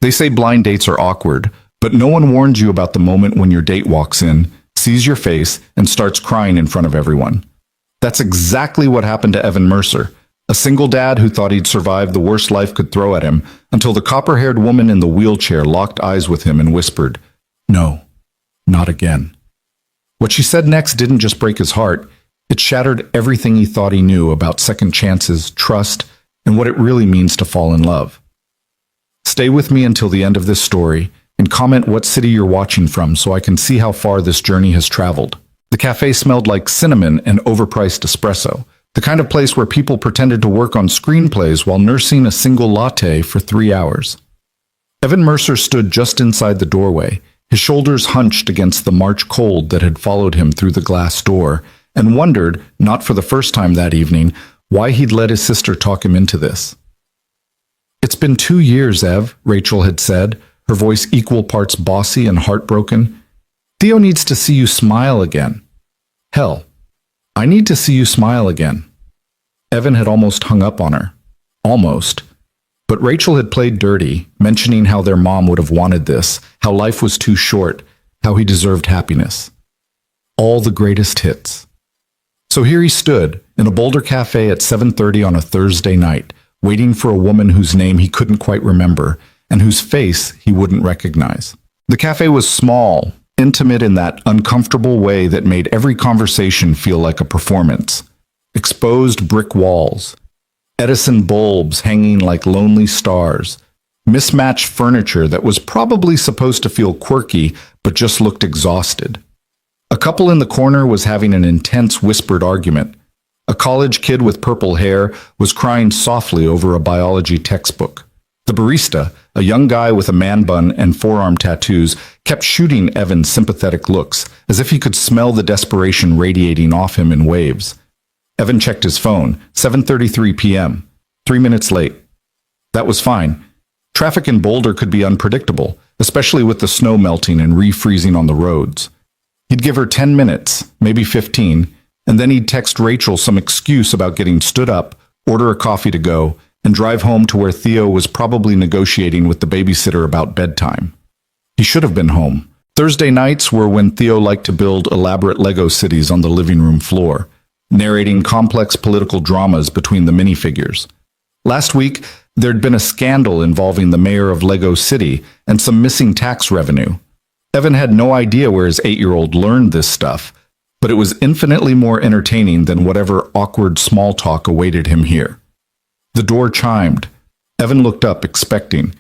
They say blind dates are awkward, but no one warns you about the moment when your date walks in, sees your face, and starts crying in front of everyone. That's exactly what happened to Evan Mercer, a single dad who thought he'd survive the worst life could throw at him, until the copper-haired woman in the wheelchair locked eyes with him and whispered, "No, not again." What she said next didn't just break his heart, it shattered everything he thought he knew about second chances, trust, and what it really means to fall in love. Stay with me until the end of this story, and comment what city you're watching from so I can see how far this journey has traveled. The cafe smelled like cinnamon and overpriced espresso, the kind of place where people pretended to work on screenplays while nursing a single latte for 3 hours. Evan Mercer stood just inside the doorway, his shoulders hunched against the March cold that had followed him through the glass door, and wondered, not for the first time that evening, why he'd let his sister talk him into this. "It's been 2 years, Ev," Rachel had said, her voice equal parts bossy and heartbroken. "Theo needs to see you smile again." Hell, I need to see you smile again. Evan had almost hung up on her. Almost. But Rachel had played dirty, mentioning how their mom would have wanted this, how life was too short, how he deserved happiness. All the greatest hits. So here he stood, in a Boulder cafe at 7:30 on a Thursday night, waiting for a woman whose name he couldn't quite remember, and whose face he wouldn't recognize. The cafe was small, intimate in that uncomfortable way that made every conversation feel like a performance. Exposed brick walls, Edison bulbs hanging like lonely stars, mismatched furniture that was probably supposed to feel quirky but just looked exhausted. A couple in the corner was having an intense whispered argument. A college kid with purple hair was crying softly over a biology textbook. The barista, a young guy with a man bun and forearm tattoos, kept shooting Evan sympathetic looks, as if he could smell the desperation radiating off him in waves. Evan checked his phone, 7:33 p.m., 3 minutes late. That was fine. Traffic in Boulder could be unpredictable, especially with the snow melting and refreezing on the roads. He'd give her 10 minutes, maybe 15, and then he'd text Rachel some excuse about getting stood up, order a coffee to go, and drive home to where Theo was probably negotiating with the babysitter about bedtime. He should have been home. Thursday nights were when Theo liked to build elaborate Lego cities on the living room floor, narrating complex political dramas between the minifigures. Last week, there'd been a scandal involving the mayor of Lego City and some missing tax revenue. Evan had no idea where his 8-year-old learned this stuff, but it was infinitely more entertaining than whatever awkward small talk awaited him here. The door chimed. Evan looked up, expecting.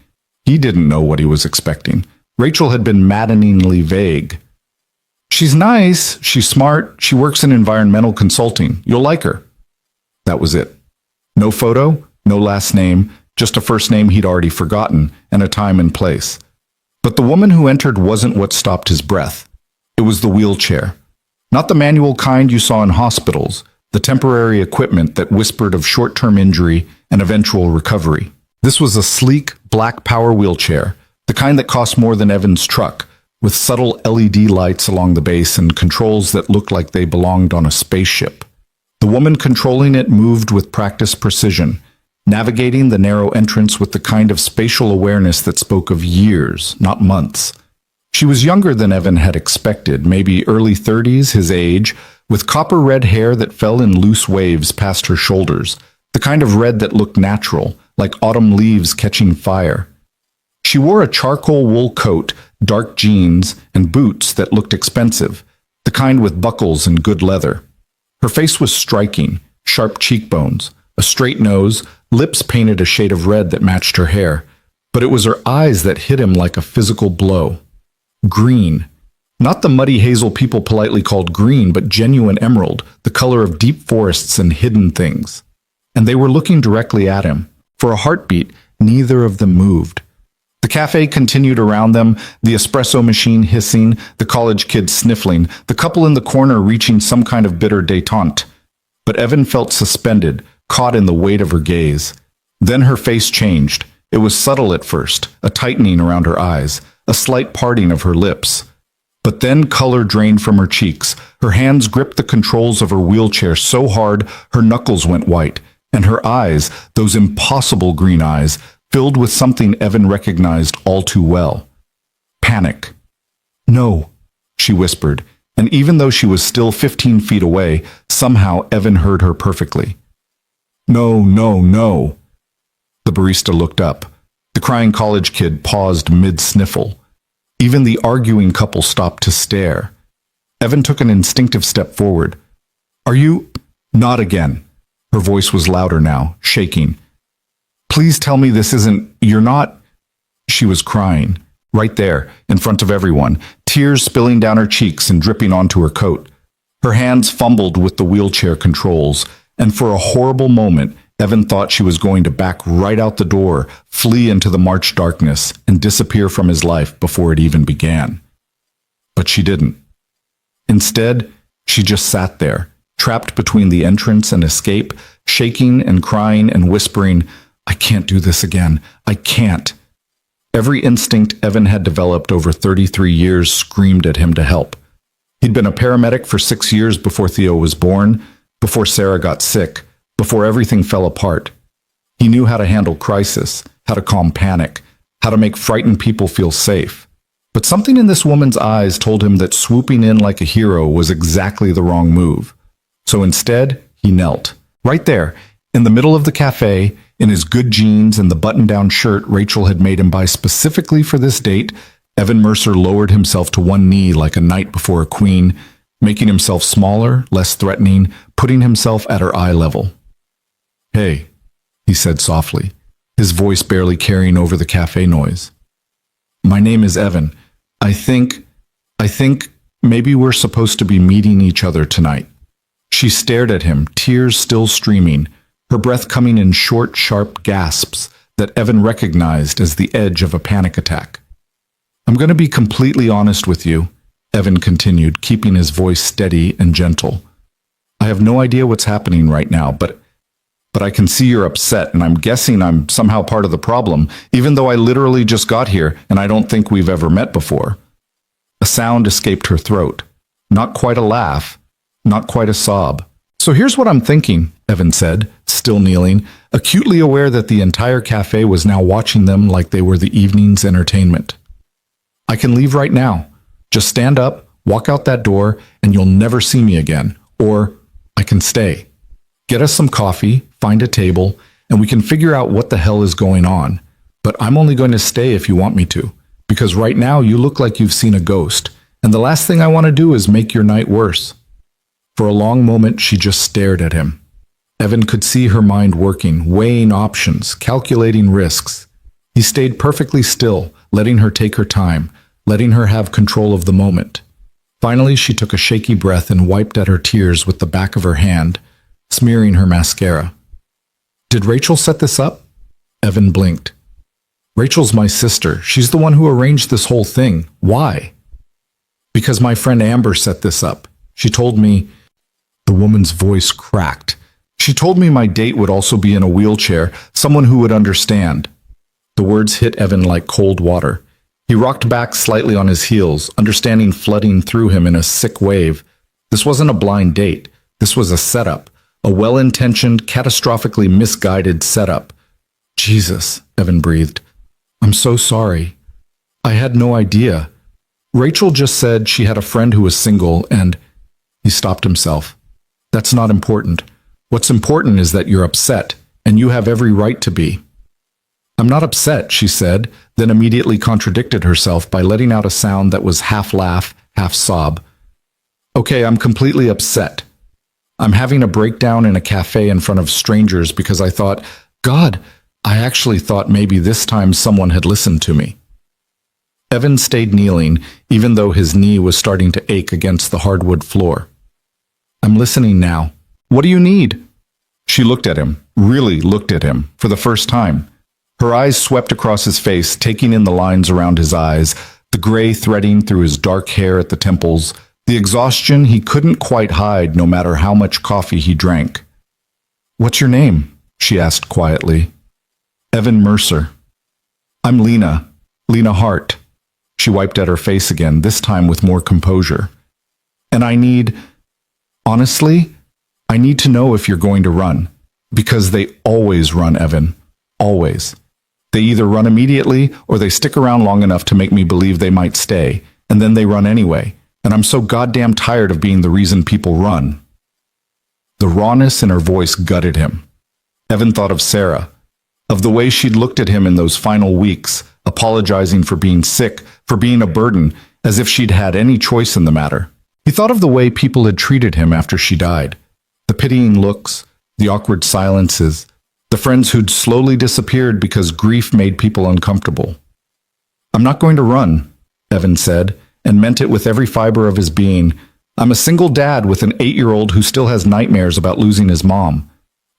He didn't know what he was expecting. Rachel had been maddeningly vague. "She's nice, she's smart, she works in environmental consulting. You'll like her." That was it. No photo, no last name, just a first name he'd already forgotten, and a time and place. But the woman who entered wasn't what stopped his breath. It was the wheelchair. Not the manual kind you saw in hospitals, the temporary equipment that whispered of short-term injury and eventual recovery. This was a sleek, black power wheelchair, the kind that cost more than Evan's truck, with subtle LED lights along the base and controls that looked like they belonged on a spaceship. The woman controlling it moved with practiced precision, navigating the narrow entrance with the kind of spatial awareness that spoke of years, not months. She was younger than Evan had expected, maybe early 30s, his age, with copper-red hair that fell in loose waves past her shoulders, the kind of red that looked natural, like autumn leaves catching fire. She wore a charcoal wool coat, dark jeans, and boots that looked expensive, the kind with buckles and good leather. Her face was striking, sharp cheekbones, a straight nose, lips painted a shade of red that matched her hair, but it was her eyes that hit him like a physical blow. Green. Not the muddy hazel people politely called green, but genuine emerald, the color of deep forests and hidden things. And they were looking directly at him. For a heartbeat, neither of them moved. The cafe continued around them, the espresso machine hissing, the college kid sniffling, the couple in the corner reaching some kind of bitter détente. But Evan felt suspended, caught in the weight of her gaze. Then her face changed. It was subtle at first, a tightening around her eyes, a slight parting of her lips. But then color drained from her cheeks. Her hands gripped the controls of her wheelchair so hard her knuckles went white, and her eyes, those impossible green eyes, filled with something Evan recognized all too well. Panic. No, she whispered, and even though she was still 15 feet away, somehow Evan heard her perfectly. No, no, no. The barista looked up. The crying college kid paused mid-sniffle. Even the arguing couple stopped to stare. Evan took an instinctive step forward. Are you... Not again. Her voice was louder now, shaking. Please tell me this isn't... You're not... She was crying, right there, in front of everyone, tears spilling down her cheeks and dripping onto her coat. Her hands fumbled with the wheelchair controls, and for a horrible moment, Evan thought she was going to back right out the door, flee into the March darkness, and disappear from his life before it even began. But she didn't. Instead, she just sat there, trapped between the entrance and escape, shaking and crying and whispering, I can't do this again. I can't. Every instinct Evan had developed over 33 years screamed at him to help. He'd been a paramedic for 6 years before Theo was born, before Sarah got sick, before everything fell apart. He knew how to handle crisis, how to calm panic, how to make frightened people feel safe. But something in this woman's eyes told him that swooping in like a hero was exactly the wrong move. So instead, he knelt, right there, in the middle of the cafe, in his good jeans and the button-down shirt Rachel had made him buy specifically for this date. Evan Mercer lowered himself to one knee like a knight before a queen, making himself smaller, less threatening, putting himself at her eye level. Hey, he said softly, his voice barely carrying over the cafe noise. My name is Evan. I think maybe we're supposed to be meeting each other tonight. She stared at him, tears still streaming, her breath coming in short, sharp gasps that Evan recognized as the edge of a panic attack. I'm going to be completely honest with you, Evan continued, keeping his voice steady and gentle. I have no idea what's happening right now, but I can see you're upset, and I'm guessing I'm somehow part of the problem, even though I literally just got here and I don't think we've ever met before. A sound escaped her throat. Not quite a laugh, not quite a sob. So here's what I'm thinking, Evan said, still kneeling, acutely aware that the entire cafe was now watching them like they were the evening's entertainment. I can leave right now. Just stand up, walk out that door, and you'll never see me again. Or I can stay. Get us some coffee, find a table, and we can figure out what the hell is going on. But I'm only going to stay if you want me to, because right now you look like you've seen a ghost, and the last thing I want to do is make your night worse. For a long moment, she just stared at him. Evan could see her mind working, weighing options, calculating risks. He stayed perfectly still, letting her take her time, letting her have control of the moment. Finally, she took a shaky breath and wiped at her tears with the back of her hand, smearing her mascara. Did Rachel set this up? Evan blinked. Rachel's my sister. She's the one who arranged this whole thing. Why? Because my friend Amber set this up. She told me... The woman's voice cracked. She told me my date would also be in a wheelchair, someone who would understand. The words hit Evan like cold water. He rocked back slightly on his heels, understanding flooding through him in a sick wave. This wasn't a blind date. This was a setup. A well-intentioned, catastrophically misguided setup. Jesus, Evan breathed. I'm so sorry. I had no idea. Rachel just said she had a friend who was single and... He stopped himself. That's not important. What's important is that you're upset, and you have every right to be. I'm not upset, she said, then immediately contradicted herself by letting out a sound that was half laugh, half sob. Okay, I'm completely upset. I'm having a breakdown in a cafe in front of strangers because I thought, God, I actually thought maybe this time someone had listened to me. Evan stayed kneeling, even though his knee was starting to ache against the hardwood floor. I'm listening now. What do you need? She looked at him, really looked at him, for the first time. Her eyes swept across his face, taking in the lines around his eyes, the gray threading through his dark hair at the temples, the exhaustion he couldn't quite hide no matter how much coffee he drank. What's your name? She asked quietly. Evan Mercer. I'm Lena Hart. She wiped at her face again, this time with more composure. And honestly, I need to know if you're going to run. Because they always run, Evan. Always. They either run immediately or they stick around long enough to make me believe they might stay, and then they run anyway, and I'm so goddamn tired of being the reason people run. The rawness in her voice gutted him. Evan thought of Sarah, of the way she'd looked at him in those final weeks, apologizing for being sick, for being a burden, as if she'd had any choice in the matter. He thought of the way people had treated him after she died, the pitying looks, the awkward silences, the friends who'd slowly disappeared because grief made people uncomfortable. "I'm not going to run," Evan said, and meant it with every fiber of his being. "I'm a single dad with an 8-year-old who still has nightmares about losing his mom.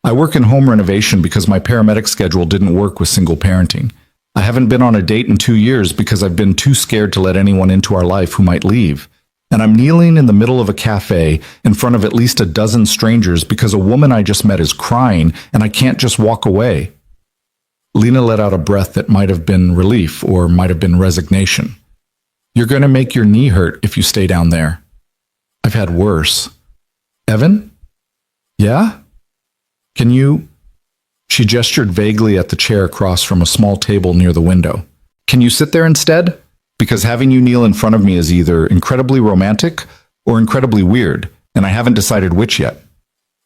I work in home renovation because my paramedic schedule didn't work with single parenting. I haven't been on a date in 2 years because I've been too scared to let anyone into our life who might leave. And I'm kneeling in the middle of a cafe in front of at least a dozen strangers because a woman I just met is crying and I can't just walk away." Lena let out a breath that might have been relief or might have been resignation. "You're going to make your knee hurt if you stay down there. I've had worse." "Evan? Yeah? Can you—" She gestured vaguely at the chair across from a small table near the window. "Can you sit there instead? Because having you kneel in front of me is either incredibly romantic or incredibly weird, and I haven't decided which yet."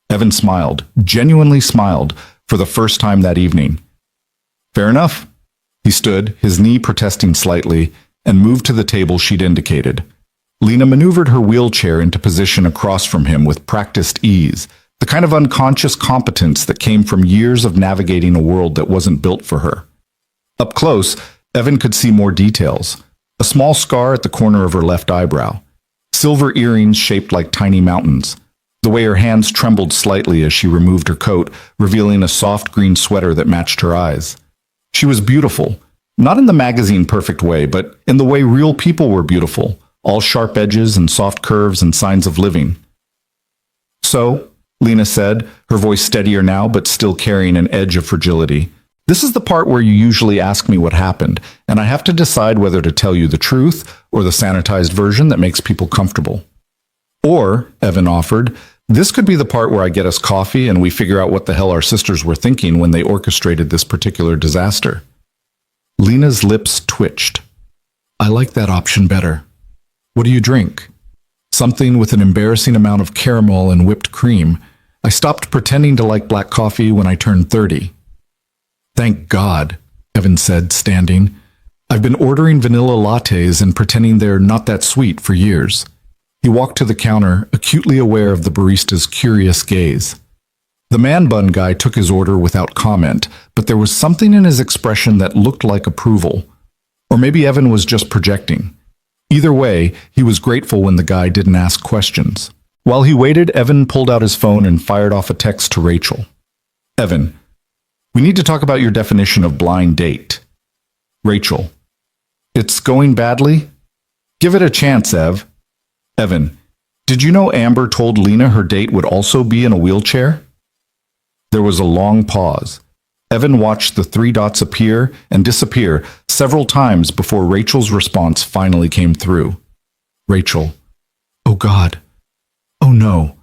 Evan smiled, genuinely smiled, for the first time that evening. "Fair enough." He stood, his knee protesting slightly, and moved to the table she'd indicated. Lena maneuvered her wheelchair into position across from him with practiced ease, the kind of unconscious competence that came from years of navigating a world that wasn't built for her. Up close, Evan could see more details. A small scar at the corner of her left eyebrow. Silver earrings shaped like tiny mountains. The way her hands trembled slightly as she removed her coat, revealing a soft green sweater that matched her eyes. She was beautiful. Not in the magazine perfect way, but in the way real people were beautiful. All sharp edges and soft curves and signs of living. "So," Lena said, her voice steadier now but still carrying an edge of fragility, "this is the part where you usually ask me what happened, and I have to decide whether to tell you the truth or the sanitized version that makes people comfortable." "Or," Evan offered, "this could be the part where I get us coffee and we figure out what the hell our sisters were thinking when they orchestrated this particular disaster." Lena's lips twitched. "I like that option better. What do you drink?" "Something with an embarrassing amount of caramel and whipped cream. I stopped pretending to like black coffee when I turned 30. "Thank God," Evan said, standing. "I've been ordering vanilla lattes and pretending they're not that sweet for years." He walked to the counter, acutely aware of the barista's curious gaze. The man bun guy took his order without comment, but there was something in his expression that looked like approval. Or maybe Evan was just projecting. Either way, he was grateful when the guy didn't ask questions. While he waited, Evan pulled out his phone and fired off a text to Rachel. "Evan, we need to talk about your definition of blind date." Rachel, "It's going badly? Give it a chance, Ev." Evan, "Did you know Amber told Lena her date would also be in a wheelchair?" There was a long pause. Evan watched the 3 dots appear and disappear several times before Rachel's response finally came through. Rachel, "Oh God. Oh no.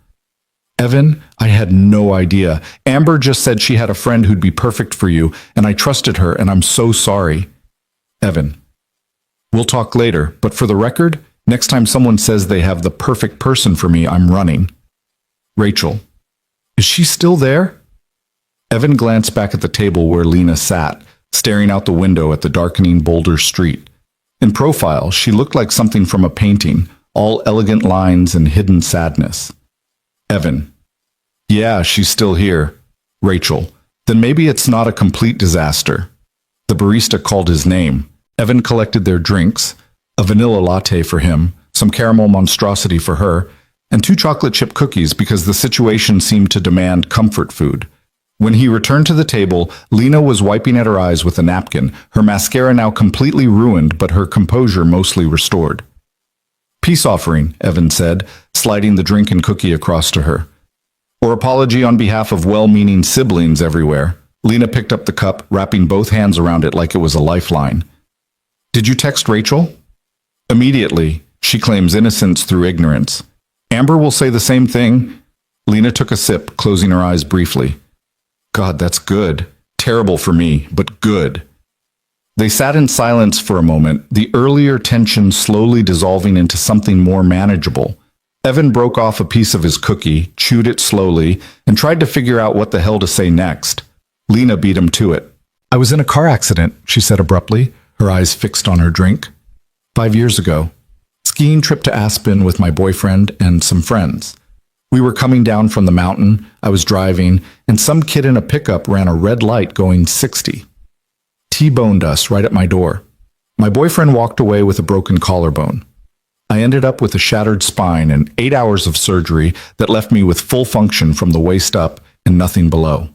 Evan, I had no idea. Amber just said she had a friend who'd be perfect for you, and I trusted her, and I'm so sorry." Evan, "We'll talk later, but for the record, next time someone says they have the perfect person for me, I'm running." Rachel, "Is she still there?" Evan glanced back at the table where Lena sat, staring out the window at the darkening Boulder Street. In profile, she looked like something from a painting, all elegant lines and hidden sadness. Evan, "Yeah, she's still here." Rachel, "Then maybe it's not a complete disaster." The barista called his name. Evan collected their drinks, a vanilla latte for him, some caramel monstrosity for her, and 2 chocolate chip cookies because the situation seemed to demand comfort food. When he returned to the table, Lena was wiping at her eyes with a napkin, her mascara now completely ruined but her composure mostly restored. "Peace offering," Evan said, sliding the drink and cookie across to her. "Or apology on behalf of well-meaning siblings everywhere." Lena picked up the cup, wrapping both hands around it like it was a lifeline. "Did you text Rachel?" "Immediately. She claims innocence through ignorance." "Amber will say the same thing." Lena took a sip, closing her eyes briefly. "God, that's good. Terrible for me, but good." They sat in silence for a moment, the earlier tension slowly dissolving into something more manageable. Evan broke off a piece of his cookie, chewed it slowly, and tried to figure out what the hell to say next. Lena beat him to it. "I was in a car accident," she said abruptly, her eyes fixed on her drink. 5 years ago. Skiing trip to Aspen with my boyfriend and some friends. We were coming down from the mountain, I was driving, and some kid in a pickup ran a red light going 60. T-boned us right at my door. My boyfriend walked away with a broken collarbone. I ended up with a shattered spine and 8 hours of surgery that left me with full function from the waist up and nothing below.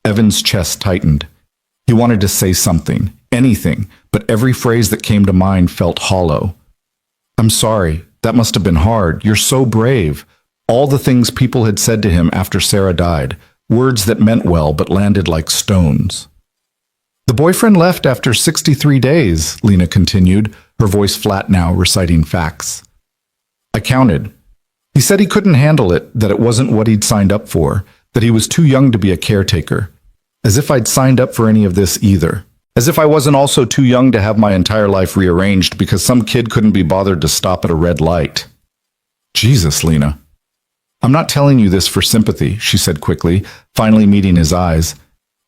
Evan's chest tightened. He wanted to say something, anything, but every phrase that came to mind felt hollow. "I'm sorry. That must have been hard. You're so brave." All the things people had said to him after Sarah died, words that meant well but landed like stones. "The boyfriend left after 63 days, Lena continued, her voice flat now, reciting facts. I counted. He said he couldn't handle it, that it wasn't what he'd signed up for, that he was too young to be a caretaker. As if I'd signed up for any of this either. As if I wasn't also too young to have my entire life rearranged because some kid couldn't be bothered to stop at a red light. Jesus, Lena. "I'm not telling you this for sympathy," she said quickly, finally meeting his eyes.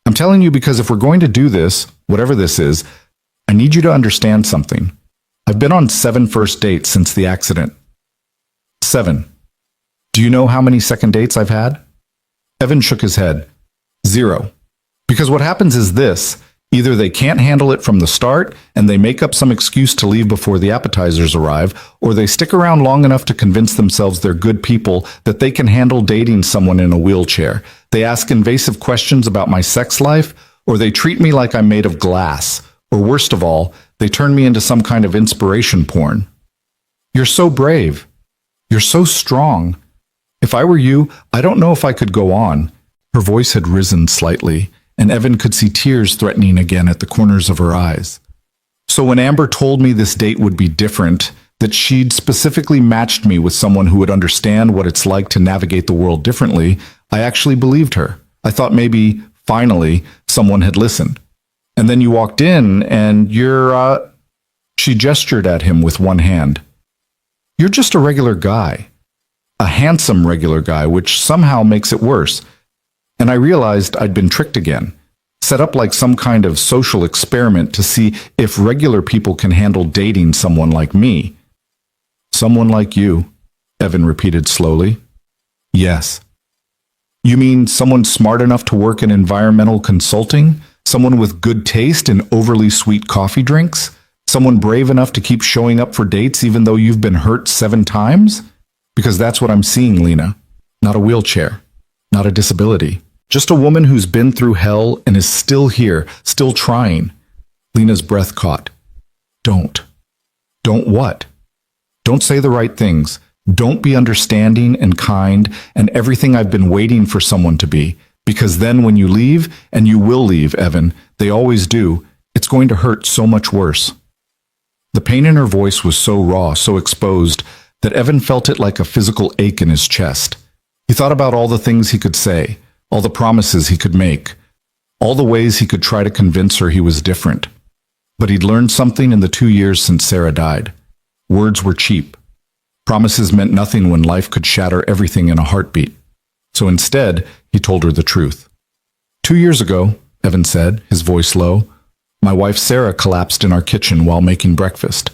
"I'm telling you because if we're going to do this, whatever this is, I need you to understand something. I've been on 7 first dates since the accident. 7. Do you know how many second dates I've had?" Evan shook his head. 0. Because what happens is this. Either they can't handle it from the start and they make up some excuse to leave before the appetizers arrive, or they stick around long enough to convince themselves they're good people, that they can handle dating someone in a wheelchair. They ask invasive questions about my sex life, or they treat me like I'm made of glass, or worst of all, they turn me into some kind of inspiration porn. You're so brave. You're so strong. If I were you, I don't know if I could go on. Her voice had risen slightly, and Evan could see tears threatening again at the corners of her eyes. So when Amber told me this date would be different, that she'd specifically matched me with someone who would understand what it's like to navigate the world differently, I actually believed her. I thought maybe, finally, someone had listened. And then you walked in, and you're, She gestured at him with one hand. "You're just a regular guy. A handsome regular guy, which somehow makes it worse." And I realized I'd been tricked again, set up like some kind of social experiment to see if regular people can handle dating someone like me. "Someone like you," Evan repeated slowly. "Yes." "You mean someone smart enough to work in environmental consulting? Someone with good taste in overly sweet coffee drinks? Someone brave enough to keep showing up for dates even though you've been hurt 7 times? Because that's what I'm seeing, Lena. Not a wheelchair. Not a disability. Just a woman who's been through hell and is still here, still trying." Lena's breath caught. "Don't. Don't what? Don't say the right things. Don't be understanding and kind and everything I've been waiting for someone to be. Because then when you leave, and you will leave, Evan, they always do, it's going to hurt so much worse." The pain in her voice was so raw, so exposed, that Evan felt it like a physical ache in his chest. He thought about all the things he could say, all the promises he could make, all the ways he could try to convince her he was different. But he'd learned something in the 2 years since Sarah died. Words were cheap. Promises meant nothing when life could shatter everything in a heartbeat. So instead, he told her the truth. 2 years ago, Evan said, his voice low, my wife Sarah collapsed in our kitchen while making breakfast.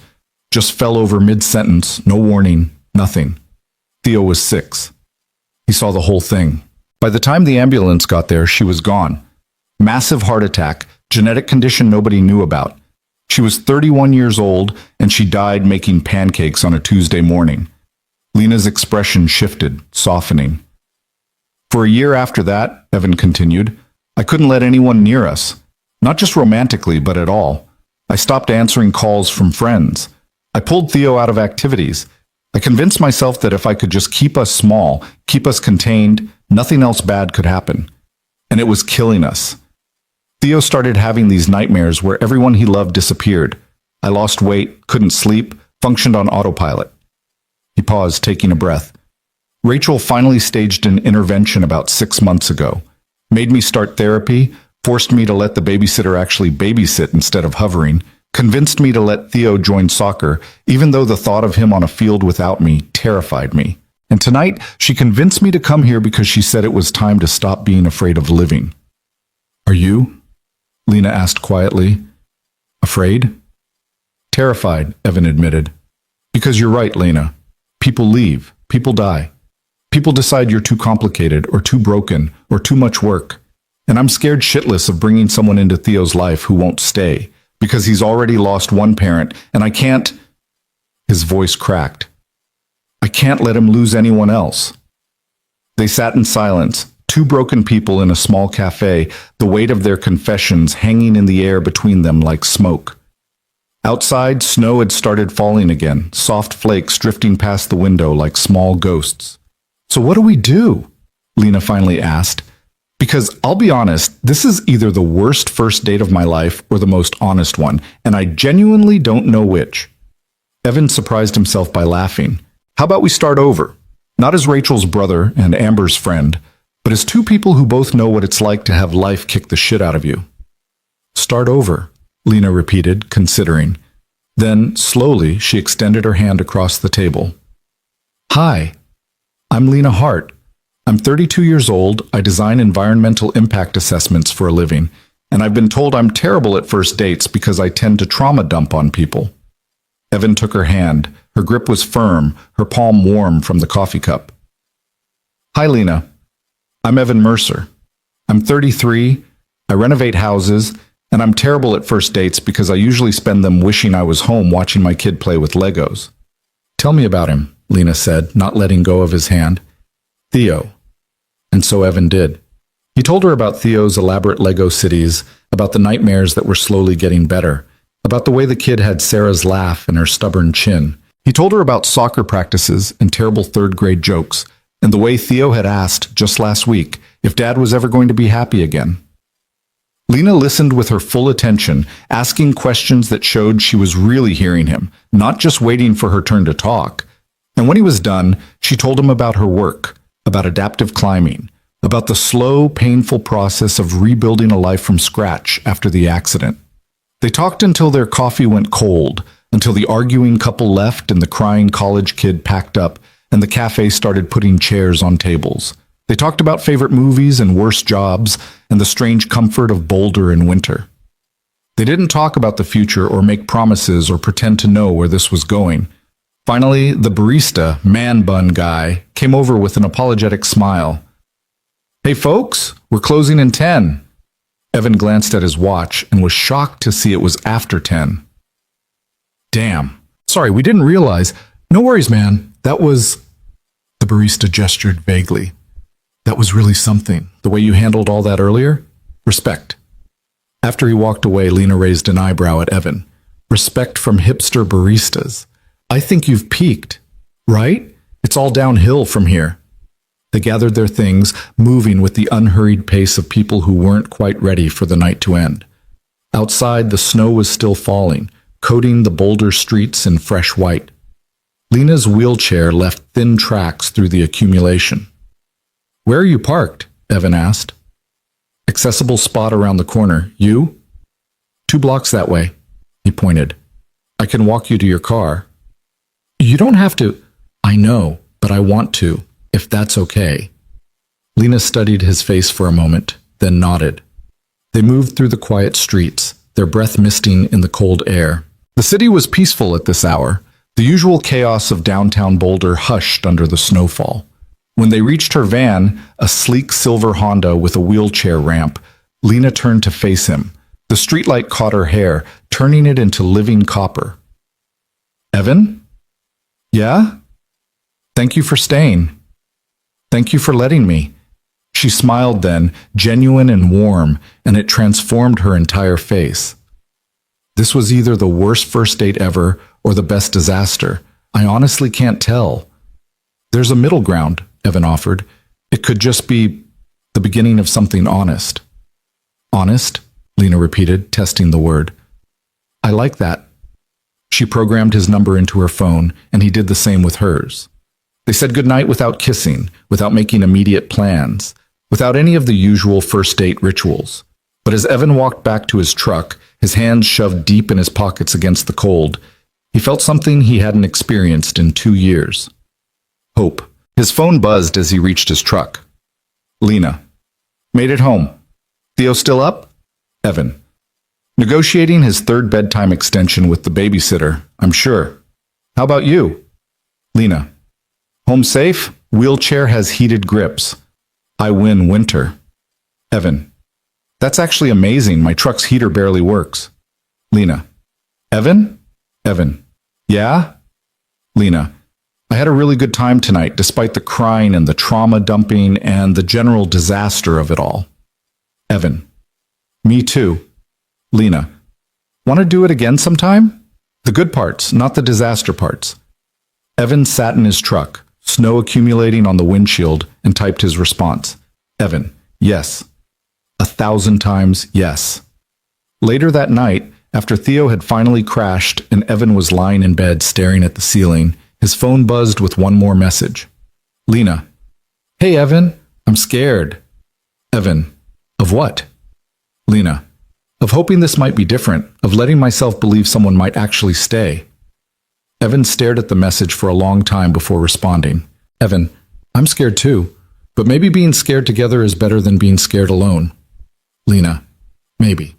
Just fell over mid-sentence, no warning, nothing. Theo was 6. He saw the whole thing. By the time the ambulance got there, she was gone. Massive heart attack, genetic condition nobody knew about. She was 31 years old, and she died making pancakes on a Tuesday morning. Lena's expression shifted, softening. For a year after that, Evan continued, I couldn't let anyone near us. Not just romantically, but at all. I stopped answering calls from friends. I pulled Theo out of activities. I convinced myself that if I could just keep us small, keep us contained, nothing else bad could happen. And it was killing us. Theo started having these nightmares where everyone he loved disappeared. I lost weight, couldn't sleep, functioned on autopilot. He paused, taking a breath. Rachel finally staged an intervention about 6 months ago. Made me start therapy, forced me to let the babysitter actually babysit instead of hovering, convinced me to let Theo join soccer, even though the thought of him on a field without me terrified me. And tonight, she convinced me to come here because she said it was time to stop being afraid of living. Are you? Lena asked quietly. Afraid? Terrified, Evan admitted. Because you're right, Lena. People leave. People die. People decide you're too complicated or too broken or too much work. And I'm scared shitless of bringing someone into Theo's life who won't stay because he's already lost one parent and I can't... His voice cracked. I can't let him lose anyone else. They sat in silence, two broken people in a small cafe, the weight of their confessions hanging in the air between them like smoke. Outside, snow had started falling again, soft flakes drifting past the window like small ghosts. So what do we do? Lena finally asked. Because I'll be honest, this is either the worst first date of my life or the most honest one, and I genuinely don't know which. Evan surprised himself by laughing. How about we start over? Not as Rachel's brother and Amber's friend, but as two people who both know what it's like to have life kick the shit out of you. Start over, Lena repeated, considering. Then, slowly, she extended her hand across the table. Hi, I'm Lena Hart. I'm 32 years old, I design environmental impact assessments for a living, and I've been told I'm terrible at first dates because I tend to trauma dump on people. Evan took her hand. Her grip was firm, her palm warm from the coffee cup. Hi, Lena. I'm Evan Mercer. I'm 33, I renovate houses, and I'm terrible at first dates because I usually spend them wishing I was home watching my kid play with Legos. Tell me about him, Lena said, not letting go of his hand. Theo. And so Evan did. He told her about Theo's elaborate Lego cities, about the nightmares that were slowly getting better, about the way the kid had Sarah's laugh and her stubborn chin. He told her about soccer practices and terrible third-grade jokes, and the way Theo had asked, just last week, if Dad was ever going to be happy again. Lena listened with her full attention, asking questions that showed she was really hearing him, not just waiting for her turn to talk. And when he was done, she told him about her work, about adaptive climbing, about the slow, painful process of rebuilding a life from scratch after the accident. They talked until their coffee went cold, until the arguing couple left and the crying college kid packed up and the cafe started putting chairs on tables. They talked about favorite movies and worst jobs and the strange comfort of Boulder in winter. They didn't talk about the future or make promises or pretend to know where this was going. Finally, the barista, man bun guy, came over with an apologetic smile. Hey folks, we're closing in 10. Evan glanced at his watch and was shocked to see it was after 10. Damn. Sorry, we didn't realize. No worries, man. That was... The barista gestured vaguely. That was really something. The way you handled all that earlier? Respect. After he walked away, Lena raised an eyebrow at Evan. Respect from hipster baristas. I think you've peaked, right? It's all downhill from here. They gathered their things, moving with the unhurried pace of people who weren't quite ready for the night to end. Outside, the snow was still falling, coating the Boulder streets in fresh white. Lena's wheelchair left thin tracks through the accumulation. Where are you parked? Evan asked. Accessible spot around the corner. You? 2 blocks that way, he pointed. I can walk you to your car. You don't have to. I know, but I want to, if that's okay. Lena studied his face for a moment, then nodded. They moved through the quiet streets, their breath misting in the cold air. The city was peaceful at this hour. The usual chaos of downtown Boulder hushed under the snowfall. When they reached her van, a sleek silver Honda with a wheelchair ramp, Lena turned to face him. The streetlight caught her hair, turning it into living copper. Evan? Yeah? Thank you for staying. Thank you for letting me. She smiled then, genuine and warm, and it transformed her entire face. This was either the worst first date ever or the best disaster. I honestly can't tell. There's a middle ground, Evan offered. It could just be the beginning of something honest. Honest? Lena repeated, testing the word. I like that. She programmed his number into her phone, and he did the same with hers. They said goodnight without kissing, without making immediate plans, without any of the usual first date rituals. But as Evan walked back to his truck, his hands shoved deep in his pockets against the cold, he felt something he hadn't experienced in 2 years. Hope. His phone buzzed as he reached his truck. Lena. Made it home. Theo still up? Evan. Negotiating his third bedtime extension with the babysitter, I'm sure. How about you? Lena. Home safe? Wheelchair has heated grips. I win winter. Evan. That's actually amazing. My truck's heater barely works. Lena. Evan? Evan. Yeah? Lena. I had a really good time tonight, despite the crying and the trauma dumping and the general disaster of it all. Evan. Me too. Lena. Want to do it again sometime? The good parts, not the disaster parts. Evan sat in his truck, snow accumulating on the windshield, and typed his response. Evan. Yes. 1,000 times yes. Later that night, after Theo had finally crashed and Evan was lying in bed staring at the ceiling, his phone buzzed with one more message. Lena. Hey, Evan. I'm scared. Evan. Of what? Lena. Of hoping this might be different, of letting myself believe someone might actually stay. Evan stared at the message for a long time before responding. Evan. I'm scared too, but maybe being scared together is better than being scared alone. Lena. Maybe.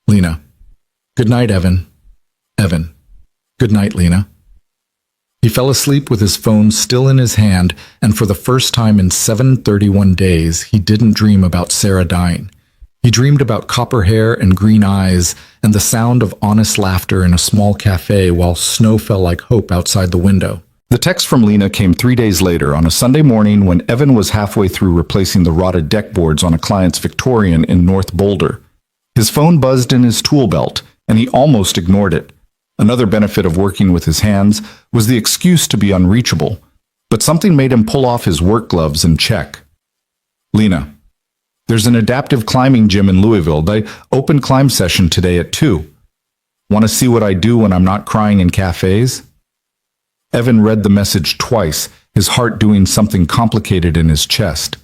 Lena. Good night, Evan. Evan. Good night, Lena. He fell asleep with his phone still in his hand, and for the first time in 731 days, he didn't dream about Sarah dying. He dreamed about copper hair and green eyes, and the sound of honest laughter in a small cafe while snow fell like hope outside the window. The text from Lena came 3 days later on a Sunday morning when Evan was halfway through replacing the rotted deck boards on a client's Victorian in North Boulder. His phone buzzed in his tool belt, and he almost ignored it. Another benefit of working with his hands was the excuse to be unreachable, but something made him pull off his work gloves and check. Lena. There's an adaptive climbing gym in Louisville. They open climb session today at 2. Want to see what I do when I'm not crying in cafes? Evan read the message twice, his heart doing something complicated in his chest.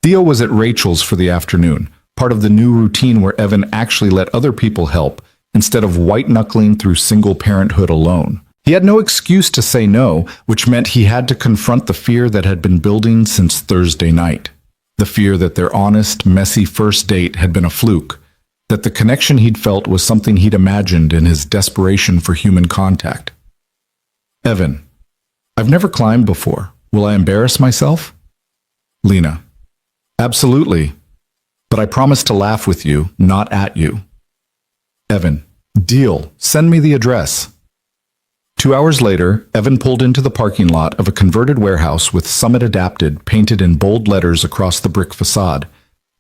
Theo was at Rachel's for the afternoon, part of the new routine where Evan actually let other people help, instead of white-knuckling through single parenthood alone. He had no excuse to say no, which meant he had to confront the fear that had been building since Thursday night. The fear that their honest, messy first date had been a fluke, that the connection he'd felt was something he'd imagined in his desperation for human contact. Evan. I've never climbed before. Will I embarrass myself? Lena. Absolutely. But I promise to laugh with you, not at you. Evan. Deal. Send me the address. 2 hours later, Evan pulled into the parking lot of a converted warehouse with Summit Adapted painted in bold letters across the brick facade.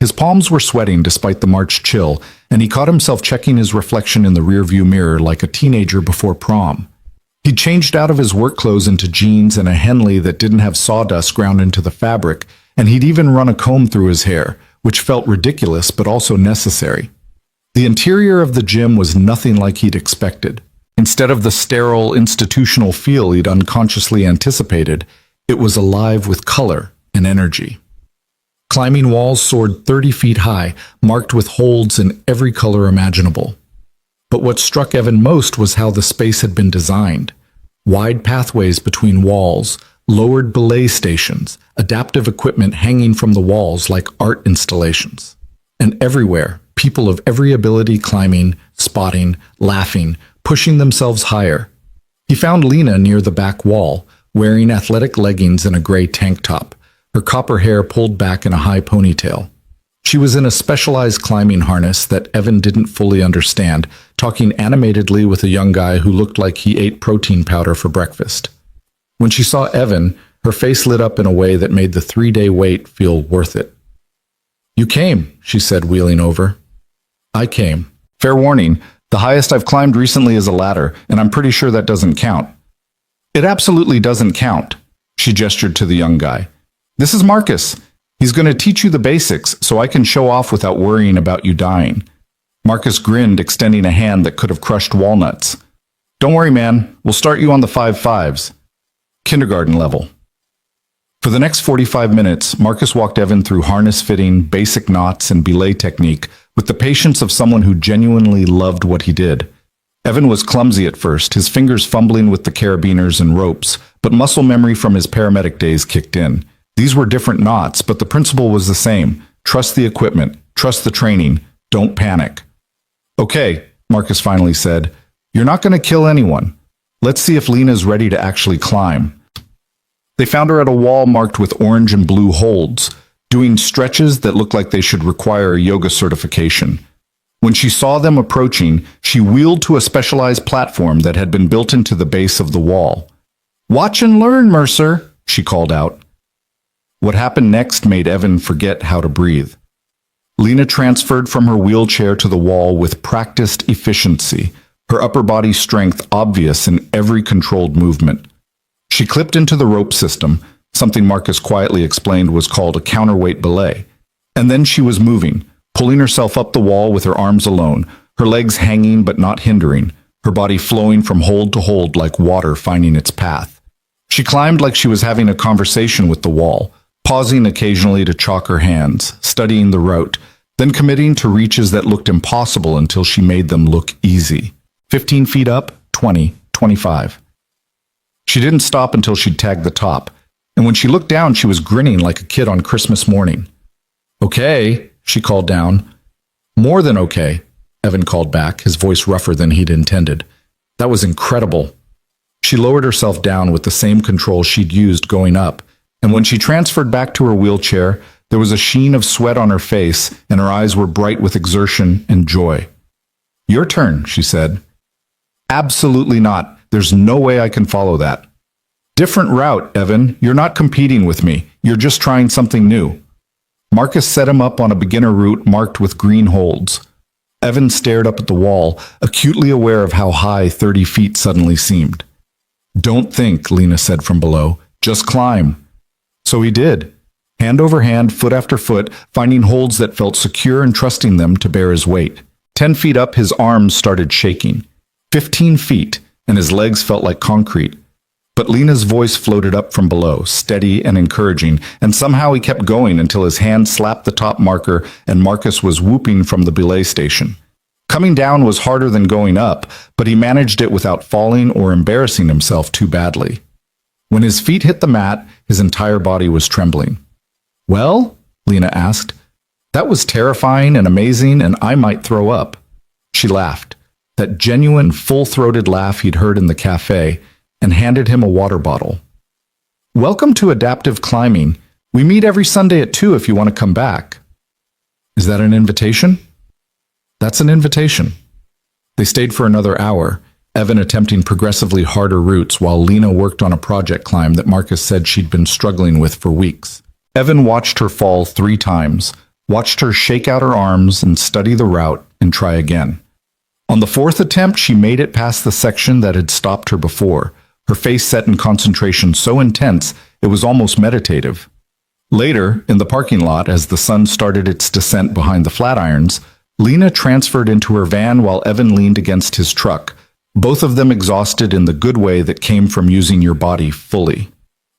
His palms were sweating despite the March chill, and he caught himself checking his reflection in the rearview mirror like a teenager before prom. He'd changed out of his work clothes into jeans and a Henley that didn't have sawdust ground into the fabric, and he'd even run a comb through his hair, which felt ridiculous but also necessary. The interior of the gym was nothing like he'd expected. Instead of the sterile, institutional feel he'd unconsciously anticipated, it was alive with color and energy. Climbing walls soared 30 feet high, marked with holds in every color imaginable. But what struck Evan most was how the space had been designed. Wide pathways between walls, lowered belay stations, adaptive equipment hanging from the walls like art installations. And everywhere, people of every ability climbing, spotting, laughing, pushing themselves higher. He found Lena near the back wall, wearing athletic leggings and a gray tank top, her copper hair pulled back in a high ponytail. She was in a specialized climbing harness that Evan didn't fully understand, talking animatedly with a young guy who looked like he ate protein powder for breakfast. When she saw Evan, her face lit up in a way that made the 3-day wait feel worth it. You came, she said, wheeling over. I came. Fair warning, the highest I've climbed recently is a ladder, and I'm pretty sure that doesn't count. It absolutely doesn't count, she gestured to the young guy. This is Marcus. He's going to teach you the basics so I can show off without worrying about you dying. Marcus grinned, extending a hand that could have crushed walnuts. Don't worry, man. We'll start you on the 5.5s. Kindergarten level. For the next 45 minutes, Marcus walked Evan through harness fitting, basic knots, and belay technique with the patience of someone who genuinely loved what he did. Evan was clumsy at first, his fingers fumbling with the carabiners and ropes, but muscle memory from his paramedic days kicked in. These were different knots, but the principle was the same. Trust the equipment, trust the training, don't panic. Okay, Marcus finally said, you're not going to kill anyone. Let's see if Lena's ready to actually climb. They found her at a wall marked with orange and blue holds, doing stretches that looked like they should require a yoga certification. When she saw them approaching, she wheeled to a specialized platform that had been built into the base of the wall. Watch and learn, Mercer, she called out. What happened next made Evan forget how to breathe. Lena transferred from her wheelchair to the wall with practiced efficiency, her upper body strength obvious in every controlled movement. She clipped into the rope system, something Marcus quietly explained was called a counterweight belay, and then she was moving, pulling herself up the wall with her arms alone, her legs hanging but not hindering, her body flowing from hold to hold like water finding its path. She climbed like she was having a conversation with the wall, pausing occasionally to chalk her hands, studying the route, then committing to reaches that looked impossible until she made them look easy. 15 feet up, 20, 25. She didn't stop until she'd tagged the top, and when she looked down, she was grinning like a kid on Christmas morning. Okay, she called down. More than okay, Evan called back, his voice rougher than he'd intended. That was incredible. She lowered herself down with the same control she'd used going up, and when she transferred back to her wheelchair, there was a sheen of sweat on her face, and her eyes were bright with exertion and joy. Your turn, she said. Absolutely not. There's no way I can follow that. Different route, Evan. You're not competing with me. You're just trying something new. Marcus set him up on a beginner route marked with green holds. Evan stared up at the wall, acutely aware of how high 30 feet suddenly seemed. Don't think, Lena said from below. Just climb. So he did. Hand over hand, foot after foot, finding holds that felt secure and trusting them to bear his weight. 10 feet up, his arms started shaking. 15 feet, and his legs felt like concrete. But Lena's voice floated up from below, steady and encouraging, and somehow he kept going until his hand slapped the top marker and Marcus was whooping from the belay station. Coming down was harder than going up, but he managed it without falling or embarrassing himself too badly. When his feet hit the mat, his entire body was trembling. Well? Lena asked. That was terrifying and amazing, and I might throw up. She laughed, that genuine, full-throated laugh he'd heard in the cafe, and handed him a water bottle. Welcome to Adaptive Climbing. We meet every Sunday at 2 if you want to come back. Is that an invitation? That's an invitation. They stayed for another hour, Evan attempting progressively harder routes while Lena worked on a project climb that Marcus said she'd been struggling with for weeks. Evan watched her fall 3 times, watched her shake out her arms and study the route and try again. On the 4th attempt, she made it past the section that had stopped her before, her face set in concentration so intense it was almost meditative. Later, in the parking lot, as the sun started its descent behind the Flatirons, Lena transferred into her van while Evan leaned against his truck, both of them exhausted in the good way that came from using your body fully.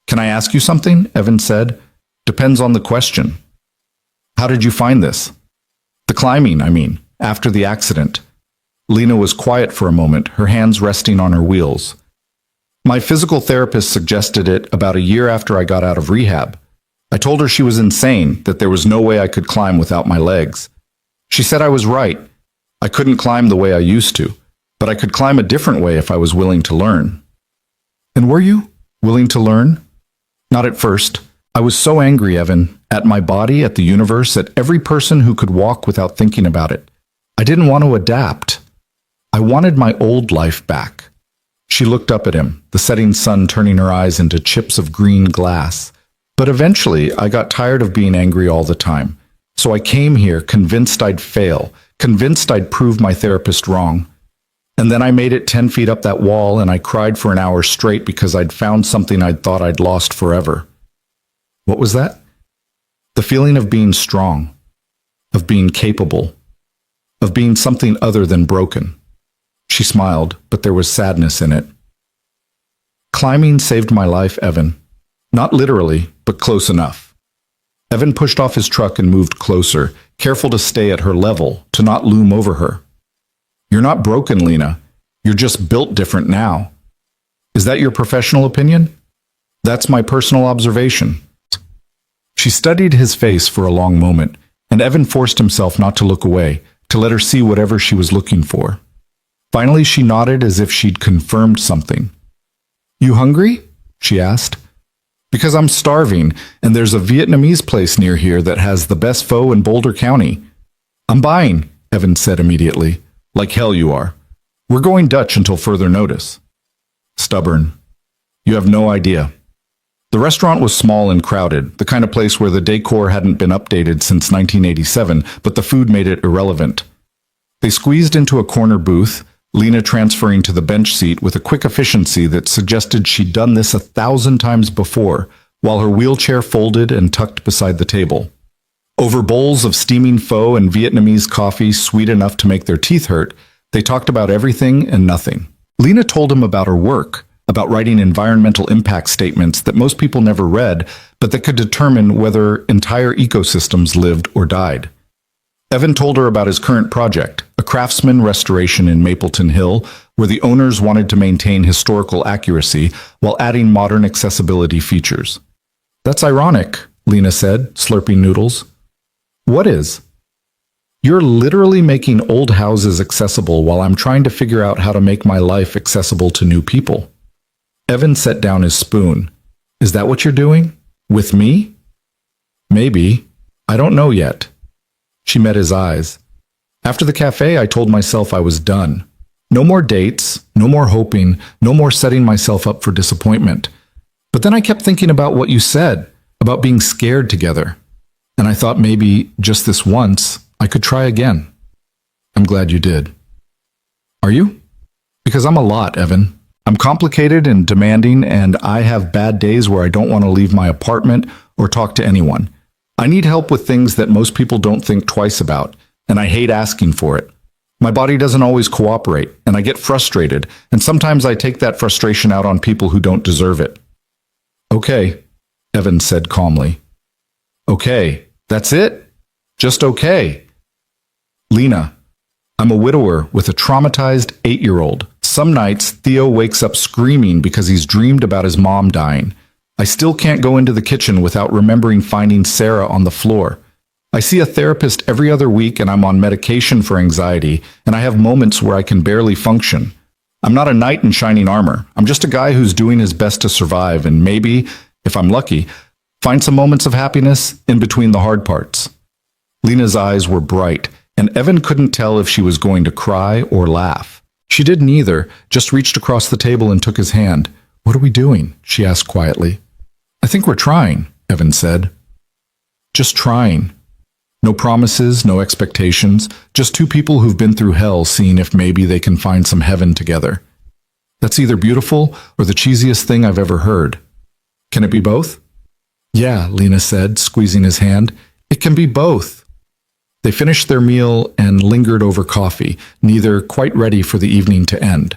Can I ask you something? Evan said. Depends on the question. How did you find this? The climbing, I mean, after the accident. Lena was quiet for a moment, her hands resting on her wheels. My physical therapist suggested it about a year after I got out of rehab. I told her she was insane, that there was no way I could climb without my legs. She said I was right. I couldn't climb the way I used to, but I could climb a different way if I was willing to learn. And were you willing to learn? Not at first. I was so angry, Evan, at my body, at the universe, at every person who could walk without thinking about it. I didn't want to adapt. I wanted my old life back. She looked up at him, the setting sun turning her eyes into chips of green glass. But eventually, I got tired of being angry all the time. So I came here convinced I'd fail, convinced I'd prove my therapist wrong. And then I made it 10 feet up that wall, and I cried for an hour straight because I'd found something I'd thought I'd lost forever. What was that? The feeling of being strong, of being capable, of being something other than broken. She smiled, but there was sadness in it. Climbing saved my life, Evan. Not literally, but close enough. Evan pushed off his truck and moved closer, careful to stay at her level, to not loom over her. You're not broken, Lena. You're just built different now. Is that your professional opinion? That's my personal observation. She studied his face for a long moment, and Evan forced himself not to look away, to let her see whatever she was looking for. Finally, she nodded as if she'd confirmed something. You hungry? She asked. Because I'm starving, and there's a Vietnamese place near here that has the best pho in Boulder County. I'm buying, Evan said immediately. Like hell you are. We're going Dutch until further notice. Stubborn. You have no idea. The restaurant was small and crowded, the kind of place where the decor hadn't been updated since 1987, but the food made it irrelevant. They squeezed into a corner booth, Lena transferring to the bench seat with a quick efficiency that suggested she'd done this 1,000 times before, while her wheelchair folded and tucked beside the table. Over bowls of steaming pho and Vietnamese coffee sweet enough to make their teeth hurt, they talked about everything and nothing. Lena told him about her work, about writing environmental impact statements that most people never read, but that could determine whether entire ecosystems lived or died. Evan told her about his current project, a craftsman restoration in Mapleton Hill, where the owners wanted to maintain historical accuracy while adding modern accessibility features. That's ironic, Lena said, slurping noodles. What is? You're literally making old houses accessible while I'm trying to figure out how to make my life accessible to new people. Evan set down his spoon. Is that what you're doing? With me? Maybe. I don't know yet. She met his eyes. After the cafe, I told myself I was done. No more dates, no more hoping, no more setting myself up for disappointment. But then I kept thinking about what you said, about being scared together. And I thought maybe, just this once, I could try again. I'm glad you did. Are you? Because I'm a lot, Evan. I'm complicated and demanding, and I have bad days where I don't want to leave my apartment or talk to anyone. I need help with things that most people don't think twice about, and I hate asking for it. My body doesn't always cooperate, and I get frustrated, and sometimes I take that frustration out on people who don't deserve it. Okay, Evan said calmly. Okay, that's it? Just okay. Lena, I'm a widower with a traumatized 8-year-old. Some nights, Theo wakes up screaming because he's dreamed about his mom dying. I still can't go into the kitchen without remembering finding Sarah on the floor. I see a therapist every other week and I'm on medication for anxiety, and I have moments where I can barely function. I'm not a knight in shining armor. I'm just a guy who's doing his best to survive and maybe, if I'm lucky, find some moments of happiness in between the hard parts. Lena's eyes were bright, and Evan couldn't tell if she was going to cry or laugh. She didn't either, just reached across the table and took his hand. What are we doing? She asked quietly. I think we're trying, Evan said. Just trying. No promises, no expectations, just two people who've been through hell seeing if maybe they can find some heaven together. That's either beautiful or the cheesiest thing I've ever heard. Can it be both? Yeah, Lena said, squeezing his hand. It can be both. They finished their meal and lingered over coffee, neither quite ready for the evening to end.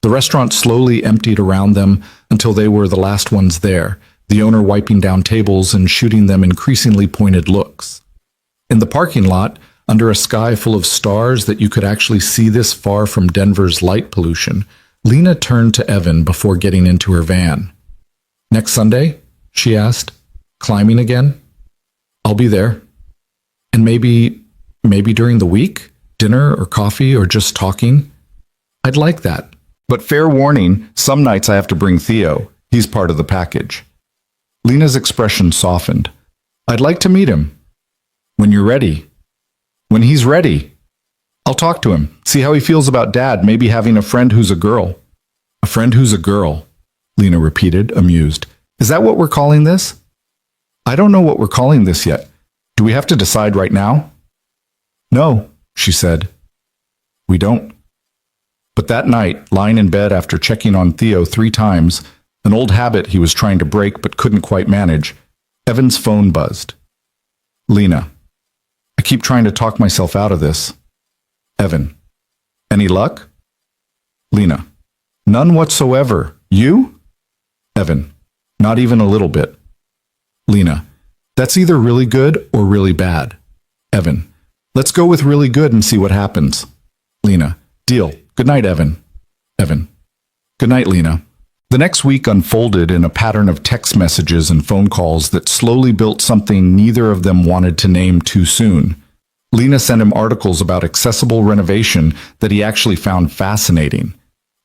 The restaurant slowly emptied around them until they were the last ones there, the owner wiping down tables and shooting them increasingly pointed looks. In the parking lot, under a sky full of stars that you could actually see this far from Denver's light pollution, Lena turned to Evan before getting into her van. Next Sunday? She asked, climbing again? I'll be there. And maybe during the week? Dinner or coffee or just talking? I'd like that. But fair warning, some nights I have to bring Theo. He's part of the package. Lena's expression softened. I'd like to meet him. When you're ready. When he's ready. I'll talk to him, see how he feels about Dad, maybe having a friend who's a girl. A friend who's a girl, Lena repeated, amused. Is that what we're calling this? I don't know what we're calling this yet. Do we have to decide right now? No, she said. We don't. But that night, lying in bed after checking on Theo 3 times, an old habit he was trying to break but couldn't quite manage, Evan's phone buzzed. Lena, I keep trying to talk myself out of this. Evan, any luck? Lena, none whatsoever. You? Evan, not even a little bit. Lena, that's either really good or really bad. Evan, Let's go with really good and see what happens. Lena, deal. Good night, Evan. Evan, good night, Lena. The next week unfolded in a pattern of text messages and phone calls that slowly built something neither of them wanted to name too soon. Lena sent him articles about accessible renovation that he actually found fascinating.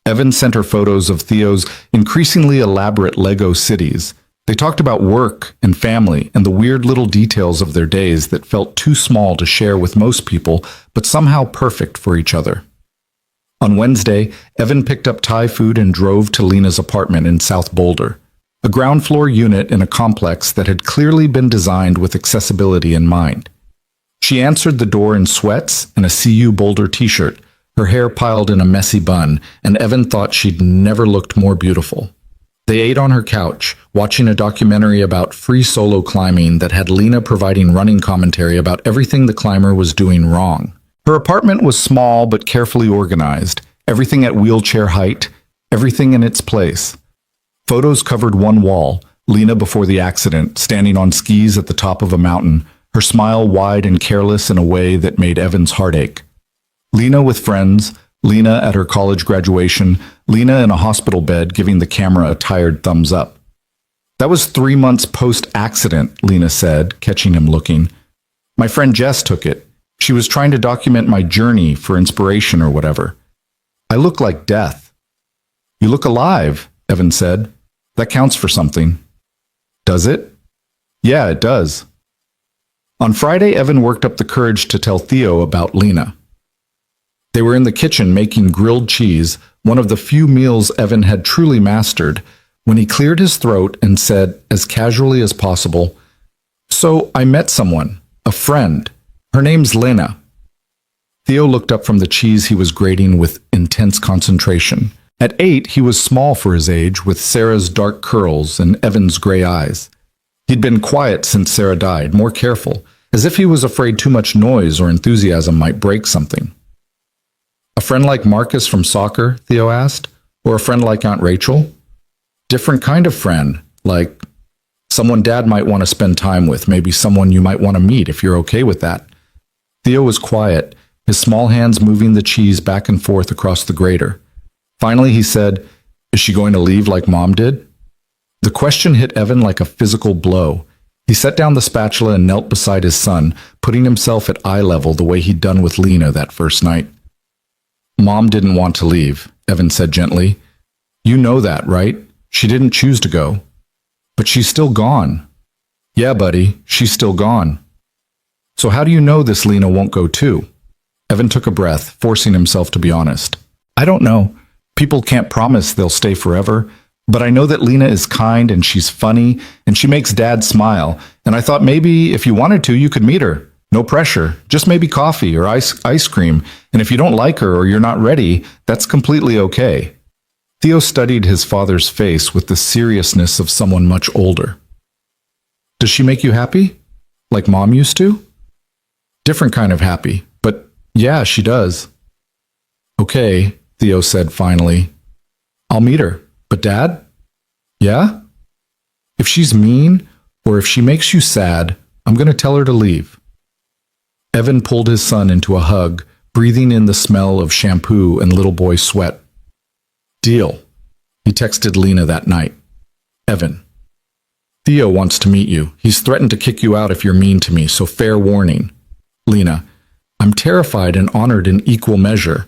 Evan sent her photos of Theo's increasingly elaborate Lego cities. They talked about work and family and the weird little details of their days that felt too small to share with most people, but somehow perfect for each other. On Wednesday, Evan picked up Thai food and drove to Lena's apartment in South Boulder, a ground floor unit in a complex that had clearly been designed with accessibility in mind. She answered the door in sweats and a CU Boulder t-shirt, her hair piled in a messy bun, and Evan thought she'd never looked more beautiful. They ate on her couch, watching a documentary about free solo climbing that had Lena providing running commentary about everything the climber was doing wrong. Her apartment was small but carefully organized, everything at wheelchair height, everything in its place. Photos covered one wall, Lena before the accident, standing on skis at the top of a mountain, her smile wide and careless in a way that made Evan's heart ache. Lena with friends, Lena at her college graduation, Lena in a hospital bed giving the camera a tired thumbs up. That was 3 months post-accident, Lena said, catching him looking. My friend Jess took it. She was trying to document my journey for inspiration or whatever. I look like death. You look alive, Evan said. That counts for something. Does it? Yeah, it does. On Friday, Evan worked up the courage to tell Theo about Lena. They were in the kitchen making grilled cheese, one of the few meals Evan had truly mastered, when he cleared his throat and said, as casually as possible, "So I met someone, a friend. Her name's Lena." Theo looked up from the cheese he was grating with intense concentration. At 8, he was small for his age, with Sarah's dark curls and Evan's gray eyes. He'd been quiet since Sarah died, more careful, as if he was afraid too much noise or enthusiasm might break something. A friend like Marcus from soccer, Theo asked, or a friend like Aunt Rachel? Different kind of friend, like someone Dad might want to spend time with, maybe someone you might want to meet if you're okay with that. Theo was quiet, his small hands moving the cheese back and forth across the grater. Finally, he said, "Is she going to leave like Mom did?" The question hit Evan like a physical blow. He set down the spatula and knelt beside his son, putting himself at eye level the way he'd done with Lena that first night. Mom didn't want to leave, Evan said gently. You know that, right? She didn't choose to go. But she's still gone. Yeah, buddy, she's still gone. So how do you know this Lena won't go too? Evan took a breath, forcing himself to be honest. I don't know. People can't promise they'll stay forever, but I know that Lena is kind and she's funny and she makes Dad smile, and I thought maybe if you wanted to, you could meet her. No pressure, just maybe coffee or ice cream, and if you don't like her or you're not ready, that's completely okay. Theo studied his father's face with the seriousness of someone much older. Does she make you happy? Like Mom used to? Different kind of happy, but yeah, she does. Okay, Theo said finally. I'll meet her, but Dad? Yeah? If she's mean, or if she makes you sad, I'm going to tell her to leave. Evan pulled his son into a hug, breathing in the smell of shampoo and little boy sweat. Deal. He texted Lena that night. Evan. Theo wants to meet you. He's threatened to kick you out if you're mean to me, so fair warning. Lena. I'm terrified and honored in equal measure.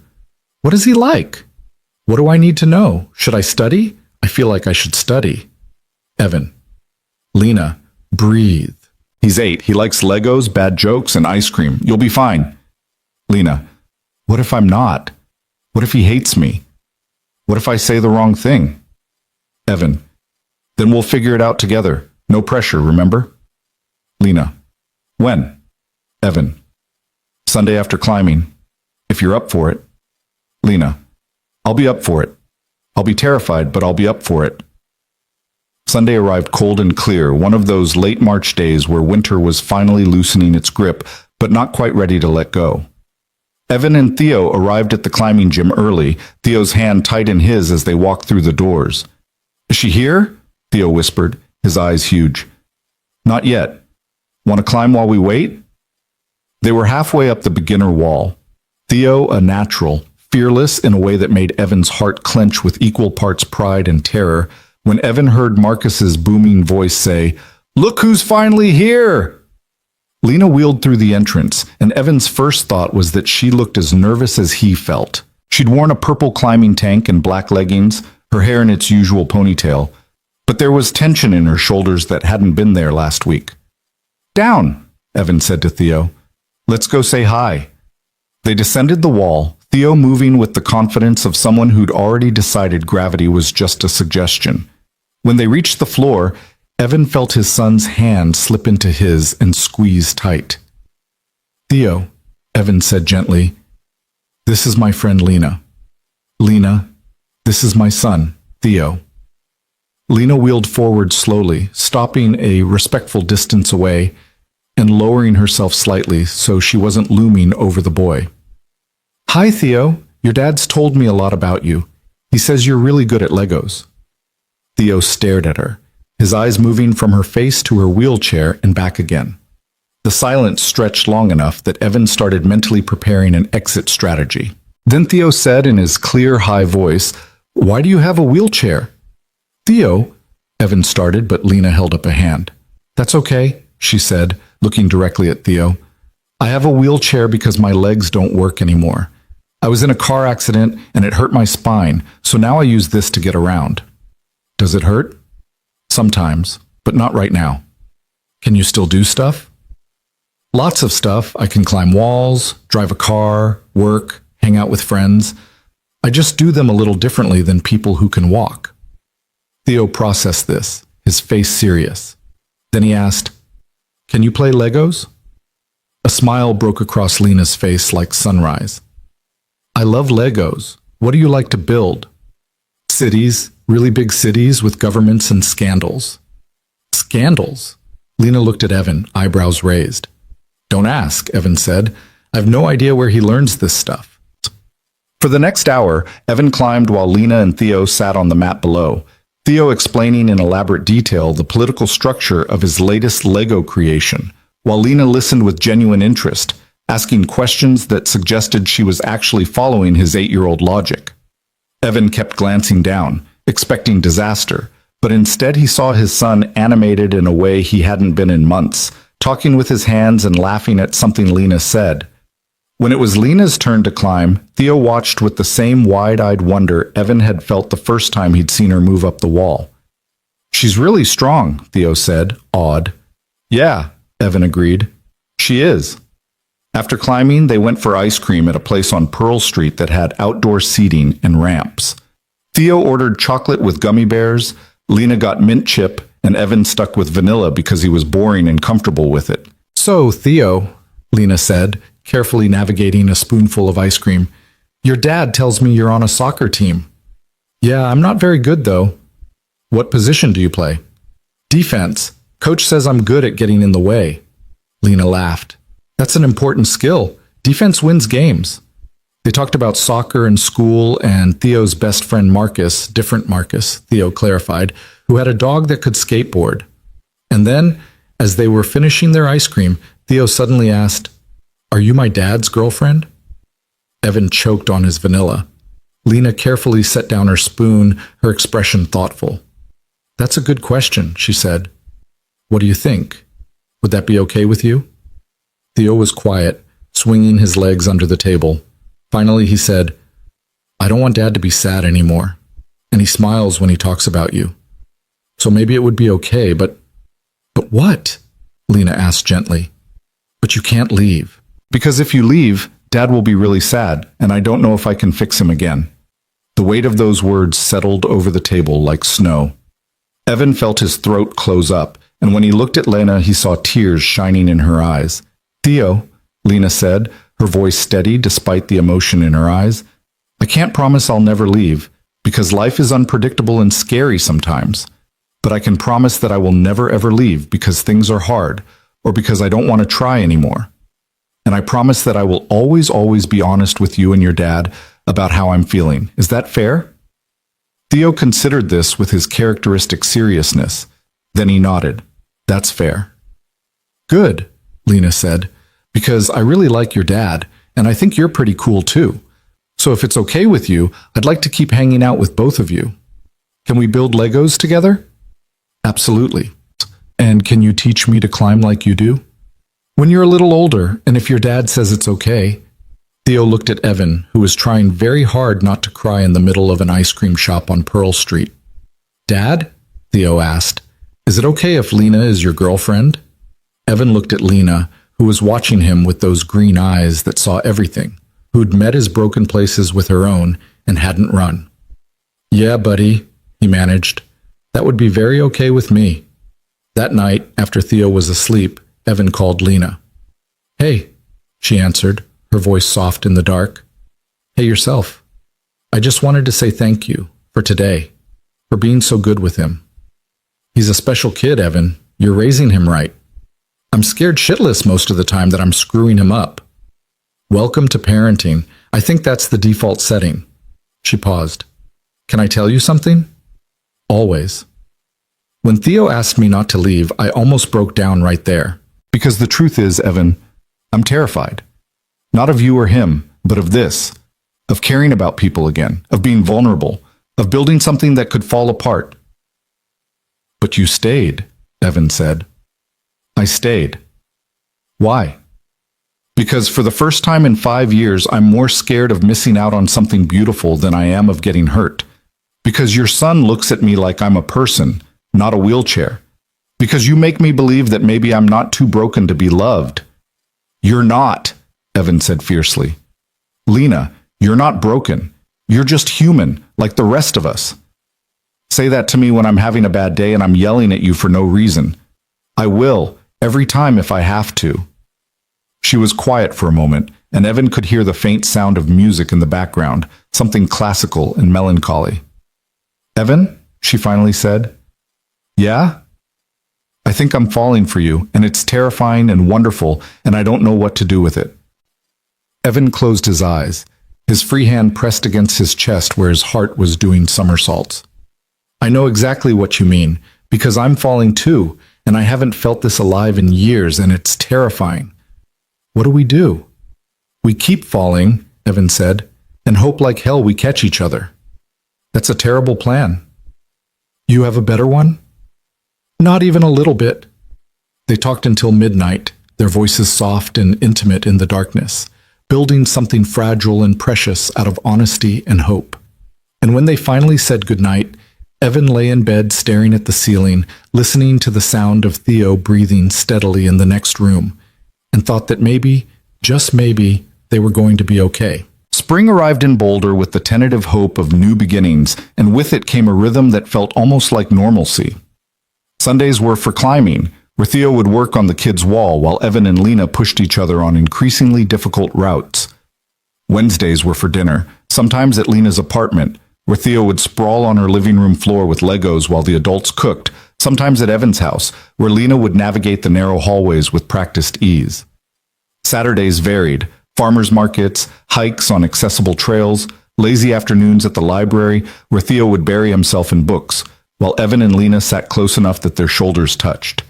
What is he like? What do I need to know? Should I study? I feel like I should study. Evan. Lena. Breathe. He's 8. He likes Legos, bad jokes, and ice cream. You'll be fine. Lena. What if I'm not? What if he hates me? What if I say the wrong thing? Evan. Then we'll figure it out together. No pressure, remember? Lena. When? Evan. Sunday after climbing. If you're up for it. Lena. I'll be up for it. I'll be terrified, but I'll be up for it. Sunday arrived cold and clear, one of those late March days where winter was finally loosening its grip, but not quite ready to let go. Evan and Theo arrived at the climbing gym early, Theo's hand tight in his as they walked through the doors. Is she here? Theo whispered, his eyes huge. Not yet. Want to climb while we wait? They were halfway up the beginner wall. Theo, a natural, fearless in a way that made Evan's heart clench with equal parts pride and terror, when Evan heard Marcus's booming voice say, "Look who's finally here!" Lena wheeled through the entrance, and Evan's first thought was that she looked as nervous as he felt. She'd worn a purple climbing tank and black leggings, her hair in its usual ponytail, but there was tension in her shoulders that hadn't been there last week. "Down," Evan said to Theo. "Let's go say hi." They descended the wall, Theo moving with the confidence of someone who'd already decided gravity was just a suggestion. When they reached the floor, Evan felt his son's hand slip into his and squeeze tight. "Theo," Evan said gently, "this is my friend Lena. Lena, this is my son, Theo." Lena wheeled forward slowly, stopping a respectful distance away and lowering herself slightly so she wasn't looming over the boy. "Hi, Theo. Your dad's told me a lot about you. He says you're really good at Legos." Theo stared at her, his eyes moving from her face to her wheelchair and back again. The silence stretched long enough that Evan started mentally preparing an exit strategy. Then Theo said in his clear, high voice, "Why do you have a wheelchair?" "Theo," Evan started, but Lena held up a hand. "That's okay," she said, looking directly at Theo. "I have a wheelchair because my legs don't work anymore. I was in a car accident and it hurt my spine, so now I use this to get around." "Does it hurt?" "Sometimes, but not right now." "Can you still do stuff?" "Lots of stuff. I can climb walls, drive a car, work, hang out with friends. I just do them a little differently than people who can walk." Theo processed this, his face serious. Then he asked, "Can you play Legos?" A smile broke across Lena's face like sunrise. "I love Legos. What do you like to build?" "Cities, really big cities with governments and scandals." "Scandals?" Lena looked at Evan, eyebrows raised. "Don't ask," Evan said. "I've no idea where he learns this stuff." For the next hour, Evan climbed while Lena and Theo sat on the mat below, Theo explaining in elaborate detail the political structure of his latest Lego creation, while Lena listened with genuine interest, asking questions that suggested she was actually following his 8-year-old logic. Evan kept glancing down, expecting disaster, but instead he saw his son animated in a way he hadn't been in months, talking with his hands and laughing at something Lena said. When it was Lena's turn to climb, Theo watched with the same wide-eyed wonder Evan had felt the first time he'd seen her move up the wall. "She's really strong," Theo said, awed. "Yeah," Evan agreed. "She is." After climbing, they went for ice cream at a place on Pearl Street that had outdoor seating and ramps. Theo ordered chocolate with gummy bears, Lena got mint chip, and Evan stuck with vanilla because he was boring and comfortable with it. "So, Theo," Lena said, carefully navigating a spoonful of ice cream, "your dad tells me you're on a soccer team." "Yeah, I'm not very good, though." "What position do you play?" "Defense. Coach says I'm good at getting in the way." Lena laughed. "That's an important skill. Defense wins games." They talked about soccer and school and Theo's best friend Marcus, different Marcus, Theo clarified, who had a dog that could skateboard. And then, as they were finishing their ice cream, Theo suddenly asked, "Are you my dad's girlfriend?" Evan choked on his vanilla. Lena carefully set down her spoon, her expression thoughtful. "That's a good question," she said. "What do you think? Would that be okay with you?" Theo was quiet, swinging his legs under the table. Finally, he said, "I don't want Dad to be sad anymore, and he smiles when he talks about you. So maybe it would be okay, but..." "But what?" Lena asked gently. "But you can't leave." "Because if you leave, Dad will be really sad, and I don't know if I can fix him again." The weight of those words settled over the table like snow. Evan felt his throat close up, and when he looked at Lena, he saw tears shining in her eyes. "Theo," Lena said, her voice steady despite the emotion in her eyes, "I can't promise I'll never leave, because life is unpredictable and scary sometimes. But I can promise that I will never ever leave because things are hard, or because I don't want to try anymore. And I promise that I will always be honest with you and your dad about how I'm feeling. Is that fair?" Theo considered this with his characteristic seriousness. Then he nodded. "That's fair." "Good," Lena said, because I really like your dad, and I think you're pretty cool too. So if it's okay with you, I'd like to keep hanging out with both of you. Can we build Legos together? Absolutely. And can you teach me to climb like you do? When you're a little older, and if your dad says it's okay. Theo looked at Evan, who was trying very hard not to cry in the middle of an ice cream shop on Pearl Street. Dad? Theo asked. Is it okay if Lena is your girlfriend? Evan looked at Lena, who was watching him with those green eyes that saw everything, who'd met his broken places with her own and hadn't run. Yeah, buddy, he managed. That would be very okay with me. That night, after Theo was asleep, Evan called Lena. Hey, she answered, her voice soft in the dark. Hey yourself. I just wanted to say thank you for today, for being so good with him. He's a special kid, Evan. You're raising him right. I'm scared shitless most of the time that I'm screwing him up. Welcome to parenting. I think that's the default setting. She paused. Can I tell you something? Always. When Theo asked me not to leave, I almost broke down right there. Because the truth is, Evan, I'm terrified. Not of you or him, but of this. Of caring about people again. Of being vulnerable. Of building something that could fall apart. But you stayed, Evan said. I stayed. Why? Because for the first time in 5 years, I'm more scared of missing out on something beautiful than I am of getting hurt. Because your son looks at me like I'm a person, not a wheelchair. Because you make me believe that maybe I'm not too broken to be loved. You're not, Evan said fiercely. Lena, you're not broken. You're just human, like the rest of us. Say that to me when I'm having a bad day and I'm yelling at you for no reason. I will, every time if I have to. She was quiet for a moment, and Evan could hear the faint sound of music in the background, something classical and melancholy. Evan, she finally said. Yeah? I think I'm falling for you, and it's terrifying and wonderful, and I don't know what to do with it. Evan closed his eyes, his free hand pressed against his chest where his heart was doing somersaults. I know exactly what you mean, because I'm falling too, and I haven't felt this alive in years, and it's terrifying. What do? We keep falling, Evan said, and hope like hell we catch each other. That's a terrible plan. You have a better one? Not even a little bit. They talked until midnight, their voices soft and intimate in the darkness, building something fragile and precious out of honesty and hope. And when they finally said goodnight, Evan lay in bed staring at the ceiling, listening to the sound of Theo breathing steadily in the next room, and thought that maybe, just maybe, they were going to be okay. Spring arrived in Boulder with the tentative hope of new beginnings, and with it came a rhythm that felt almost like normalcy. Sundays were for climbing, where Theo would work on the kids' wall while Evan and Lena pushed each other on increasingly difficult routes. Wednesdays were for dinner, sometimes at Lena's apartment, where Theo would sprawl on her living room floor with Legos while the adults cooked, sometimes at Evan's house, where Lena would navigate the narrow hallways with practiced ease. Saturdays varied, farmers markets, hikes on accessible trails, lazy afternoons at the library, where Theo would bury himself in books, while Evan and Lena sat close enough that their shoulders touched.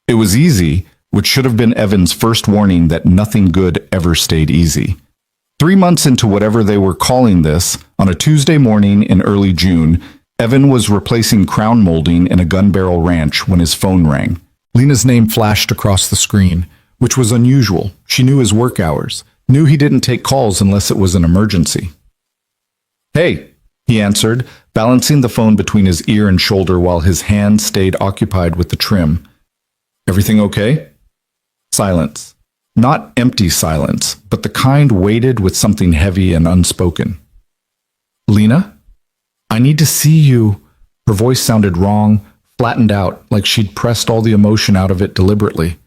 It was easy, which should have been Evan's first warning that nothing good ever stayed easy. 3 months into whatever they were calling this, on a Tuesday morning in early June, Evan was replacing crown molding in a gun barrel ranch when his phone rang. Lena's name flashed across the screen, which was unusual. She knew his work hours, knew he didn't take calls unless it was an emergency. Hey, he answered, balancing the phone between his ear and shoulder while his hand stayed occupied with the trim. Everything okay? Silence. Not empty silence, but the kind weighted with something heavy and unspoken. Lena? I need to see you. Her voice sounded wrong, flattened out, like she'd pressed all the emotion out of it deliberately.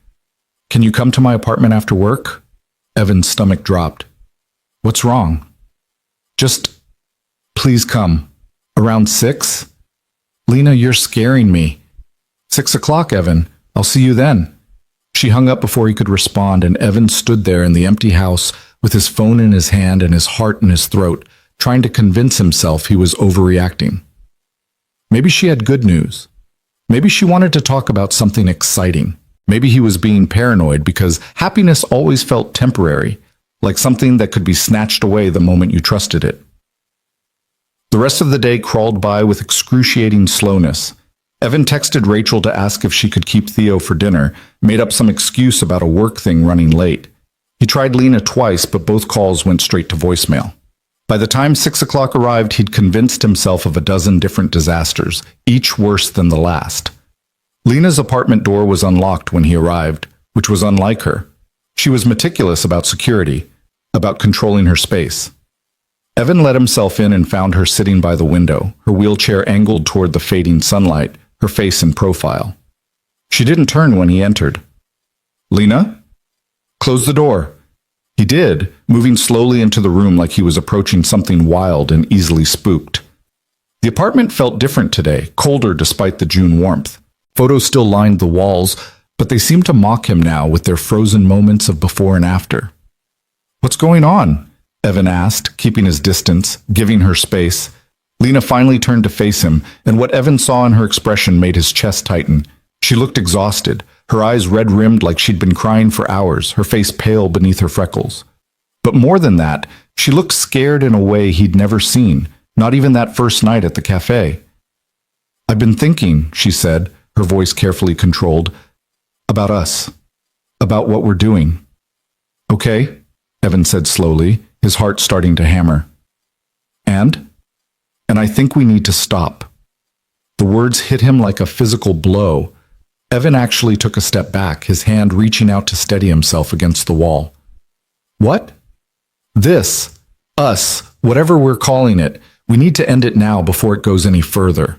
Can you come to my apartment after work? Evan's stomach dropped. What's wrong? Just, please come. Around 6? Lena, you're scaring me. 6 o'clock, Evan. I'll see you then. She hung up before he could respond, and Evan stood there in the empty house with his phone in his hand and his heart in his throat, trying to convince himself he was overreacting. Maybe she had good news. Maybe she wanted to talk about something exciting. Maybe he was being paranoid because happiness always felt temporary, like something that could be snatched away the moment you trusted it. The rest of the day crawled by with excruciating slowness. Evan texted Rachel to ask if she could keep Theo for dinner, made up some excuse about a work thing running late. He tried Lena twice, but both calls went straight to voicemail. By the time 6 o'clock arrived, he'd convinced himself of a dozen different disasters, each worse than the last. Lena's apartment door was unlocked when he arrived, which was unlike her. She was meticulous about security, about controlling her space. Evan let himself in and found her sitting by the window, her wheelchair angled toward the fading sunlight, her face in profile. She didn't turn when he entered. "Lena? Close the door." He did, moving slowly into the room like he was approaching something wild and easily spooked. The apartment felt different today, colder despite the June warmth. Photos still lined the walls, but they seemed to mock him now with their frozen moments of before and after. "What's going on?" Evan asked, keeping his distance, giving her space. Lena finally turned to face him, and what Evan saw in her expression made his chest tighten. She looked exhausted, her eyes red-rimmed like she'd been crying for hours, her face pale beneath her freckles. But more than that, she looked scared in a way he'd never seen, not even that first night at the cafe. "I've been thinking," she said, her voice carefully controlled, "about us, about what we're doing." "Okay," Evan said slowly, his heart starting to hammer. And I think we need to stop." The words hit him like a physical blow. Evan actually took a step back, his hand reaching out to steady himself against the wall. "What?" "This, us, whatever we're calling it, we need to end it now before it goes any further."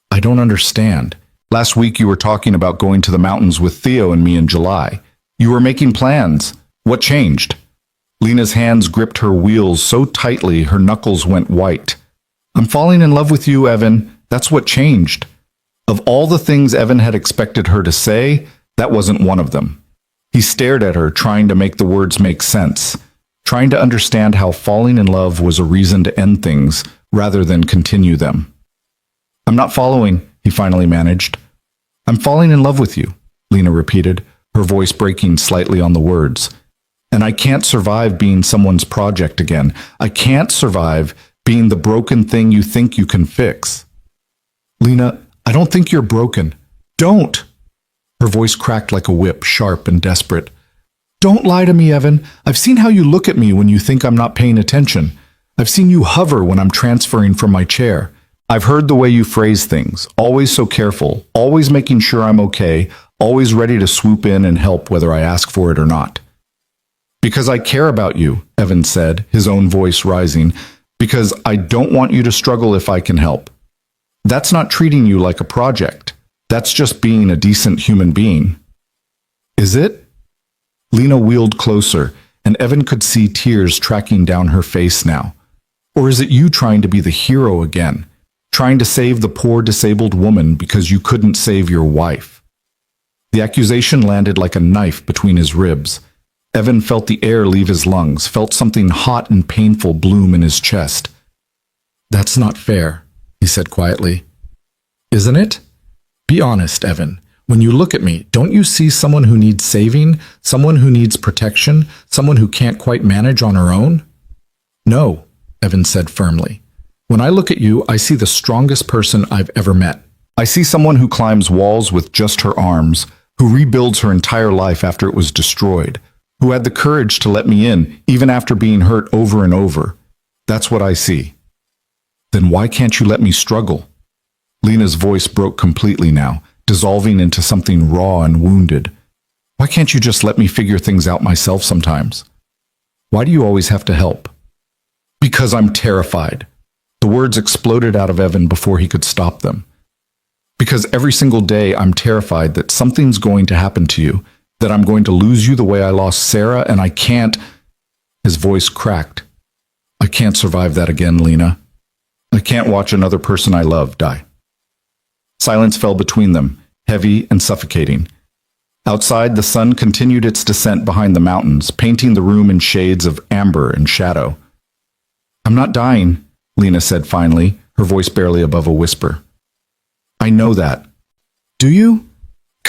"I don't understand. Last week you were talking about going to the mountains with Theo and me in July. You were making plans. What changed?" Lena's hands gripped her wheels so tightly her knuckles went white. "I'm falling in love with you, Evan. That's what changed." Of all the things Evan had expected her to say, that wasn't one of them. He stared at her, trying to make the words make sense, trying to understand how falling in love was a reason to end things rather than continue them. "I'm not following," he finally managed. "I'm falling in love with you," Lena repeated, her voice breaking slightly on the words. "And I can't survive being someone's project again. I can't survive being the broken thing you think you can fix." "Lena, I don't think you're broken. Don't!" Her voice cracked like a whip, sharp and desperate. "Don't lie to me, Evan. I've seen how you look at me when you think I'm not paying attention. I've seen you hover when I'm transferring from my chair. I've heard the way you phrase things, always so careful, always making sure I'm okay, always ready to swoop in and help whether I ask for it or not." "Because I care about you," Evan said, his own voice rising. "Because I don't want you to struggle if I can help. That's not treating you like a project. That's just being a decent human being." "Is it?" Lena wheeled closer, and Evan could see tears tracking down her face now. "Or is it you trying to be the hero again? Trying to save the poor disabled woman because you couldn't save your wife?" The accusation landed like a knife between his ribs. Evan felt the air leave his lungs, felt something hot and painful bloom in his chest. "That's not fair," he said quietly. "Isn't it? Be honest, Evan. When you look at me, don't you see someone who needs saving, someone who needs protection, someone who can't quite manage on her own?" "No," Evan said firmly. "When I look at you, I see the strongest person I've ever met. I see someone who climbs walls with just her arms, who rebuilds her entire life after it was destroyed, who had the courage to let me in, even after being hurt over and over. That's what I see." "Then why can't you let me struggle?" Lena's voice broke completely now, dissolving into something raw and wounded. "Why can't you just let me figure things out myself sometimes? Why do you always have to help?" "Because I'm terrified." The words exploded out of Evan before he could stop them. "Because every single day I'm terrified that something's going to happen to you, that I'm going to lose you the way I lost Sarah, and I can't—" His voice cracked. "I can't survive that again, Lena. I can't watch another person I love die." Silence fell between them, heavy and suffocating. Outside, the sun continued its descent behind the mountains, painting the room in shades of amber and shadow. "I'm not dying," Lena said finally, her voice barely above a whisper. "I know that." "Do you?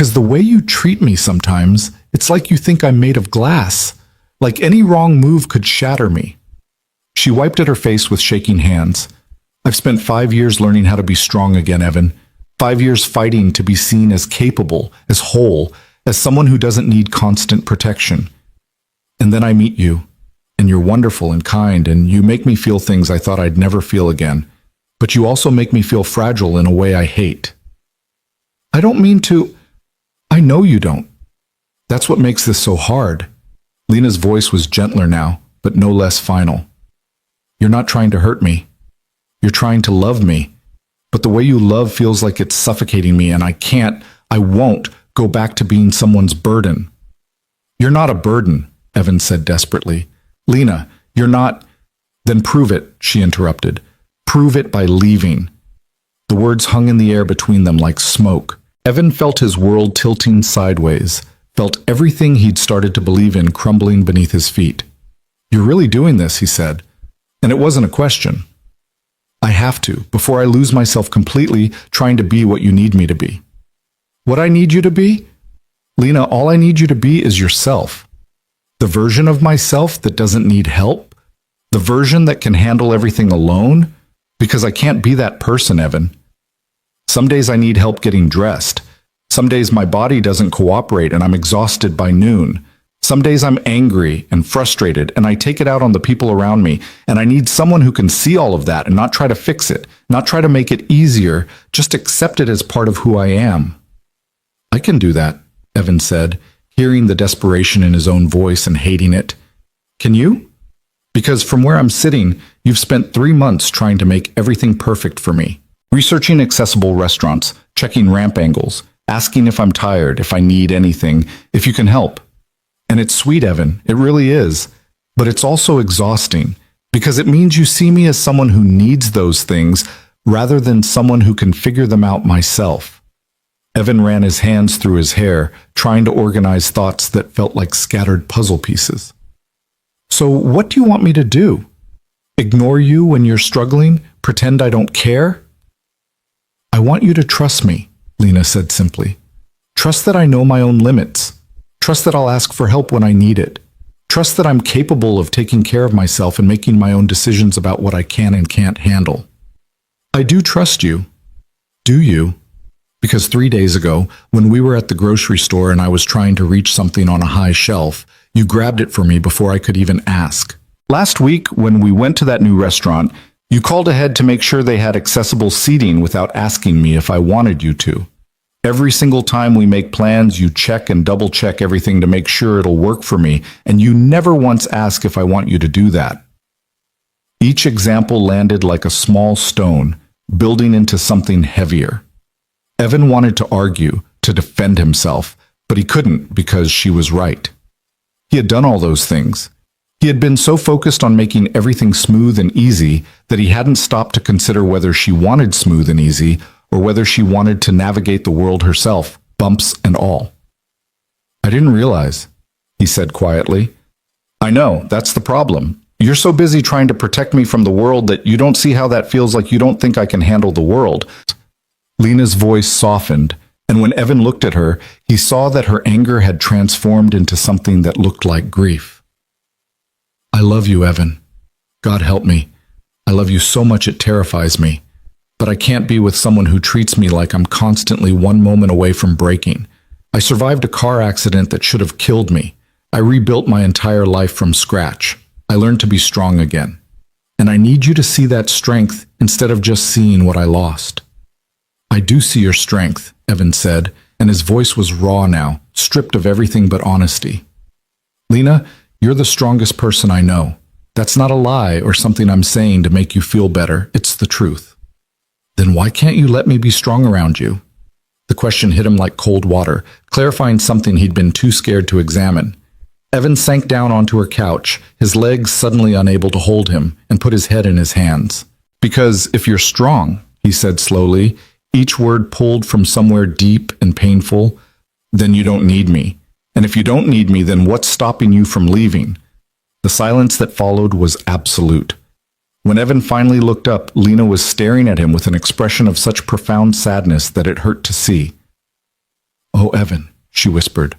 because the way you treat me sometimes, it's like you think I'm made of glass. Like any wrong move could shatter me. She wiped at her face with shaking hands. I've spent 5 years learning how to be strong again, Evan. 5 years fighting to be seen as capable, as whole, as someone who doesn't need constant protection. And then I meet you, and you're wonderful and kind, and you make me feel things I thought I'd never feel again. But you also make me feel fragile in a way I hate. I don't mean to. I know you don't. That's what makes this so hard. Lena's voice was gentler now, but no less final. You're not trying to hurt me. You're trying to love me. But the way you love feels like it's suffocating me, and I won't go back to being someone's burden. You're not a burden, Evan said desperately. Lena, you're not. Then prove it, she interrupted. Prove it by leaving. The words hung in the air between them like smoke. Evan felt his world tilting sideways, felt everything he'd started to believe in crumbling beneath his feet. You're really doing this, he said. And it wasn't a question. I have to, before I lose myself completely trying to be what you need me to be. What I need you to be? Lena, all I need you to be is yourself. The version of myself that doesn't need help. The version that can handle everything alone. Because I can't be that person, Evan. Some days I need help getting dressed. Some days my body doesn't cooperate and I'm exhausted by noon. Some days I'm angry and frustrated and I take it out on the people around me, and I need someone who can see all of that and not try to fix it, not try to make it easier, just accept it as part of who I am. I can do that, Evan said, hearing the desperation in his own voice and hating it. Can you? Because from where I'm sitting, you've spent 3 months trying to make everything perfect for me. Researching accessible restaurants, checking ramp angles, asking if I'm tired, if I need anything, if you can help. And it's sweet, Evan, it really is. But it's also exhausting, because it means you see me as someone who needs those things rather than someone who can figure them out myself. Evan ran his hands through his hair, trying to organize thoughts that felt like scattered puzzle pieces. So what do you want me to do? Ignore you when you're struggling? Pretend I don't care? I want you to trust me, Lena said simply. Trust that I know my own limits. Trust that I'll ask for help when I need it. Trust that I'm capable of taking care of myself and making my own decisions about what I can and can't handle. I do trust you. Do you? Because 3 days ago, when we were at the grocery store and I was trying to reach something on a high shelf, you grabbed it for me before I could even ask. Last week, when we went to that new restaurant, you called ahead to make sure they had accessible seating without asking me if I wanted you to. Every single time we make plans, you check and double-check everything to make sure it'll work for me, and you never once ask if I want you to do that. Each example landed like a small stone, building into something heavier. Evan wanted to argue, to defend himself, but he couldn't because she was right. He had done all those things. He had been so focused on making everything smooth and easy that he hadn't stopped to consider whether she wanted smooth and easy or whether she wanted to navigate the world herself, bumps and all. I didn't realize, he said quietly. I know, that's the problem. You're so busy trying to protect me from the world that you don't see how that feels like you don't think I can handle the world. Lena's voice softened, and when Evan looked at her, he saw that her anger had transformed into something that looked like grief. I love you, Evan. God help me. I love you so much it terrifies me. But I can't be with someone who treats me like I'm constantly one moment away from breaking. I survived a car accident that should have killed me. I rebuilt my entire life from scratch. I learned to be strong again. And I need you to see that strength instead of just seeing what I lost. I do see your strength, Evan said, and his voice was raw now, stripped of everything but honesty. Lena, you're the strongest person I know. That's not a lie or something I'm saying to make you feel better. It's the truth. Then why can't you let me be strong around you? The question hit him like cold water, clarifying something he'd been too scared to examine. Evan sank down onto her couch, his legs suddenly unable to hold him, and put his head in his hands. Because if you're strong, he said slowly, each word pulled from somewhere deep and painful, then you don't need me. And if you don't need me, then what's stopping you from leaving? The silence that followed was absolute. When Evan finally looked up, Lena was staring at him with an expression of such profound sadness that it hurt to see. Oh, Evan, she whispered.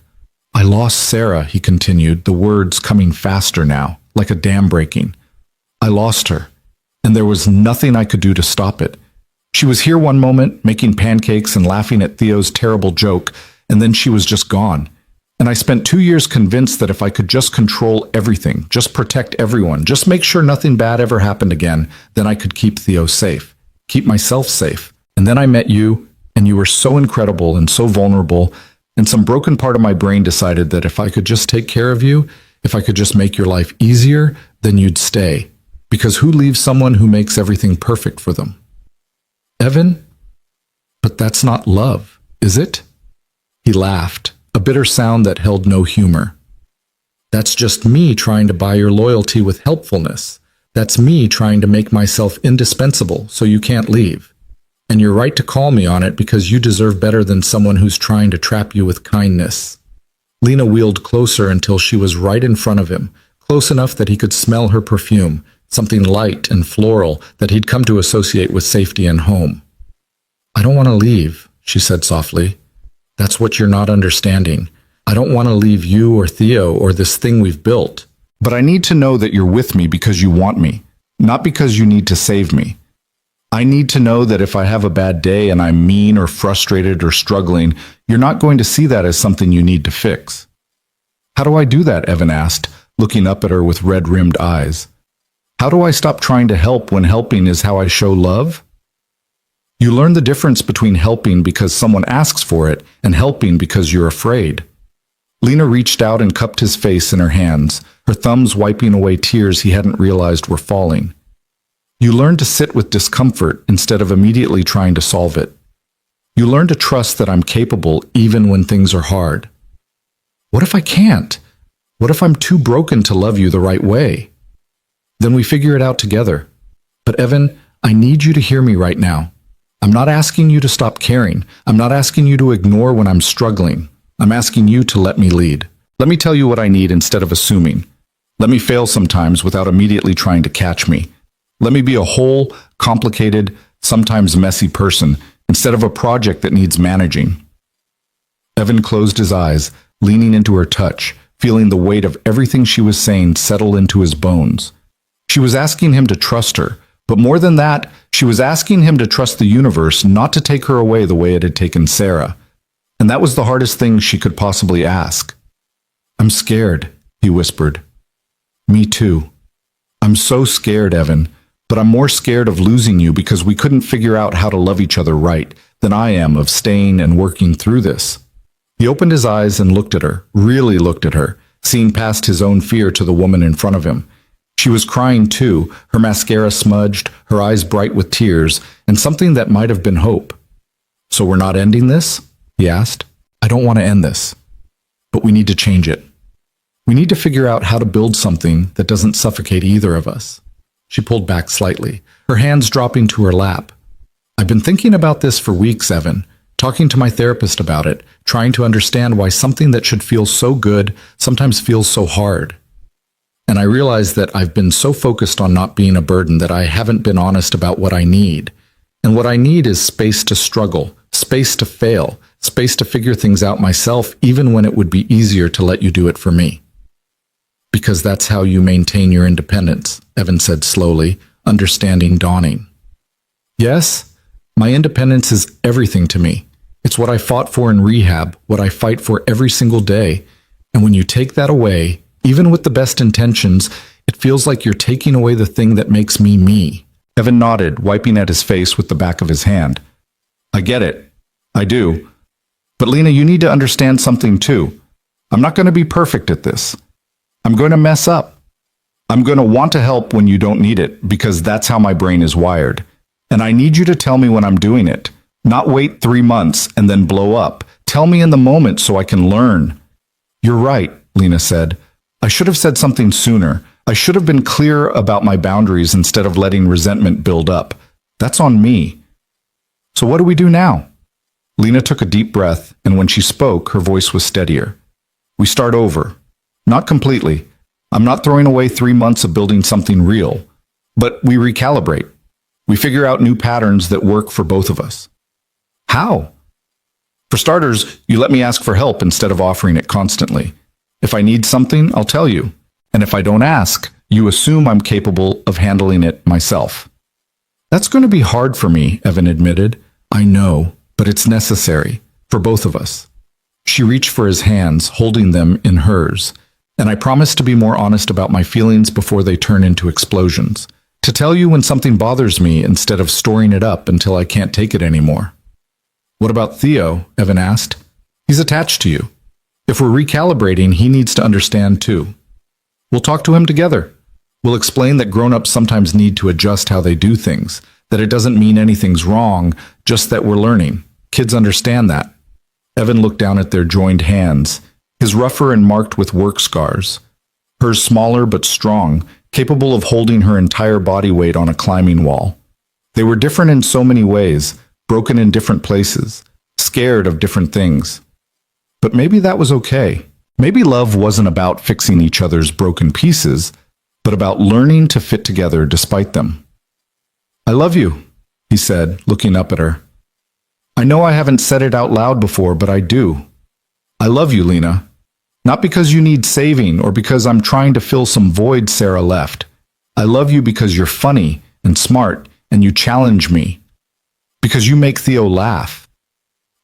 I lost Sarah, he continued, the words coming faster now, like a dam breaking. I lost her, and there was nothing I could do to stop it. She was here one moment, making pancakes and laughing at Theo's terrible joke, and then she was just gone. And I spent 2 years convinced that if I could just control everything, just protect everyone, just make sure nothing bad ever happened again, then I could keep Theo safe, keep myself safe. And then I met you, and you were so incredible and so vulnerable, and some broken part of my brain decided that if I could just take care of you, if I could just make your life easier, then you'd stay. Because who leaves someone who makes everything perfect for them? Evan? But that's not love, is it? He laughed, a bitter sound that held no humor. That's just me trying to buy your loyalty with helpfulness. That's me trying to make myself indispensable so you can't leave. And you're right to call me on it because you deserve better than someone who's trying to trap you with kindness. Lena wheeled closer until she was right in front of him, close enough that he could smell her perfume, something light and floral that he'd come to associate with safety and home. I don't want to leave, she said softly. That's what you're not understanding. I don't want to leave you or Theo or this thing we've built. But I need to know that you're with me because you want me, not because you need to save me. I need to know that if I have a bad day and I'm mean or frustrated or struggling, you're not going to see that as something you need to fix. How do I do that? Evan asked, looking up at her with red-rimmed eyes. How do I stop trying to help when helping is how I show love? You learn the difference between helping because someone asks for it and helping because you're afraid. Lena reached out and cupped his face in her hands, her thumbs wiping away tears he hadn't realized were falling. You learn to sit with discomfort instead of immediately trying to solve it. You learn to trust that I'm capable even when things are hard. What if I can't? What if I'm too broken to love you the right way? Then we figure it out together. But Evan, I need you to hear me right now. I'm not asking you to stop caring. I'm not asking you to ignore when I'm struggling. I'm asking you to let me lead. Let me tell you what I need instead of assuming. Let me fail sometimes without immediately trying to catch me. Let me be a whole, complicated, sometimes messy person instead of a project that needs managing. Evan closed his eyes, leaning into her touch, feeling the weight of everything she was saying settle into his bones. She was asking him to trust her, but more than that, she was asking him to trust the universe not to take her away the way it had taken Sarah. And that was the hardest thing she could possibly ask. I'm scared, he whispered. Me too. I'm so scared, Evan. But I'm more scared of losing you because we couldn't figure out how to love each other right than I am of staying and working through this. He opened his eyes and looked at her, really looked at her, seeing past his own fear to the woman in front of him. She was crying too, her mascara smudged, her eyes bright with tears, and something that might have been hope. So we're not ending this? He asked. I don't want to end this. But we need to change it. We need to figure out how to build something that doesn't suffocate either of us. She pulled back slightly, her hands dropping to her lap. I've been thinking about this for weeks, Evan, talking to my therapist about it, trying to understand why something that should feel so good sometimes feels so hard. And I realize that I've been so focused on not being a burden that I haven't been honest about what I need. And what I need is space to struggle, space to fail, space to figure things out myself, even when it would be easier to let you do it for me. Because that's how you maintain your independence, Evan said slowly, understanding dawning. Yes, my independence is everything to me. It's what I fought for in rehab, what I fight for every single day. And when you take that away, even with the best intentions, it feels like you're taking away the thing that makes me me. Evan nodded, wiping at his face with the back of his hand. I get it. I do. But Lena, you need to understand something too. I'm not going to be perfect at this. I'm going to mess up. I'm going to want to help when you don't need it, because that's how my brain is wired. And I need you to tell me when I'm doing it, not wait 3 months and then blow up. Tell me in the moment so I can learn. You're right, Lena said. I should have said something sooner. I should have been clear about my boundaries instead of letting resentment build up. That's on me. So what do we do now? Lena took a deep breath, and when she spoke, her voice was steadier. We start over. Not completely. I'm not throwing away 3 months of building something real. But we recalibrate. We figure out new patterns that work for both of us. How? For starters, you let me ask for help instead of offering it constantly. If I need something, I'll tell you. And if I don't ask, you assume I'm capable of handling it myself. That's going to be hard for me, Evan admitted. I know, but it's necessary for both of us. She reached for his hands, holding them in hers, and I promised to be more honest about my feelings before they turn into explosions. To tell you when something bothers me instead of storing it up until I can't take it anymore. What about Theo? Evan asked. He's attached to you. If we're recalibrating, he needs to understand too. We'll talk to him together. We'll explain that grown-ups sometimes need to adjust how they do things, that it doesn't mean anything's wrong, just that we're learning. Kids understand that. Evan looked down at their joined hands, his rougher and marked with work scars. Hers smaller but strong, capable of holding her entire body weight on a climbing wall. They were different in so many ways, broken in different places, scared of different things. But maybe that was okay. Maybe love wasn't about fixing each other's broken pieces, but about learning to fit together despite them. I love you, he said, looking up at her. I know I haven't said it out loud before, but I do. I love you, Lena. Not because you need saving or because I'm trying to fill some void Sarah left. I love you because you're funny and smart and you challenge me. Because you make Theo laugh.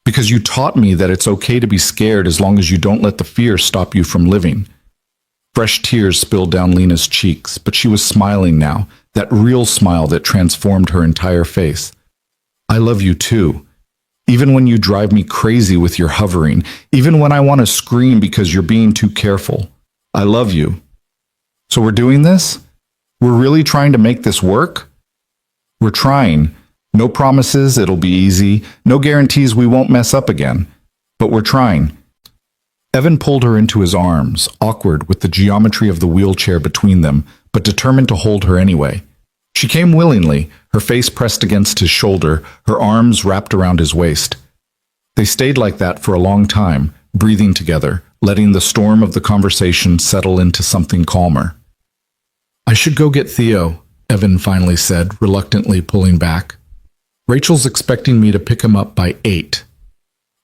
Because you taught me that it's okay to be scared as long as you don't let the fear stop you from living. Fresh tears spilled down Lena's cheeks, but she was smiling now, that real smile that transformed her entire face. I love you too. Even when you drive me crazy with your hovering, even when I want to scream because you're being too careful. I love you. So we're doing this? We're really trying to make this work? We're trying. No promises it'll be easy, no guarantees we won't mess up again. But we're trying. Evan pulled her into his arms, awkward with the geometry of the wheelchair between them, but determined to hold her anyway. She came willingly, her face pressed against his shoulder, her arms wrapped around his waist. They stayed like that for a long time, breathing together, letting the storm of the conversation settle into something calmer. I should go get Theo, Evan finally said, reluctantly pulling back. Rachel's expecting me to pick him up by 8.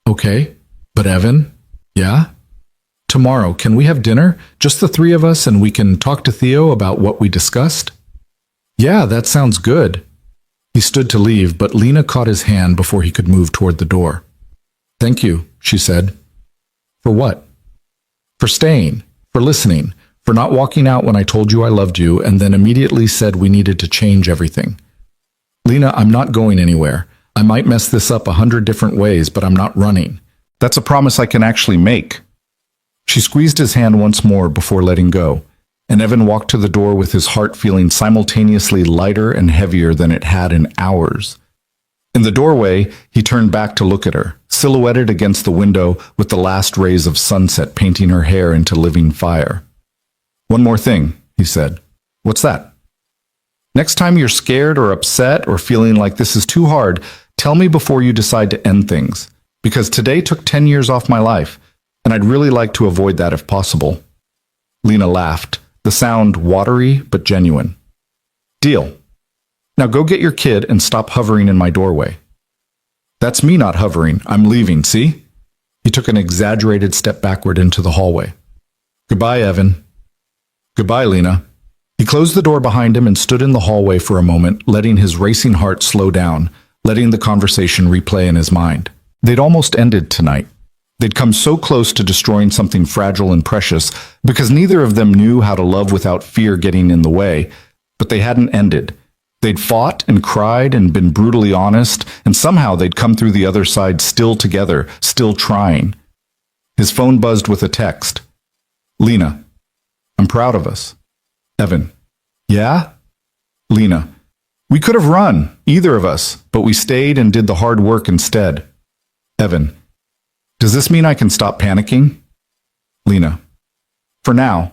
Okay, but Evan? Yeah? Tomorrow, can we have dinner? Just the 3 of us and we can talk to Theo about what we discussed? Yeah, that sounds good. He stood to leave, but Lena caught his hand before he could move toward the door. Thank you, she said. For what? For staying, for listening, for not walking out when I told you I loved you and then immediately said we needed to change everything. Lena, I'm not going anywhere. I might mess this up 100 different ways, but I'm not running. That's a promise I can actually make. She squeezed his hand once more before letting go, and Evan walked to the door with his heart feeling simultaneously lighter and heavier than it had in hours. In the doorway, he turned back to look at her, silhouetted against the window with the last rays of sunset painting her hair into living fire. One more thing, he said. What's that? Next time you're scared or upset or feeling like this is too hard, tell me before you decide to end things. Because today took 10 years off my life, and I'd really like to avoid that if possible. Lena laughed, the sound watery but genuine. Deal. Now go get your kid and stop hovering in my doorway. That's me not hovering. I'm leaving, see? He took an exaggerated step backward into the hallway. Goodbye, Evan. Goodbye, Lena. He closed the door behind him and stood in the hallway for a moment, letting his racing heart slow down, letting the conversation replay in his mind. They'd almost ended tonight. They'd come so close to destroying something fragile and precious because neither of them knew how to love without fear getting in the way, but they hadn't ended. They'd fought and cried and been brutally honest, and somehow they'd come through the other side still together, still trying. His phone buzzed with a text. Lena, I'm proud of us. Evan, yeah? Lena, we could have run, either of us, but we stayed and did the hard work instead. Evan, does this mean I can stop panicking? Lena, for now.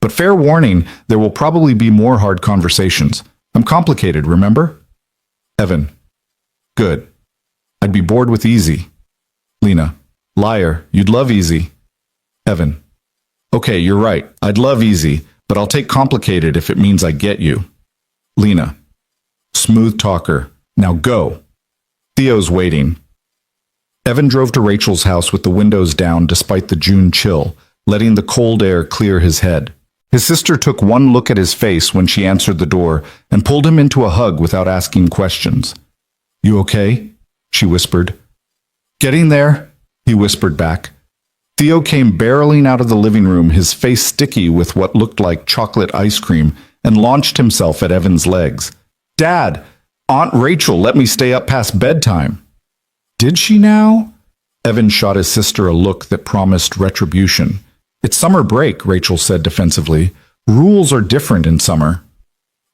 But fair warning, there will probably be more hard conversations. I'm complicated, remember? Evan, good. I'd be bored with easy. Lena, liar, you'd love easy. Evan, okay, you're right. I'd love easy, but I'll take complicated if it means I get you. Lena, smooth talker. Now go. Theo's waiting. Evan drove to Rachel's house with the windows down despite the June chill, letting the cold air clear his head. His sister took one look at his face when she answered the door and pulled him into a hug without asking questions. "You okay?" she whispered. "Getting there," he whispered back. Theo came barreling out of the living room, his face sticky with what looked like chocolate ice cream, and launched himself at Evan's legs. "Dad, Aunt Rachel let me stay up past bedtime." "Did she now?" Evan shot his sister a look that promised retribution. "It's summer break," Rachel said defensively. "Rules are different in summer."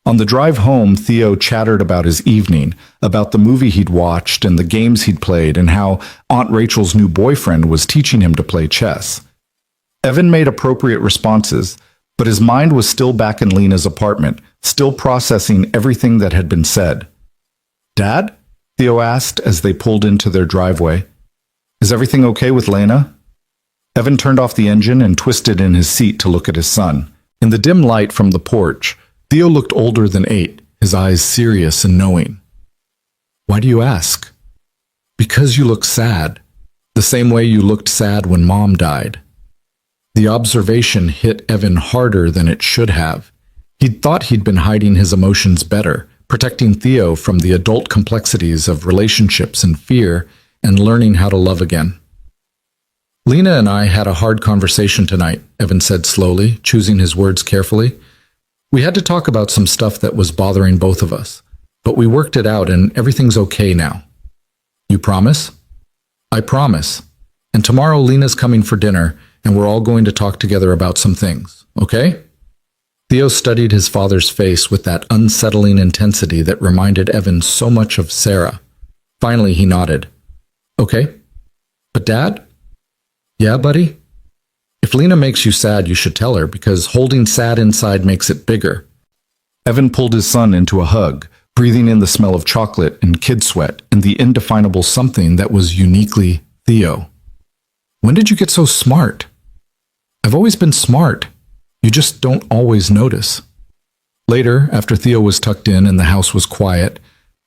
On the drive home, Theo chattered about his evening, about the movie he'd watched and the games he'd played, and how Aunt Rachel's new boyfriend was teaching him to play chess. Evan made appropriate responses, but his mind was still back in Lena's apartment, still processing everything that had been said. "Dad?" Theo asked as they pulled into their driveway. "Is everything okay with Lena?" Evan turned off the engine and twisted in his seat to look at his son. In the dim light from the porch, Theo looked older than 8, his eyes serious and knowing. "Why do you ask?" "Because you look sad, the same way you looked sad when Mom died." The observation hit Evan harder than it should have. He'd thought he'd been hiding his emotions better, protecting Theo from the adult complexities of relationships and fear, and learning how to love again. "Lena and I had a hard conversation tonight," Evan said slowly, choosing his words carefully. "We had to talk about some stuff that was bothering both of us, but we worked it out and everything's okay now." "You promise?" "I promise. And tomorrow Lena's coming for dinner, and we're all going to talk together about some things, okay?" Theo studied his father's face with that unsettling intensity that reminded Evan so much of Sarah. Finally, he nodded. "Okay. But Dad?" "Yeah, buddy?" "If Lena makes you sad, you should tell her, because holding sad inside makes it bigger." Evan pulled his son into a hug, breathing in the smell of chocolate and kid sweat and the indefinable something that was uniquely Theo. "When did you get so smart?" "I've always been smart. You just don't always notice." Later, after Theo was tucked in and the house was quiet,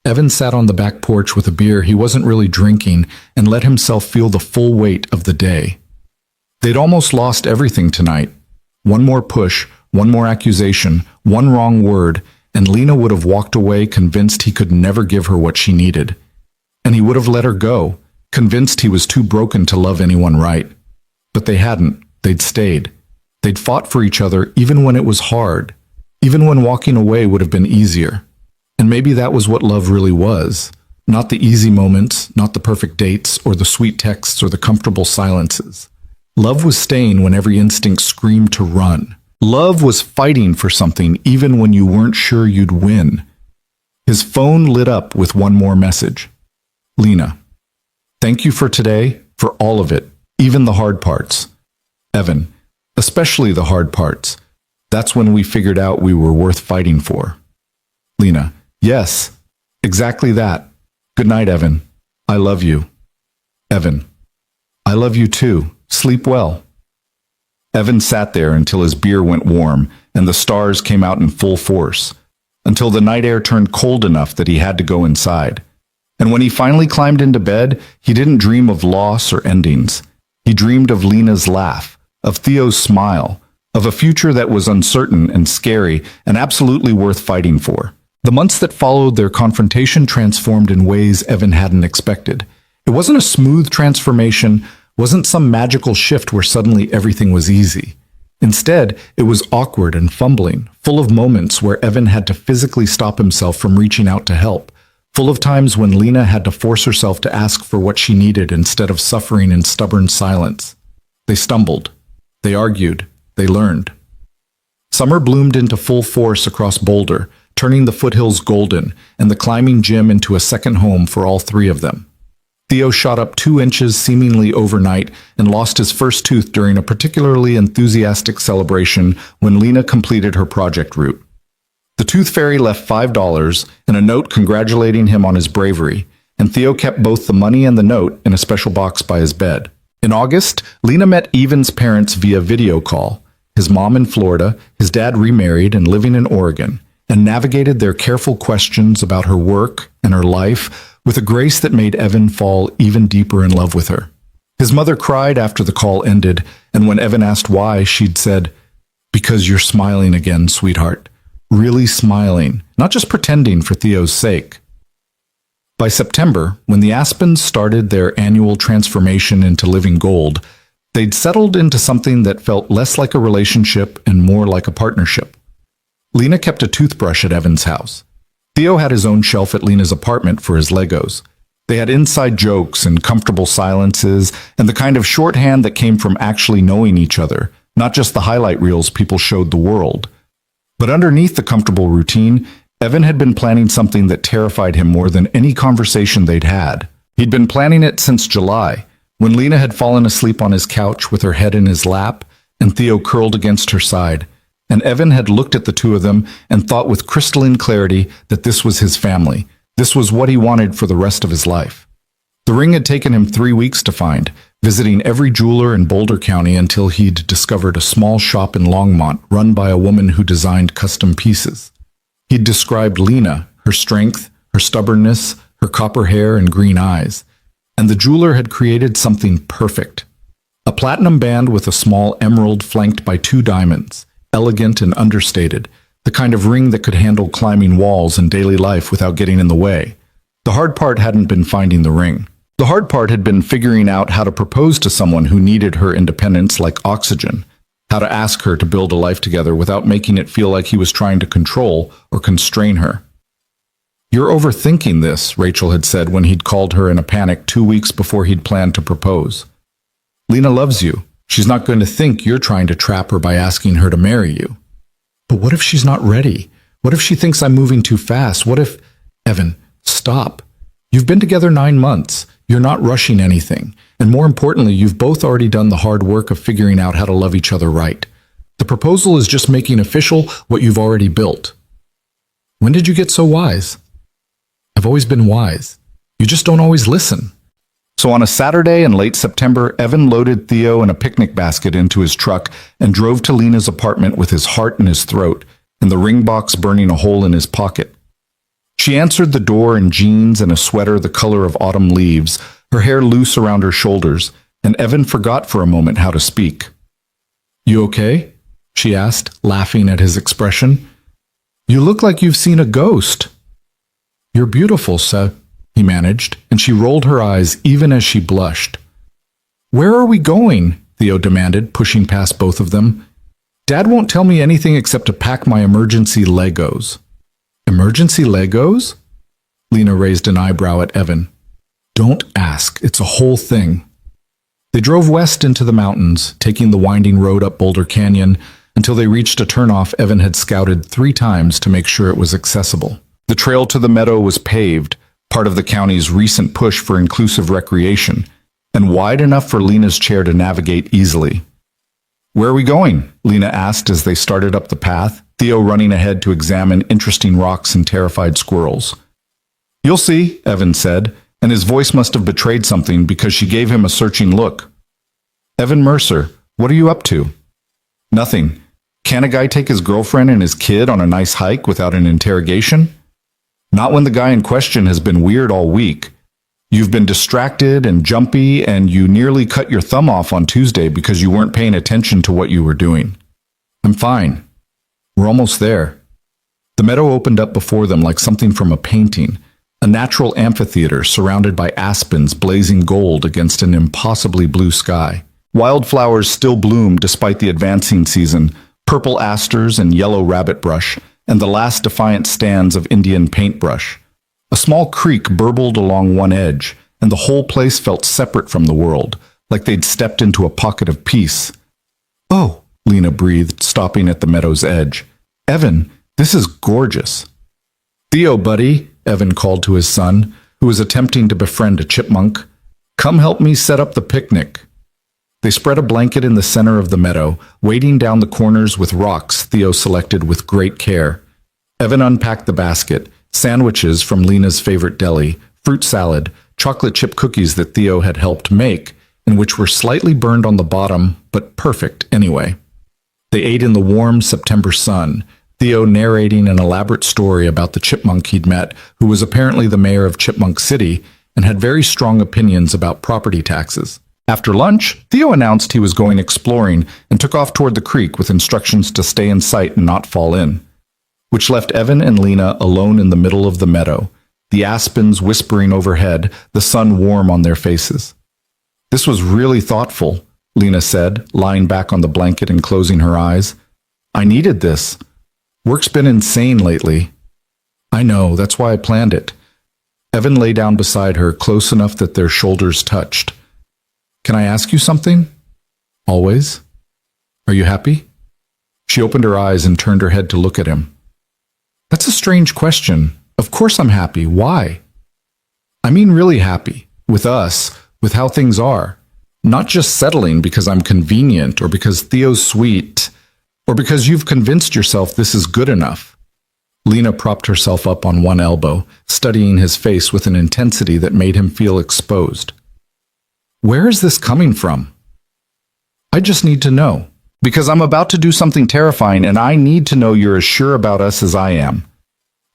Evan sat on the back porch with a beer he wasn't really drinking and let himself feel the full weight of the day. They'd almost lost everything tonight. One more push, one more accusation, one wrong word, and Lena would have walked away convinced he could never give her what she needed. And he would have let her go, convinced he was too broken to love anyone right. But they hadn't. They'd stayed. They'd fought for each other even when it was hard, even when walking away would have been easier. And maybe that was what love really was. Not the easy moments, not the perfect dates, or the sweet texts, or the comfortable silences. Love was staying when every instinct screamed to run. Love was fighting for something even when you weren't sure you'd win. His phone lit up with one more message. "Lena, thank you for today, for all of it, even the hard parts. Evan, especially the hard parts. That's when we figured out we were worth fighting for." Lena, "Yes, exactly that. Good night, Evan. I love you." Evan, "I love you too. Sleep well." Evan sat there until his beer went warm and the stars came out in full force, until the night air turned cold enough that he had to go inside. And when he finally climbed into bed, he didn't dream of loss or endings. He dreamed of Lena's laugh, of Theo's smile, of a future that was uncertain and scary and absolutely worth fighting for. The months that followed their confrontation transformed in ways Evan hadn't expected. It wasn't a smooth transformation, wasn't some magical shift where suddenly everything was easy. Instead, it was awkward and fumbling, full of moments where Evan had to physically stop himself from reaching out to help, full of times when Lena had to force herself to ask for what she needed instead of suffering in stubborn silence. They stumbled. They argued. They learned. Summer bloomed into full force across Boulder, turning the foothills golden and the climbing gym into a second home for all three of them. Theo shot up 2 inches seemingly overnight and lost his first tooth during a particularly enthusiastic celebration when Lena completed her project route. The tooth fairy left $5 and a note congratulating him on his bravery, and Theo kept both the money and the note in a special box by his bed. In August, Lena met Evan's parents via video call, his mom in Florida, his dad remarried and living in Oregon, and navigated their careful questions about her work and her life with a grace that made Evan fall even deeper in love with her. His mother cried after the call ended, and when Evan asked why, she'd said, "Because you're smiling again, sweetheart. Really smiling, not just pretending for Theo's sake." By September, when the Aspens started their annual transformation into living gold, they'd settled into something that felt less like a relationship and more like a partnership. Lena kept a toothbrush at Evan's house. Theo had his own shelf at Lena's apartment for his Legos. They had inside jokes and comfortable silences and the kind of shorthand that came from actually knowing each other, not just the highlight reels people showed the world. But underneath the comfortable routine, Evan had been planning something that terrified him more than any conversation they'd had. He'd been planning it since July, when Lena had fallen asleep on his couch with her head in his lap and Theo curled against her side, and Evan had looked at the two of them and thought with crystalline clarity that this was his family. This was what he wanted for the rest of his life. The ring had taken him 3 weeks to find, visiting every jeweler in Boulder County until he'd discovered a small shop in Longmont run by a woman who designed custom pieces. He'd described Lena, her strength, her stubbornness, her copper hair and green eyes, and the jeweler had created something perfect. A platinum band with a small emerald flanked by 2 diamonds, elegant and understated, the kind of ring that could handle climbing walls in daily life without getting in the way. The hard part hadn't been finding the ring. The hard part had been figuring out how to propose to someone who needed her independence like oxygen, how to ask her to build a life together without making it feel like he was trying to control or constrain her. "You're overthinking this," Rachel had said when he'd called her in a panic 2 weeks before he'd planned to propose. "Lena loves you. She's not going to think you're trying to trap her by asking her to marry you." "But what if she's not ready? What if she thinks I'm moving too fast? What if—" "Evan, stop. You've been together 9 months. You're not rushing anything. And more importantly, you've both already done the hard work of figuring out how to love each other right. The proposal is just making official what you've already built." "When did you get so wise?" "I've always been wise. You just don't always listen." So on a Saturday in late September, Evan loaded Theo in a picnic basket into his truck and drove to Lena's apartment with his heart in his throat and the ring box burning a hole in his pocket. She answered the door in jeans and a sweater the color of autumn leaves, her hair loose around her shoulders, and Evan forgot for a moment how to speak. "You okay?" she asked, laughing at his expression. "You look like you've seen a ghost." "You're beautiful, sir," he managed, and she rolled her eyes even as she blushed. "Where are we going?" Theo demanded, pushing past both of them. "Dad won't tell me anything except to pack my emergency Legos." "Emergency Legos?" Lena raised an eyebrow at Evan. "Don't ask. It's a whole thing." They drove west into the mountains, taking the winding road up Boulder Canyon until they reached a turnoff Evan had scouted 3 times to make sure it was accessible. The trail to the meadow was paved, part of the county's recent push for inclusive recreation, and wide enough for Lena's chair to navigate easily. "Where are we going?" Lena asked as they started up the path, Theo running ahead to examine interesting rocks and terrified squirrels. "You'll see," Evan said, and his voice must have betrayed something because she gave him a searching look. "Evan Mercer, what are you up to?" "Nothing. Can a guy take his girlfriend and his kid on a nice hike without an interrogation?" "Not when the guy in question has been weird all week. You've been distracted and jumpy, and you nearly cut your thumb off on Tuesday because you weren't paying attention to what you were doing." "I'm fine. We're almost there." The meadow opened up before them like something from a painting, a natural amphitheater surrounded by aspens blazing gold against an impossibly blue sky. Wildflowers still bloomed despite the advancing season, purple asters and yellow rabbit brush, and the last defiant stands of Indian paintbrush. A small creek burbled along one edge, and the whole place felt separate from the world, like they'd stepped into a pocket of peace. "Oh," Lena breathed, stopping at the meadow's edge. "Evan, this is gorgeous." "Theo, buddy," Evan called to his son, who was attempting to befriend a chipmunk. "Come help me set up the picnic." They spread a blanket in the center of the meadow, weighting down the corners with rocks Theo selected with great care. Evan unpacked the basket, sandwiches from Lena's favorite deli, fruit salad, chocolate chip cookies that Theo had helped make, and which were slightly burned on the bottom, but perfect anyway. They ate in the warm September sun, Theo narrating an elaborate story about the chipmunk he'd met, who was apparently the mayor of Chipmunk City and had very strong opinions about property taxes. After lunch, Theo announced he was going exploring and took off toward the creek with instructions to stay in sight and not fall in, which left Evan and Lena alone in the middle of the meadow, the aspens whispering overhead, the sun warm on their faces. "This was really thoughtful," Lena said, lying back on the blanket and closing her eyes. "I needed this. Work's been insane lately." "I know, that's why I planned it." Evan lay down beside her, close enough that their shoulders touched. "Can I ask you something?" "Always." "Are you happy?" She opened her eyes and turned her head to look at him. "That's a strange question. Of course I'm happy. Why?" "I mean really happy. With us, with how things are. Not just settling because I'm convenient or because Theo's sweet or because you've convinced yourself this is good enough." Lena propped herself up on one elbow, studying his face with an intensity that made him feel exposed. "Where is this coming from?" "I just need to know. Because I'm about to do something terrifying and I need to know you're as sure about us as I am."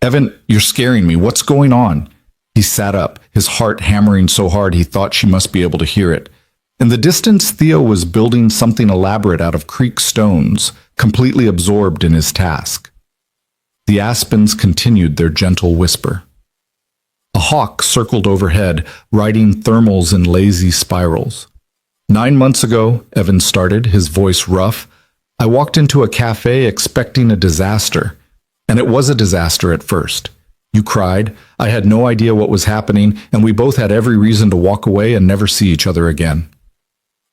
"Evan, you're scaring me. What's going on?" He sat up, his heart hammering so hard he thought she must be able to hear it. In the distance, Theo was building something elaborate out of creek stones, completely absorbed in his task. The aspens continued their gentle whisper. A hawk circled overhead, riding thermals in lazy spirals. 9 months ago, Evan started, his voice rough, I walked into a cafe expecting a disaster. And it was a disaster at first. You cried, I had no idea what was happening, and we both had every reason to walk away and never see each other again.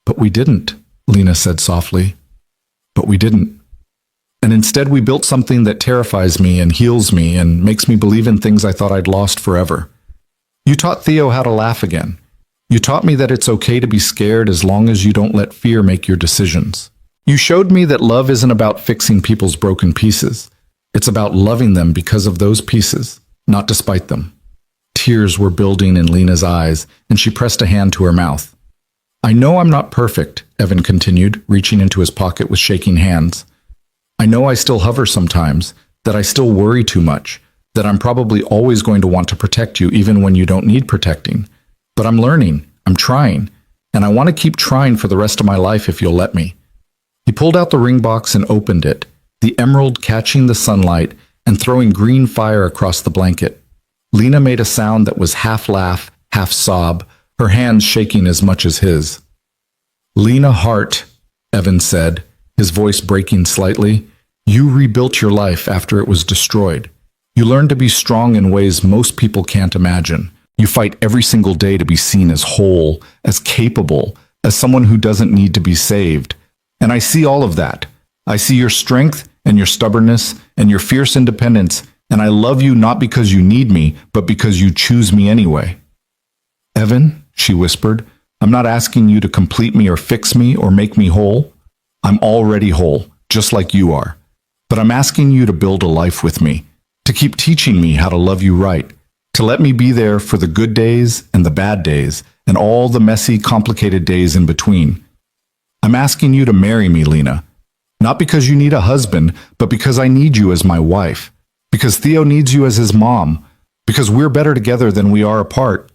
But we didn't, Lena said softly. But we didn't. And instead we built something that terrifies me and heals me and makes me believe in things I thought I'd lost forever. You taught Theo how to laugh again. You taught me that it's okay to be scared as long as you don't let fear make your decisions. You showed me that love isn't about fixing people's broken pieces. It's about loving them because of those pieces, not despite them. Tears were building in Lena's eyes, and she pressed a hand to her mouth. I know I'm not perfect, Evan continued, reaching into his pocket with shaking hands. I know I still hover sometimes, that I still worry too much, that I'm probably always going to want to protect you even when you don't need protecting. But I'm learning, I'm trying, and I want to keep trying for the rest of my life if you'll let me. He pulled out the ring box and opened it, the emerald catching the sunlight and throwing green fire across the blanket. Lena made a sound that was half laugh, half sob, her hands shaking as much as his. Lena Hart, Evan said, his voice breaking slightly, you rebuilt your life after it was destroyed. You learned to be strong in ways most people can't imagine. You fight every single day to be seen as whole, as capable, as someone who doesn't need to be saved. And I see all of that. I see your strength and your stubbornness and your fierce independence, and I love you not because you need me, but because you choose me anyway. Evan, she whispered, I'm not asking you to complete me or fix me or make me whole. I'm already whole, just like you are. But I'm asking you to build a life with me, to keep teaching me how to love you right, to let me be there for the good days and the bad days and all the messy, complicated days in between. I'm asking you to marry me, Lena. Not because you need a husband, but because I need you as my wife. Because Theo needs you as his mom. Because we're better together than we are apart.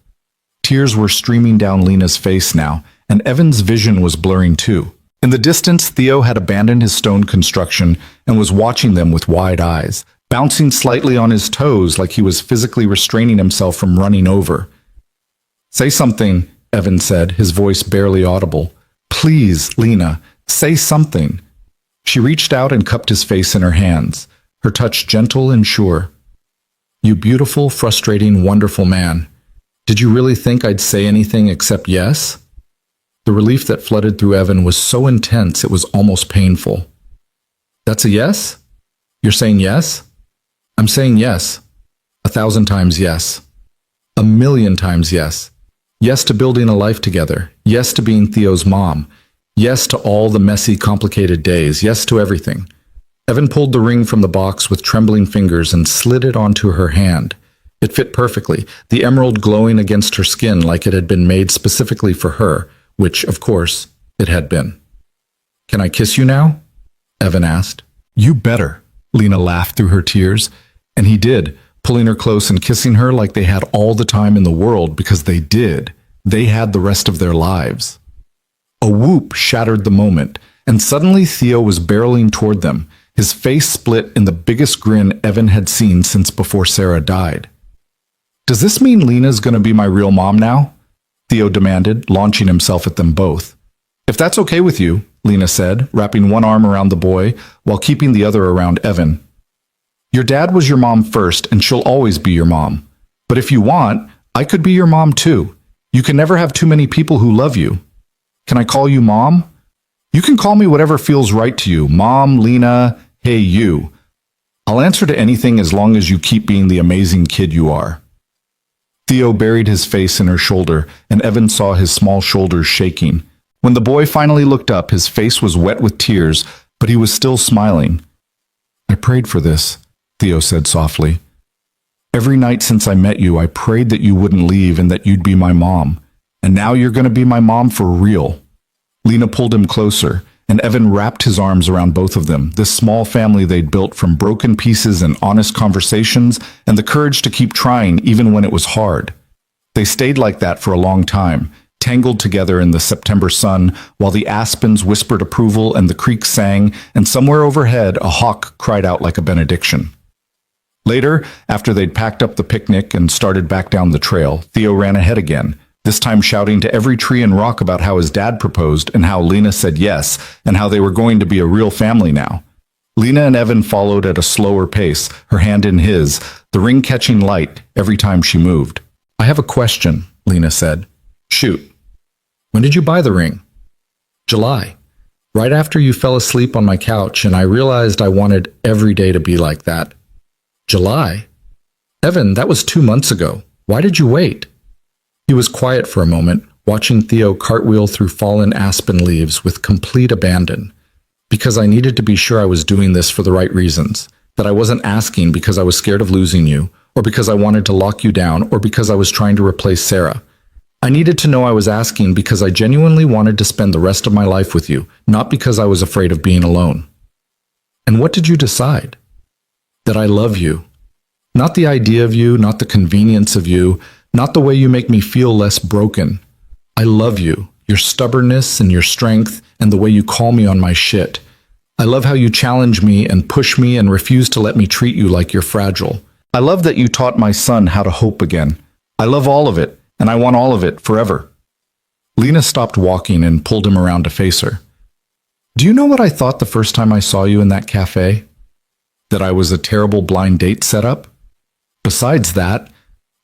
Tears were streaming down Lena's face now, and Evan's vision was blurring too. In the distance, Theo had abandoned his stone construction and was watching them with wide eyes, bouncing slightly on his toes like he was physically restraining himself from running over. Say something, Evan said, his voice barely audible. Please, Lena, say something. She reached out and cupped his face in her hands, her touch gentle and sure. You beautiful, frustrating, wonderful man. Did you really think I'd say anything except yes? The relief that flooded through Evan was so intense it was almost painful. That's a yes? You're saying yes? I'm saying yes. 1,000 times yes. 1,000,000 times yes. Yes to building a life together. Yes to being Theo's mom. Yes to all the messy, complicated days. Yes to everything. Evan pulled the ring from the box with trembling fingers and slid it onto her hand. It fit perfectly, the emerald glowing against her skin like it had been made specifically for her, which, of course, it had been. Can I kiss you now? Evan asked. You better, Lena laughed through her tears. And he did, pulling her close and kissing her like they had all the time in the world, because they did. They had the rest of their lives. A whoop shattered the moment, and suddenly Theo was barreling toward them, his face split in the biggest grin Evan had seen since before Sarah died. "Does this mean Lena's going to be my real mom now?" Theo demanded, launching himself at them both. "If that's okay with you," Lena said, wrapping one arm around the boy while keeping the other around Evan. "Your dad was your mom first, and she'll always be your mom. But if you want, I could be your mom too. You can never have too many people who love you. Can I call you Mom? You can call me whatever feels right to you. Mom, Lena, hey you. I'll answer to anything as long as you keep being the amazing kid you are." Theo buried his face in her shoulder, and Evan saw his small shoulders shaking. When the boy finally looked up, his face was wet with tears, but he was still smiling. "I prayed for this," Theo said softly. "Every night since I met you, I prayed that you wouldn't leave and that you'd be my mom. And now you're going to be my mom for real." Lena pulled him closer, and Evan wrapped his arms around both of them, this small family they'd built from broken pieces and honest conversations and the courage to keep trying even when it was hard. They stayed like that for a long time, tangled together in the September sun, while the aspens whispered approval and the creek sang, and somewhere overhead a hawk cried out like a benediction. Later, after they'd packed up the picnic and started back down the trail, Theo ran ahead again, this time shouting to every tree and rock about how his dad proposed and how Lena said yes and how they were going to be a real family now. Lena and Evan followed at a slower pace, her hand in his, the ring catching light every time she moved. "I have a question," Lena said. "Shoot." "When did you buy the ring?" "July. Right after you fell asleep on my couch, and I realized I wanted every day to be like that." "July? Evan, that was 2 months ago. Why did you wait?" He was quiet for a moment, watching Theo cartwheel through fallen aspen leaves with complete abandon. "Because I needed to be sure I was doing this for the right reasons, that I wasn't asking because I was scared of losing you, or because I wanted to lock you down, or because I was trying to replace Sarah. I needed to know I was asking because I genuinely wanted to spend the rest of my life with you, not because I was afraid of being alone." "And what did you decide?" "That I love you. Not the idea of you, not the convenience of you, not the way you make me feel less broken. I love you, your stubbornness and your strength, and the way you call me on my shit. I love how you challenge me and push me and refuse to let me treat you like you're fragile. I love that you taught my son how to hope again. I love all of it, and I want all of it forever." Lena stopped walking and pulled him around to face her. "Do you know what I thought the first time I saw you in that cafe? That I was a terrible blind date setup? Besides that,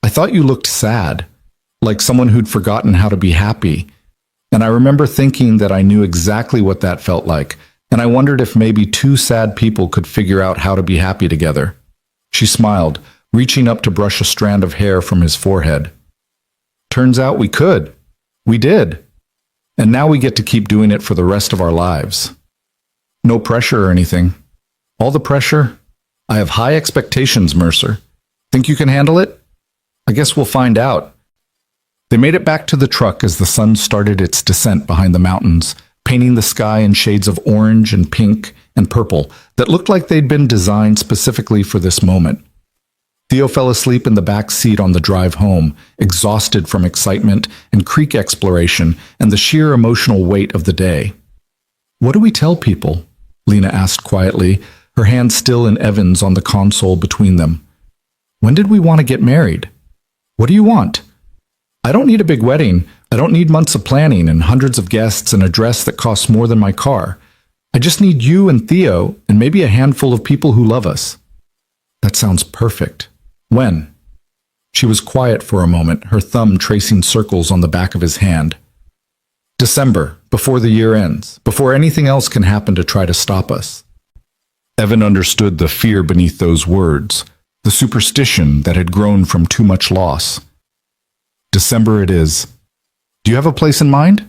I thought you looked sad, like someone who'd forgotten how to be happy. And I remember thinking that I knew exactly what that felt like, and I wondered if maybe two sad people could figure out how to be happy together." She smiled, reaching up to brush a strand of hair from his forehead. "Turns out we could. We did. And now we get to keep doing it for the rest of our lives. No pressure or anything. All the pressure? I have high expectations, Mercer. Think you can handle it? I guess we'll find out." They made it back to the truck as the sun started its descent behind the mountains, painting the sky in shades of orange and pink and purple that looked like they'd been designed specifically for this moment. Theo fell asleep in the back seat on the drive home, exhausted from excitement and creek exploration and the sheer emotional weight of the day. "What do we tell people?" Lena asked quietly, her hand still in Evan's on the console between them. "When did we want to get married? What do you want? I don't need a big wedding. I don't need months of planning and hundreds of guests and a dress that costs more than my car. I just need you and Theo and maybe a handful of people who love us." "That sounds perfect. When?" She was quiet for a moment, her thumb tracing circles on the back of his hand. "December, before the year ends, before anything else can happen to try to stop us." Evan understood the fear beneath those words, the superstition that had grown from too much loss. "December it is. Do you have a place in mind?"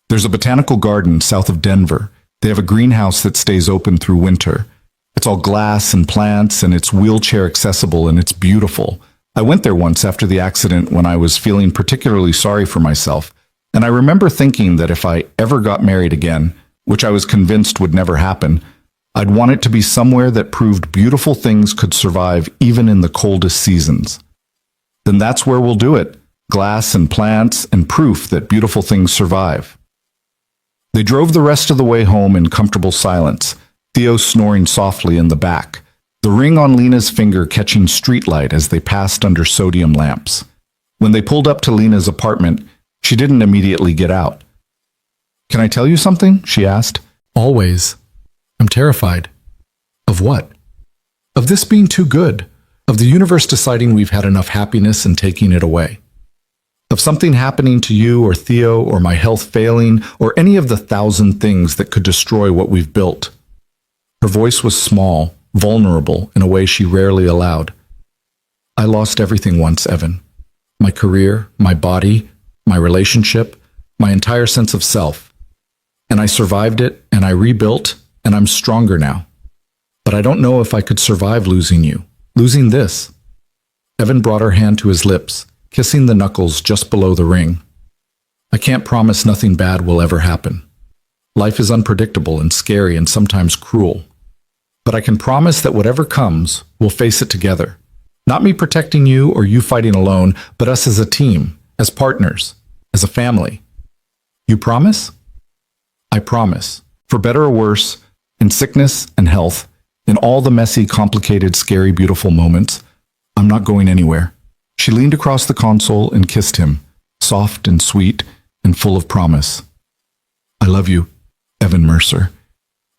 "There's a botanical garden south of Denver. They have a greenhouse that stays open through winter. It's all glass and plants, and it's wheelchair accessible, and it's beautiful. I went there once after the accident when I was feeling particularly sorry for myself, and I remember thinking that if I ever got married again, which I was convinced would never happen, I'd want it to be somewhere that proved beautiful things could survive even in the coldest seasons. Then that's where we'll do it. Glass and plants and proof that beautiful things survive. They drove the rest of the way home in comfortable silence, Theo snoring softly in the back, the ring on Lena's finger catching streetlight as they passed under sodium lamps. When they pulled up to Lena's apartment, she didn't immediately get out. "Can I tell you something?" she asked. Always. I'm terrified. Of what? Of this being too good. Of the universe deciding we've had enough happiness and taking it away. Of something happening to you or Theo or my health failing or any of the 1,000 things that could destroy what we've built. Her voice was small, vulnerable in a way she rarely allowed. I lost everything once, Evan. My career, my body, my relationship, my entire sense of self. And I survived it, and I rebuilt, and I'm stronger now. But I don't know if I could survive losing you, losing this. Evan brought her hand to his lips, kissing the knuckles just below the ring. I can't promise nothing bad will ever happen. Life is unpredictable and scary and sometimes cruel. But I can promise that whatever comes, we'll face it together. Not me protecting you or you fighting alone, but us as a team, as partners, as a family. You promise? I promise. For better or worse, in sickness and health, in all the messy, complicated, scary, beautiful moments, I'm not going anywhere. She leaned across the console and kissed him, soft and sweet and full of promise. I love you, Evan Mercer.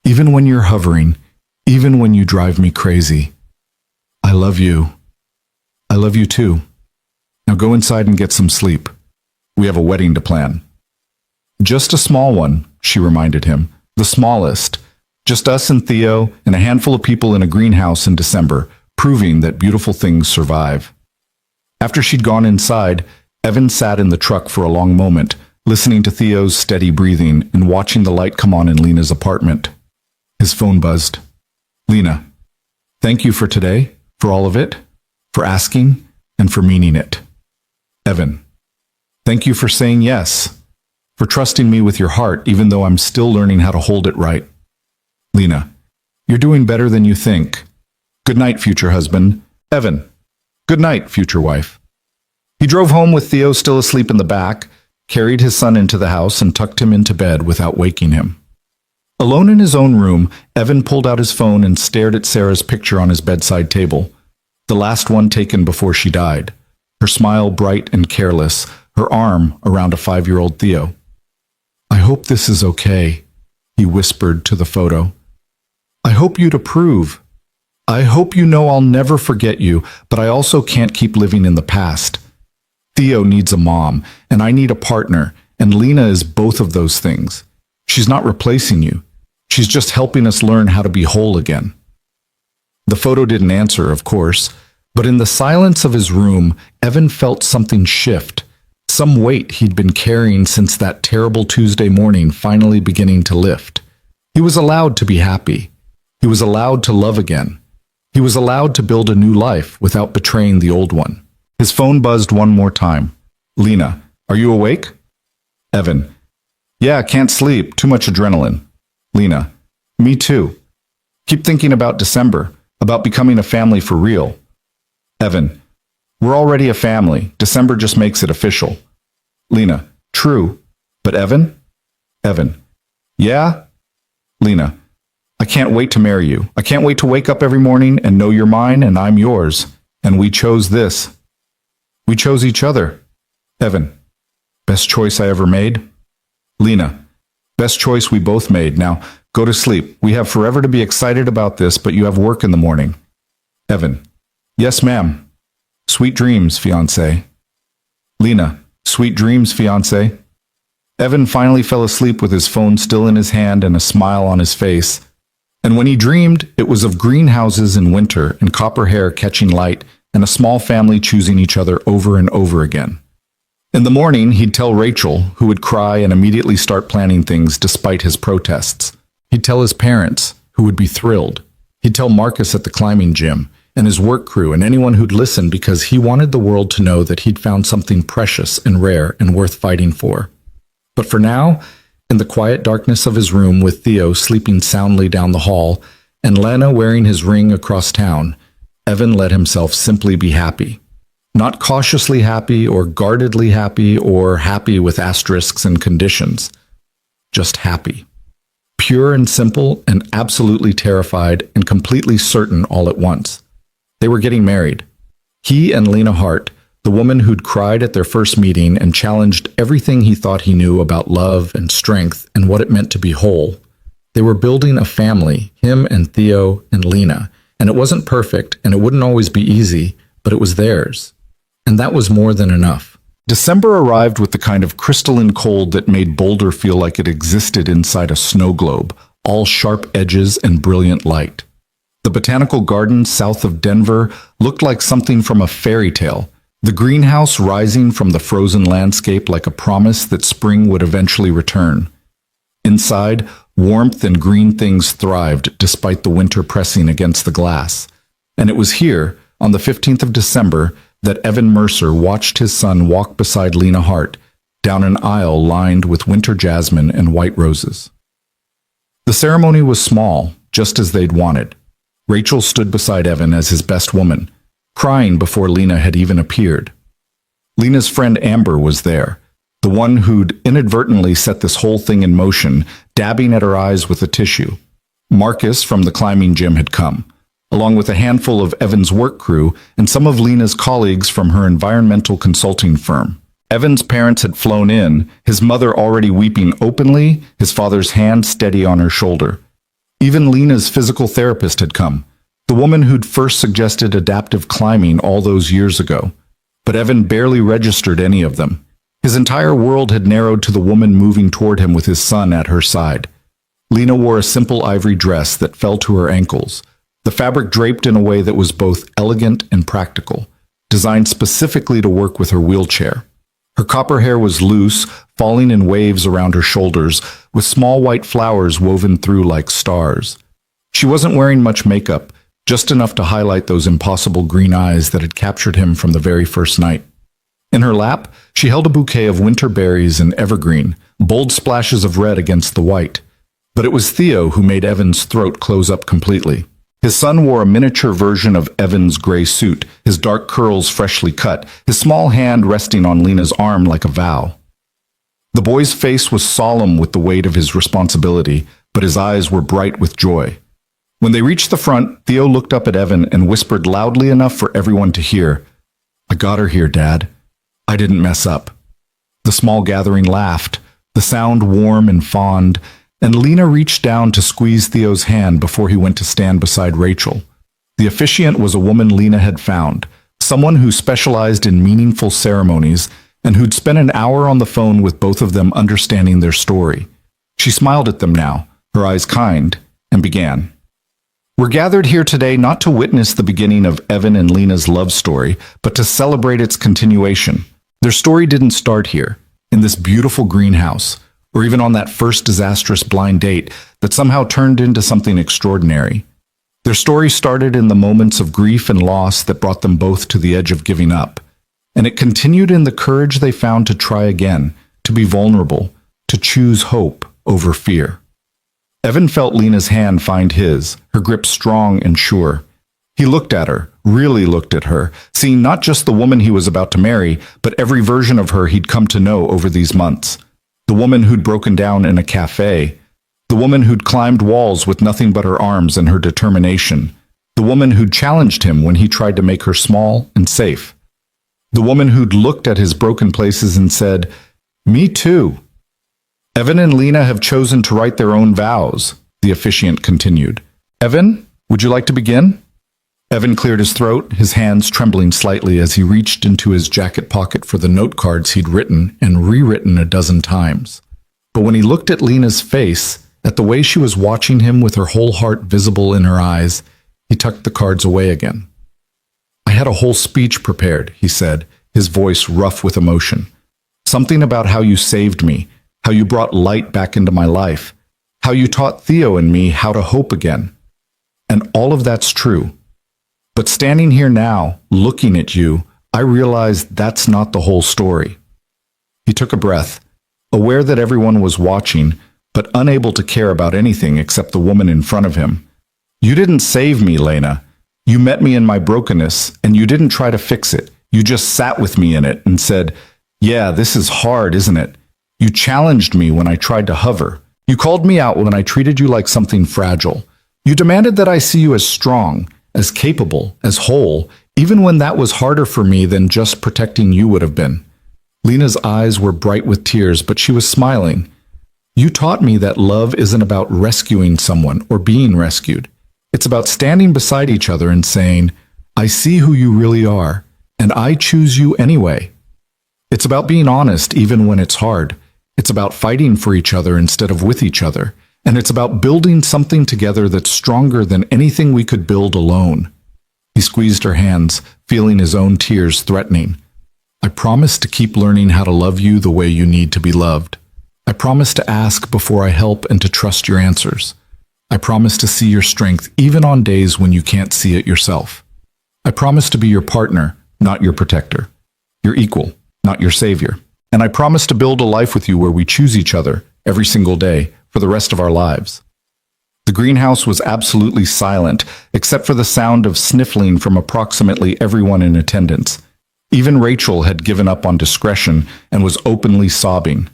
Even when you're hovering, even when you drive me crazy. I love you. I love you too. Now go inside and get some sleep. We have a wedding to plan. Just a small one, she reminded him. The smallest. Just us and Theo and a handful of people in a greenhouse in December, proving that beautiful things survive. After she'd gone inside, Evan sat in the truck for a long moment, listening to Theo's steady breathing and watching the light come on in Lena's apartment. His phone buzzed. Lena, thank you for today, for all of it, for asking, and for meaning it. Evan, thank you for saying yes, for trusting me with your heart even though I'm still learning how to hold it right. Lena, you're doing better than you think. Good night, future husband. Evan, good night, future wife. He drove home with Theo still asleep in the back, carried his son into the house, and tucked him into bed without waking him. Alone in his own room, Evan pulled out his phone and stared at Sarah's picture on his bedside table, the last one taken before she died, her smile bright and careless, her arm around a 5-year-old Theo. I hope this is okay, he whispered to the photo. I hope you'd approve. I hope you know I'll never forget you, but I also can't keep living in the past. Theo needs a mom, and I need a partner, and Lena is both of those things. She's not replacing you. She's just helping us learn how to be whole again. The photo didn't answer, of course, but in the silence of his room, Evan felt something shift, some weight he'd been carrying since that terrible Tuesday morning finally beginning to lift. He was allowed to be happy. He was allowed to love again. He was allowed to build a new life without betraying the old one. His phone buzzed one more time. Lena, are you awake? Evan, yeah, can't sleep, too much adrenaline. Lena, me too. Keep thinking about December, about becoming a family for real. Evan, we're already a family. December just makes it official. Lena, true. But Evan? Evan, yeah? Lena, I can't wait to marry you. I can't wait to wake up every morning and know you're mine and I'm yours. And we chose this. We chose each other. Evan, best choice I ever made? Lena, best choice we both made. Now, go to sleep. We have forever to be excited about this, but you have work in the morning. Evan, yes, ma'am. Sweet dreams, fiancé. Lena, sweet dreams, fiancé. Evan finally fell asleep with his phone still in his hand and a smile on his face. And when he dreamed, it was of greenhouses in winter and copper hair catching light and a small family choosing each other over and over again. In the morning, he'd tell Rachel, who would cry and immediately start planning things despite his protests. He'd tell his parents, who would be thrilled. He'd tell Marcus at the climbing gym, and his work crew, and anyone who'd listen because he wanted the world to know that he'd found something precious and rare and worth fighting for. But for now, in the quiet darkness of his room with Theo sleeping soundly down the hall, and Lena wearing his ring across town, Evan let himself simply be happy. Not cautiously happy or guardedly happy or happy with asterisks and conditions. Just happy. Pure and simple and absolutely terrified and completely certain all at once. They were getting married. He and Lena Hart, the woman who'd cried at their first meeting and challenged everything he thought he knew about love and strength and what it meant to be whole. They were building a family, him and Theo and Lena, and it wasn't perfect and it wouldn't always be easy, but it was theirs. And that was more than enough. December arrived with the kind of crystalline cold that made Boulder feel like it existed inside a snow globe, all sharp edges and brilliant light. The botanical garden south of Denver looked like something from a fairy tale, the greenhouse rising from the frozen landscape like a promise that spring would eventually return. Inside, warmth and green things thrived despite the winter pressing against the glass. And it was here, on the 15th of December, that Evan Mercer watched his son walk beside Lena Hart down an aisle lined with winter jasmine and white roses. The ceremony was small, just as they'd wanted. Rachel stood beside Evan as his best woman, crying before Lena had even appeared. Lena's friend Amber was there, the one who'd inadvertently set this whole thing in motion, dabbing at her eyes with a tissue. Marcus from the climbing gym had come, along with a handful of Evan's work crew and some of Lena's colleagues from her environmental consulting firm. Evan's parents had flown in, his mother already weeping openly, his father's hand steady on her shoulder. Even Lena's physical therapist had come, the woman who'd first suggested adaptive climbing all those years ago. But Evan barely registered any of them. His entire world had narrowed to the woman moving toward him with his son at her side. Lena wore a simple ivory dress that fell to her ankles, the fabric draped in a way that was both elegant and practical, designed specifically to work with her wheelchair. Her copper hair was loose, falling in waves around her shoulders, with small white flowers woven through like stars. She wasn't wearing much makeup, just enough to highlight those impossible green eyes that had captured him from the very first night. In her lap, she held a bouquet of winter berries and evergreen, bold splashes of red against the white. But it was Theo who made Evan's throat close up completely. His son wore a miniature version of Evan's gray suit, his dark curls freshly cut, his small hand resting on Lena's arm like a vow. The boy's face was solemn with the weight of his responsibility, but his eyes were bright with joy. When they reached the front, Theo looked up at Evan and whispered loudly enough for everyone to hear, "I got her here, Dad. I didn't mess up." The small gathering laughed, the sound warm and fond, and Lena reached down to squeeze Theo's hand before he went to stand beside Rachel. The officiant was a woman Lena had found, someone who specialized in meaningful ceremonies and who'd spent an hour on the phone with both of them understanding their story. She smiled at them now, her eyes kind, and began. "We're gathered here today not to witness the beginning of Evan and Lena's love story, but to celebrate its continuation. Their story didn't start here, in this beautiful greenhouse, or even on that first disastrous blind date that somehow turned into something extraordinary. Their story started in the moments of grief and loss that brought them both to the edge of giving up, and it continued in the courage they found to try again, to be vulnerable, to choose hope over fear." Evan felt Lena's hand find his, her grip strong and sure. He looked at her, really looked at her, seeing not just the woman he was about to marry, but every version of her he'd come to know over these months. The woman who'd broken down in a cafe, the woman who'd climbed walls with nothing but her arms and her determination, the woman who'd challenged him when he tried to make her small and safe, the woman who'd looked at his broken places and said, "Me too." "Evan and Lena have chosen to write their own vows," the officiant continued. "Evan, would you like to begin?" Evan cleared his throat, his hands trembling slightly as he reached into his jacket pocket for the note cards he'd written and rewritten a dozen times. But when he looked at Lena's face, at the way she was watching him with her whole heart visible in her eyes, he tucked the cards away again. "I had a whole speech prepared," he said, his voice rough with emotion. "Something about how you saved me, how you brought light back into my life, how you taught Theo and me how to hope again. And all of that's true. But standing here now, looking at you, I realize that's not the whole story." He took a breath, aware that everyone was watching, but unable to care about anything except the woman in front of him. You didn't save me, Lena. You met me in my brokenness, and you didn't try to fix it. You just sat with me in it and said, "Yeah, this is hard, isn't it?" You challenged me when I tried to hover. You called me out when I treated you like something fragile. You demanded that I see you as strong, as capable, as whole, even when that was harder for me than just protecting you would have been. Lena's eyes were bright with tears, but she was smiling. You taught me that love isn't about rescuing someone or being rescued. It's about standing beside each other and saying, "I see who you really are, and I choose you anyway." It's about being honest even when it's hard. It's about fighting for each other instead of with each other. And it's about building something together that's stronger than anything we could build alone. He squeezed her hands, feeling his own tears threatening. I promise to keep learning how to love you the way you need to be loved. I promise to ask before I help and to trust your answers. I promise to see your strength even on days when you can't see it yourself. I promise to be your partner, not your protector. Your equal, not your savior. And I promise to build a life with you where we choose each other every single day for the rest of our lives. The greenhouse was absolutely silent, except for the sound of sniffling from approximately everyone in attendance. Even Rachel had given up on discretion and was openly sobbing.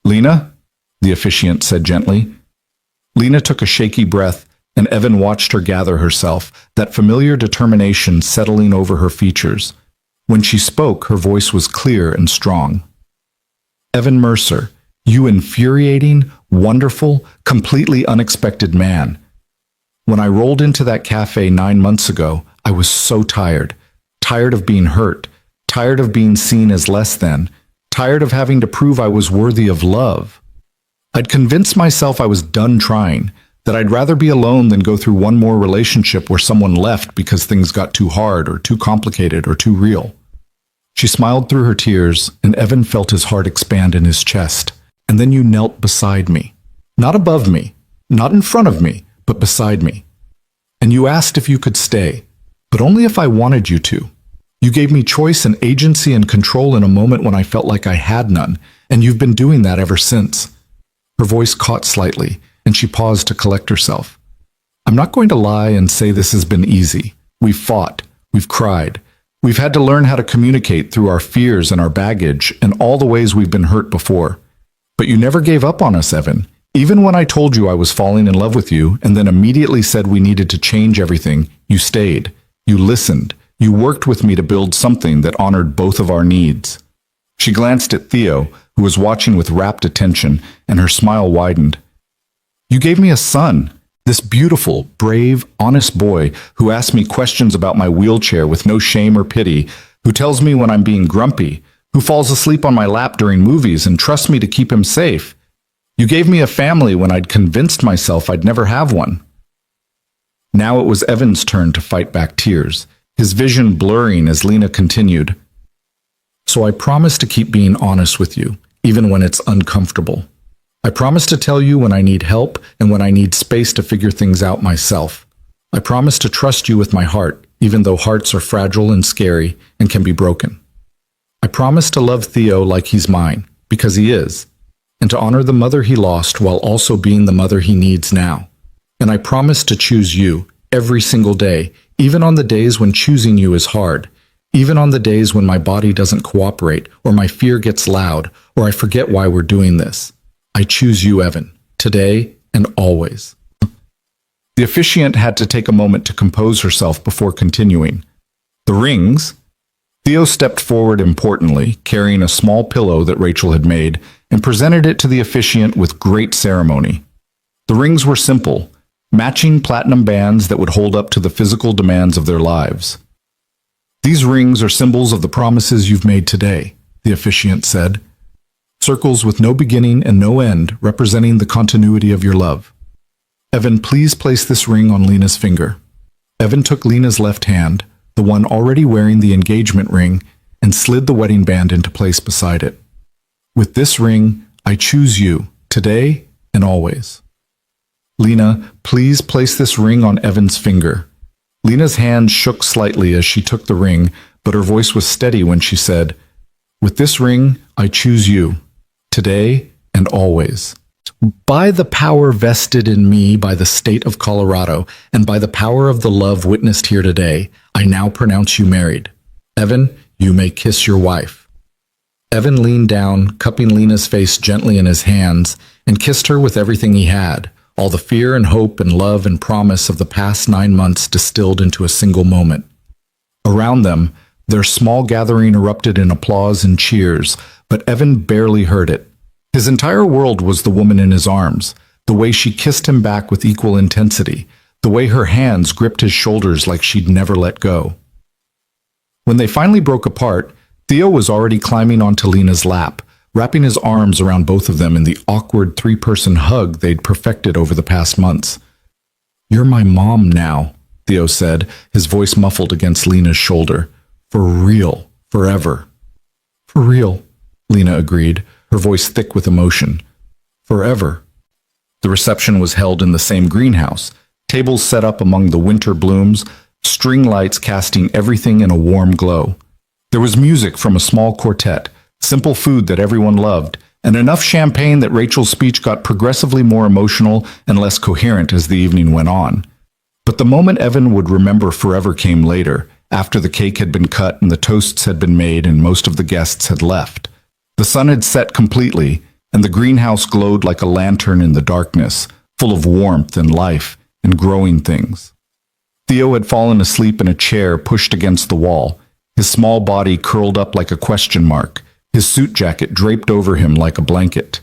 "Lena?" the officiant said gently. Lena took a shaky breath, and Evan watched her gather herself, that familiar determination settling over her features. When she spoke, her voice was clear and strong. "Evan Mercer, you infuriating, wonderful, completely unexpected man. When I rolled into that cafe 9 months ago, I was so tired. Tired of being hurt. Tired of being seen as less than. Tired of having to prove I was worthy of love. I'd convinced myself I was done trying, that I'd rather be alone than go through one more relationship where someone left because things got too hard or too complicated or too real." She smiled through her tears, and Evan felt his heart expand in his chest. "And then you knelt beside me. Not above me, not in front of me, but beside me. And you asked if you could stay, but only if I wanted you to. You gave me choice and agency and control in a moment when I felt like I had none, and you've been doing that ever since." Her voice caught slightly, and she paused to collect herself. "I'm not going to lie and say this has been easy. We've fought. We've cried. We've had to learn how to communicate through our fears and our baggage and all the ways we've been hurt before. But you never gave up on us, Evan. Even when I told you I was falling in love with you and then immediately said we needed to change everything, you stayed. You listened. You worked with me to build something that honored both of our needs." She glanced at Theo, who was watching with rapt attention, and her smile widened. "You gave me a son, this beautiful, brave, honest boy who asks me questions about my wheelchair with no shame or pity, who tells me when I'm being grumpy, who falls asleep on my lap during movies and trusts me to keep him safe. You gave me a family when I'd convinced myself I'd never have one." Now it was Evan's turn to fight back tears, his vision blurring as Lena continued. "So I promise to keep being honest with you, even when it's uncomfortable. I promise to tell you when I need help and when I need space to figure things out myself. I promise to trust you with my heart, even though hearts are fragile and scary and can be broken. I promise to love Theo like he's mine, because he is, and to honor the mother he lost while also being the mother he needs now. And I promise to choose you every single day, even on the days when choosing you is hard, even on the days when my body doesn't cooperate, or my fear gets loud, or I forget why we're doing this. I choose you, Evan, today and always." The officiant had to take a moment to compose herself before continuing. "The rings?" Theo stepped forward importantly, carrying a small pillow that Rachel had made, and presented it to the officiant with great ceremony. The rings were simple, matching platinum bands that would hold up to the physical demands of their lives. "These rings are symbols of the promises you've made today," the officiant said. "Circles with no beginning and no end, representing the continuity of your love. Evan, please place this ring on Lena's finger." Evan took Lena's left hand, the one already wearing the engagement ring, and slid the wedding band into place beside it. "With this ring, I choose you, today and always." "Lena, please place this ring on Evan's finger." Lena's hand shook slightly as she took the ring, but her voice was steady when she said, "With this ring, I choose you, today and always." By the power vested in me by the state of Colorado, and by the power of the love witnessed here today, I now pronounce you married. Evan, you may kiss your wife." Evan leaned down, cupping Lena's face gently in his hands, and kissed her with everything he had, all the fear and hope and love and promise of the past 9 months distilled into a single moment. Around them, their small gathering erupted in applause and cheers, but Evan barely heard it. His entire world was the woman in his arms, the way she kissed him back with equal intensity, the way her hands gripped his shoulders like she'd never let go. When they finally broke apart, Theo was already climbing onto Lena's lap, wrapping his arms around both of them in the awkward three-person hug they'd perfected over the past months. "You're my mom now," Theo said, his voice muffled against Lena's shoulder. "For real, forever." "For real," Lena agreed, her voice thick with emotion. "Forever." The reception was held in the same greenhouse, tables set up among the winter blooms, string lights casting everything in a warm glow. There was music from a small quartet, simple food that everyone loved, and enough champagne that Rachel's speech got progressively more emotional and less coherent as the evening went on. But the moment Evan would remember forever came later, after the cake had been cut and the toasts had been made and most of the guests had left. The sun had set completely, and the greenhouse glowed like a lantern in the darkness, full of warmth and life and growing things. Theo had fallen asleep in a chair pushed against the wall, his small body curled up like a question mark, his suit jacket draped over him like a blanket.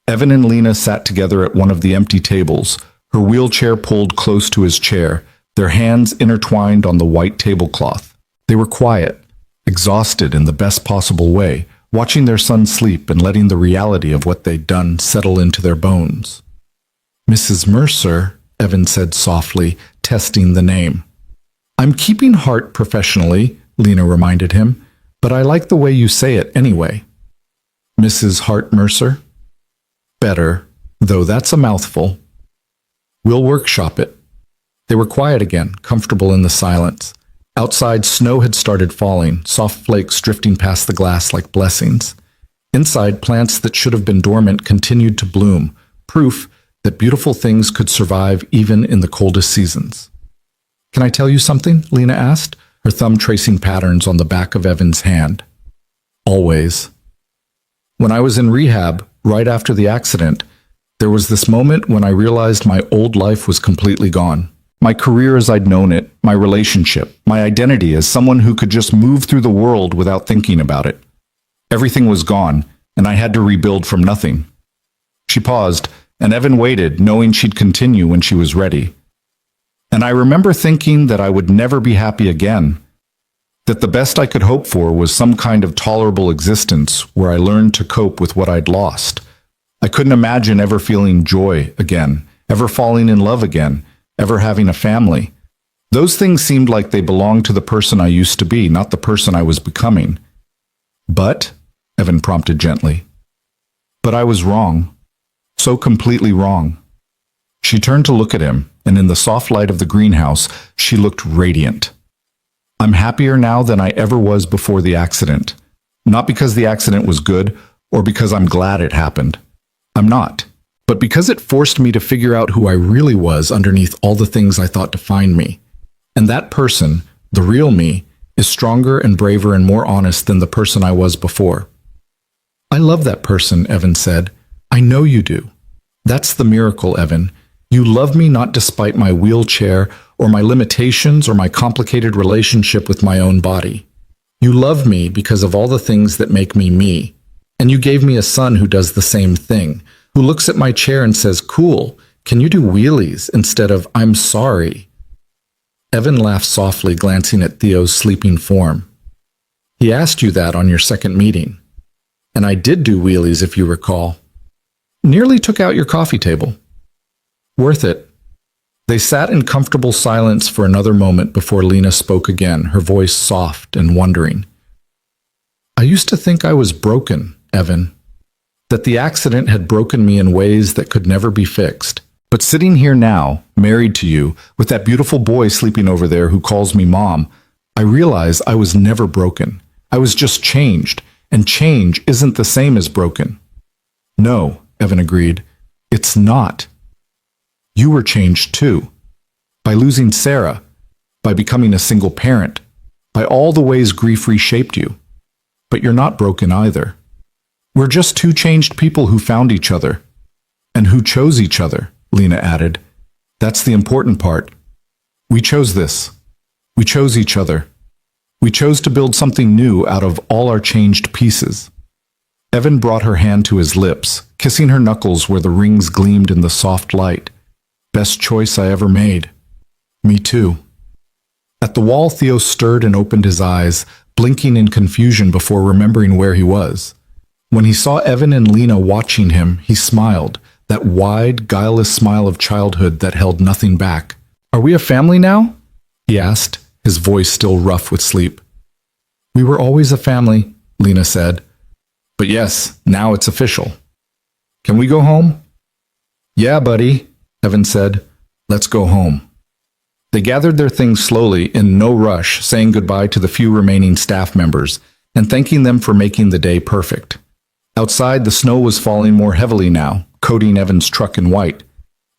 Evan and Lena sat together at one of the empty tables, her wheelchair pulled close to his chair, their hands intertwined on the white tablecloth. They were quiet, exhausted in the best possible way, watching their son sleep and letting the reality of what they'd done settle into their bones. "Mrs. Mercer," Evan said softly, testing the name. "I'm keeping Hart professionally," Lena reminded him, "but I like the way you say it anyway." "Mrs. Hart Mercer?" "Better, though that's a mouthful." "We'll workshop it." They were quiet again, comfortable in the silence. Outside, snow had started falling, soft flakes drifting past the glass like blessings. Inside, plants that should have been dormant continued to bloom, proof that beautiful things could survive even in the coldest seasons. "Can I tell you something?" Lena asked, her thumb tracing patterns on the back of Evan's hand. "Always." "When I was in rehab, right after the accident, there was this moment when I realized my old life was completely gone. My career as I'd known it, my relationship, my identity as someone who could just move through the world without thinking about it. Everything was gone, and I had to rebuild from nothing." She paused, and Evan waited, knowing she'd continue when she was ready. "And I remember thinking that I would never be happy again, that the best I could hope for was some kind of tolerable existence where I learned to cope with what I'd lost. I couldn't imagine ever feeling joy again, ever falling in love again, ever having a family. Those things seemed like they belonged to the person I used to be, not the person I was becoming." "But," Evan prompted gently. "But I was wrong. So completely wrong." She turned to look at him, and in the soft light of the greenhouse, she looked radiant. "I'm happier now than I ever was before the accident. Not because the accident was good, or because I'm glad it happened. I'm not. But because it forced me to figure out who I really was underneath all the things I thought defined me. And that person, the real me, is stronger and braver and more honest than the person I was before." "I love that person," Evan said. "I know you do. That's the miracle, Evan. You love me not despite my wheelchair or my limitations or my complicated relationship with my own body. You love me because of all the things that make me me. And you gave me a son who does the same thing, who looks at my chair and says, 'Cool, can you do wheelies?' instead of 'I'm sorry.'" Evan laughed softly, glancing at Theo's sleeping form. "He asked you that on your second meeting. And I did do wheelies, if you recall. Nearly took out your coffee table. Worth it." They sat in comfortable silence for another moment before Lena spoke again, her voice soft and wondering. "I used to think I was broken, Evan. That the accident had broken me in ways that could never be fixed. But sitting here now, married to you, with that beautiful boy sleeping over there who calls me Mom, I realize I was never broken. I was just changed, and change isn't the same as broken." "No," Evan agreed. It's not. You were changed too. By losing Sarah, by becoming a single parent, by all the ways grief reshaped you. But you're not broken either. We're just two changed people who found each other. And who chose each other, Lena added. That's the important part. We chose this. We chose each other. We chose to build something new out of all our changed pieces. Evan brought her hand to his lips, kissing her knuckles where the rings gleamed in the soft light. Best choice I ever made. Me too. At the wall, Theo stirred and opened his eyes, blinking in confusion before remembering where he was. When he saw Evan and Lena watching him, he smiled, that wide, guileless smile of childhood that held nothing back. Are we a family now? He asked, his voice still rough with sleep. We were always a family, Lena said. But yes, now it's official. Can we go home? Yeah, buddy, Evan said. Let's go home. They gathered their things slowly, in no rush, saying goodbye to the few remaining staff members and thanking them for making the day perfect. Outside, the snow was falling more heavily now, coating Evan's truck in white.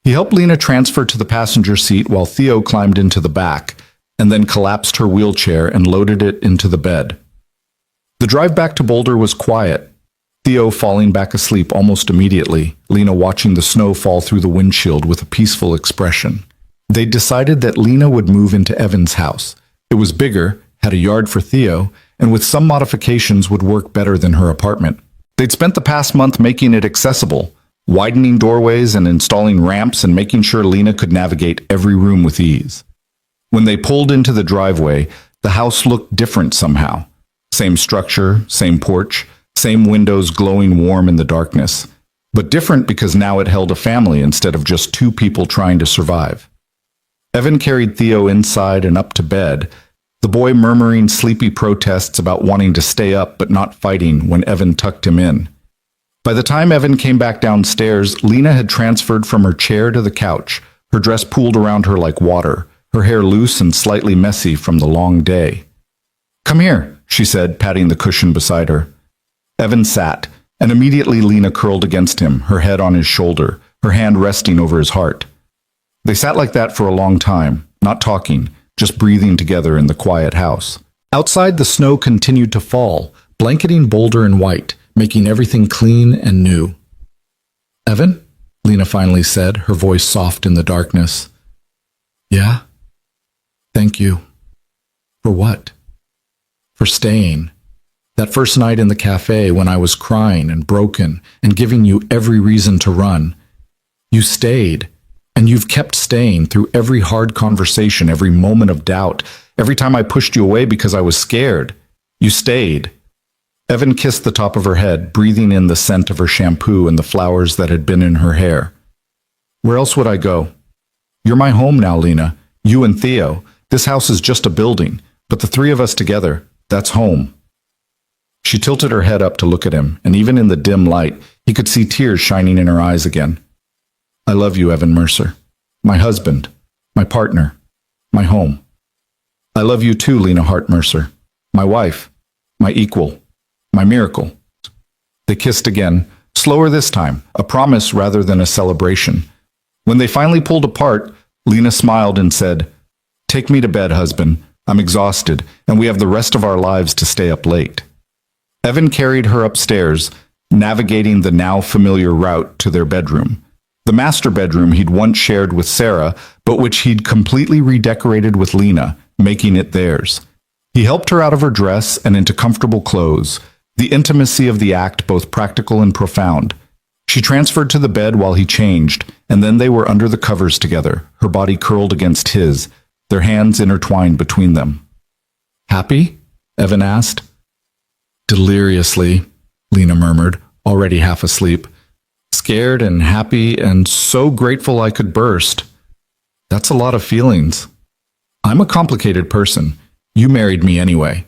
He helped Lena transfer to the passenger seat while Theo climbed into the back, and then collapsed her wheelchair and loaded it into the bed. The drive back to Boulder was quiet, Theo falling back asleep almost immediately, Lena watching the snow fall through the windshield with a peaceful expression. They decided that Lena would move into Evan's house. It was bigger, had a yard for Theo, and with some modifications would work better than her apartment. They'd spent the past month making it accessible, widening doorways and installing ramps and making sure Lena could navigate every room with ease. When they pulled into the driveway, the house looked different somehow. Same structure, same porch, same windows glowing warm in the darkness. But different because now it held a family instead of just two people trying to survive. Evan carried Theo inside and up to bed, the boy murmuring sleepy protests about wanting to stay up but not fighting when Evan tucked him in. By the time Evan came back downstairs, Lena had transferred from her chair to the couch, her dress pooled around her like water, her hair loose and slightly messy from the long day. Come here, she said, patting the cushion beside her. Evan sat, and immediately Lena curled against him, her head on his shoulder, her hand resting over his heart. They sat like that for a long time, not talking, just breathing together in the quiet house. Outside, the snow continued to fall, blanketing Boulder in white, making everything clean and new. Evan? Lena finally said, her voice soft in the darkness. Yeah? Thank you. For what? For staying. That first night in the cafe when I was crying and broken and giving you every reason to run. You stayed. And you've kept staying through every hard conversation, every moment of doubt, every time I pushed you away because I was scared. You stayed. Evan kissed the top of her head, breathing in the scent of her shampoo and the flowers that had been in her hair. Where else would I go? You're my home now, Lena. You and Theo. This house is just a building, but the three of us together, that's home. She tilted her head up to look at him, and even in the dim light, he could see tears shining in her eyes again. I love you, Evan Mercer. My husband, my partner, my home. I love you too, Lena Hart Mercer. My wife, my equal, my miracle. They kissed again, slower this time, a promise rather than a celebration. When they finally pulled apart, Lena smiled and said, Take me to bed, husband. I'm exhausted, and we have the rest of our lives to stay up late. Evan carried her upstairs, navigating the now familiar route to their bedroom. The master bedroom he'd once shared with Sarah, but which he'd completely redecorated with Lena, making it theirs. He helped her out of her dress and into comfortable clothes, the intimacy of the act both practical and profound. She transferred to the bed while he changed, and then they were under the covers together, her body curled against his, their hands intertwined between them. Happy? Evan asked. Deliriously, Lena murmured, already half asleep. Scared and happy and so grateful I could burst. That's a lot of feelings. I'm a complicated person. You married me anyway.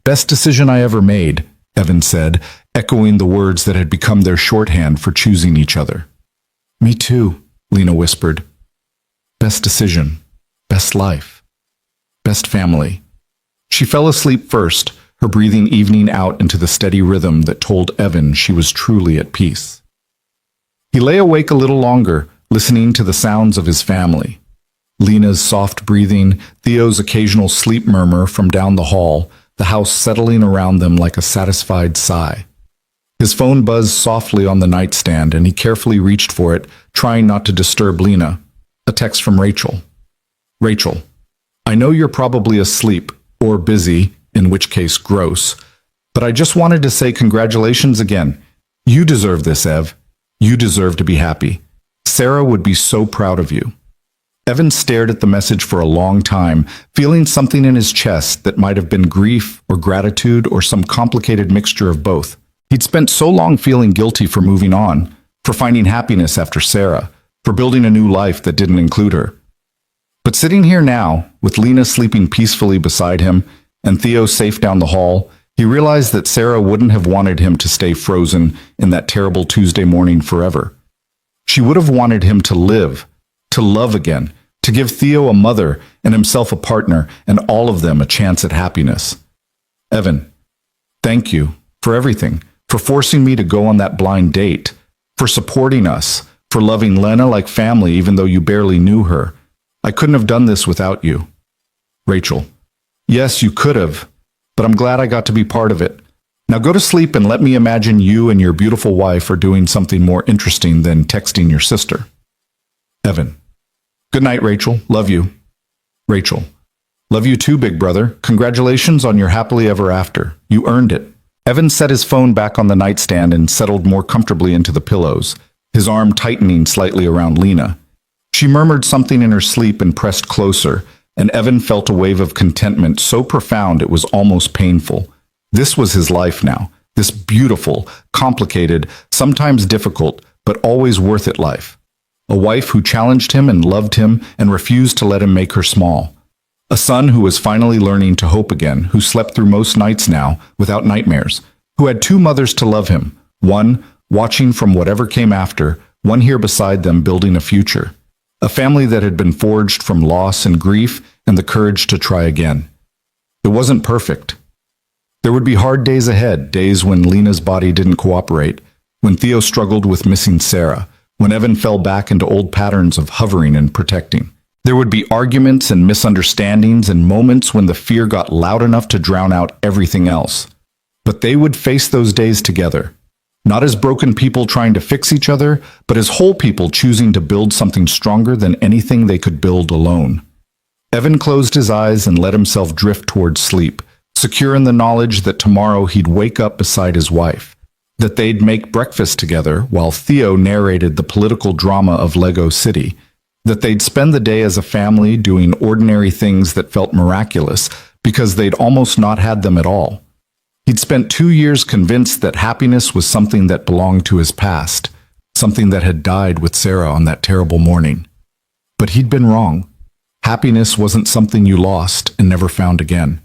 Best decision I ever made, Evan said, echoing the words that had become their shorthand for choosing each other. Me too, Lena whispered. Best decision, best life, best family. She fell asleep first, her breathing evening out into the steady rhythm that told Evan she was truly at peace. He lay awake a little longer, listening to the sounds of his family. Lena's soft breathing, Theo's occasional sleep murmur from down the hall, the house settling around them like a satisfied sigh. His phone buzzed softly on the nightstand, and he carefully reached for it, trying not to disturb Lena. A text from Rachel. Rachel, I know you're probably asleep, or busy, in which case gross, but I just wanted to say congratulations again. You deserve this, Ev. You deserve to be happy. Sarah would be so proud of you. Evan stared at the message for a long time, feeling something in his chest that might have been grief or gratitude or some complicated mixture of both. He'd spent so long feeling guilty for moving on, for finding happiness after Sarah, for building a new life that didn't include her. But sitting here now, with Lena sleeping peacefully beside him and Theo safe down the hall, he realized that Sarah wouldn't have wanted him to stay frozen in that terrible Tuesday morning forever. She would have wanted him to live, to love again, to give Theo a mother and himself a partner and all of them a chance at happiness. Evan, thank you for everything, for forcing me to go on that blind date, for supporting us, for loving Lena like family even though you barely knew her. I couldn't have done this without you. Rachel, yes, you could have, but I'm glad I got to be part of it. Now go to sleep and let me imagine you and your beautiful wife are doing something more interesting than texting your sister. Evan, good night, Rachel. Love you. Rachel, love you too, big brother. Congratulations on your happily ever after. You earned it. Evan set his phone back on the nightstand and settled more comfortably into the pillows, his arm tightening slightly around Lena. She murmured something in her sleep and pressed closer, and Evan felt a wave of contentment so profound it was almost painful. This was his life now, this beautiful, complicated, sometimes difficult, but always worth it life. A wife who challenged him and loved him and refused to let him make her small. A son who was finally learning to hope again, who slept through most nights now without nightmares, who had two mothers to love him, one watching from whatever came after, one here beside them building a future. A family that had been forged from loss and grief and the courage to try again. It wasn't perfect. There would be hard days ahead, days when Lena's body didn't cooperate, when Theo struggled with missing Sarah, when Evan fell back into old patterns of hovering and protecting. There would be arguments and misunderstandings and moments when the fear got loud enough to drown out everything else. But they would face those days together. Not as broken people trying to fix each other, but as whole people choosing to build something stronger than anything they could build alone. Evan closed his eyes and let himself drift towards sleep, secure in the knowledge that tomorrow he'd wake up beside his wife, that they'd make breakfast together while Theo narrated the political drama of Lego City, that they'd spend the day as a family doing ordinary things that felt miraculous because they'd almost not had them at all. He'd spent 2 years convinced that happiness was something that belonged to his past, something that had died with Sarah on that terrible morning. But he'd been wrong. Happiness wasn't something you lost and never found again.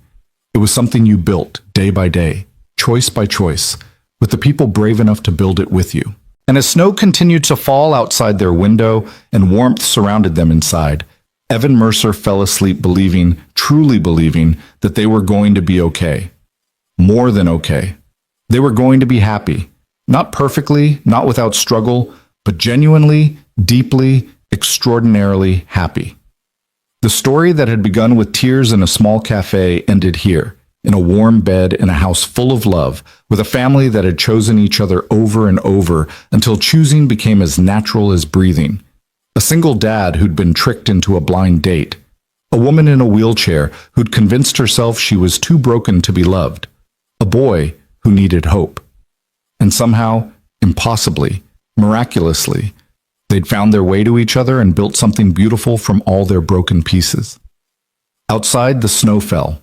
It was something you built day by day, choice by choice, with the people brave enough to build it with you. And as snow continued to fall outside their window and warmth surrounded them inside, Evan Mercer fell asleep believing, truly believing, that they were going to be okay. More than okay. They were going to be happy. Not perfectly, not without struggle, but genuinely, deeply, extraordinarily happy. The story that had begun with tears in a small cafe ended here, in a warm bed in a house full of love, with a family that had chosen each other over and over until choosing became as natural as breathing. A single dad who'd been tricked into a blind date. A woman in a wheelchair who'd convinced herself she was too broken to be loved. A boy who needed hope. And somehow, impossibly, miraculously, they'd found their way to each other and built something beautiful from all their broken pieces. Outside, the snow fell.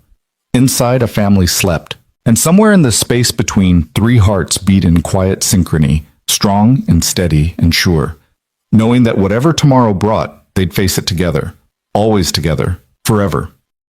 Inside, a family slept. And somewhere in the space between, 3 hearts beat in quiet synchrony, strong and steady and sure, knowing that whatever tomorrow brought, they'd face it together, always together, forever.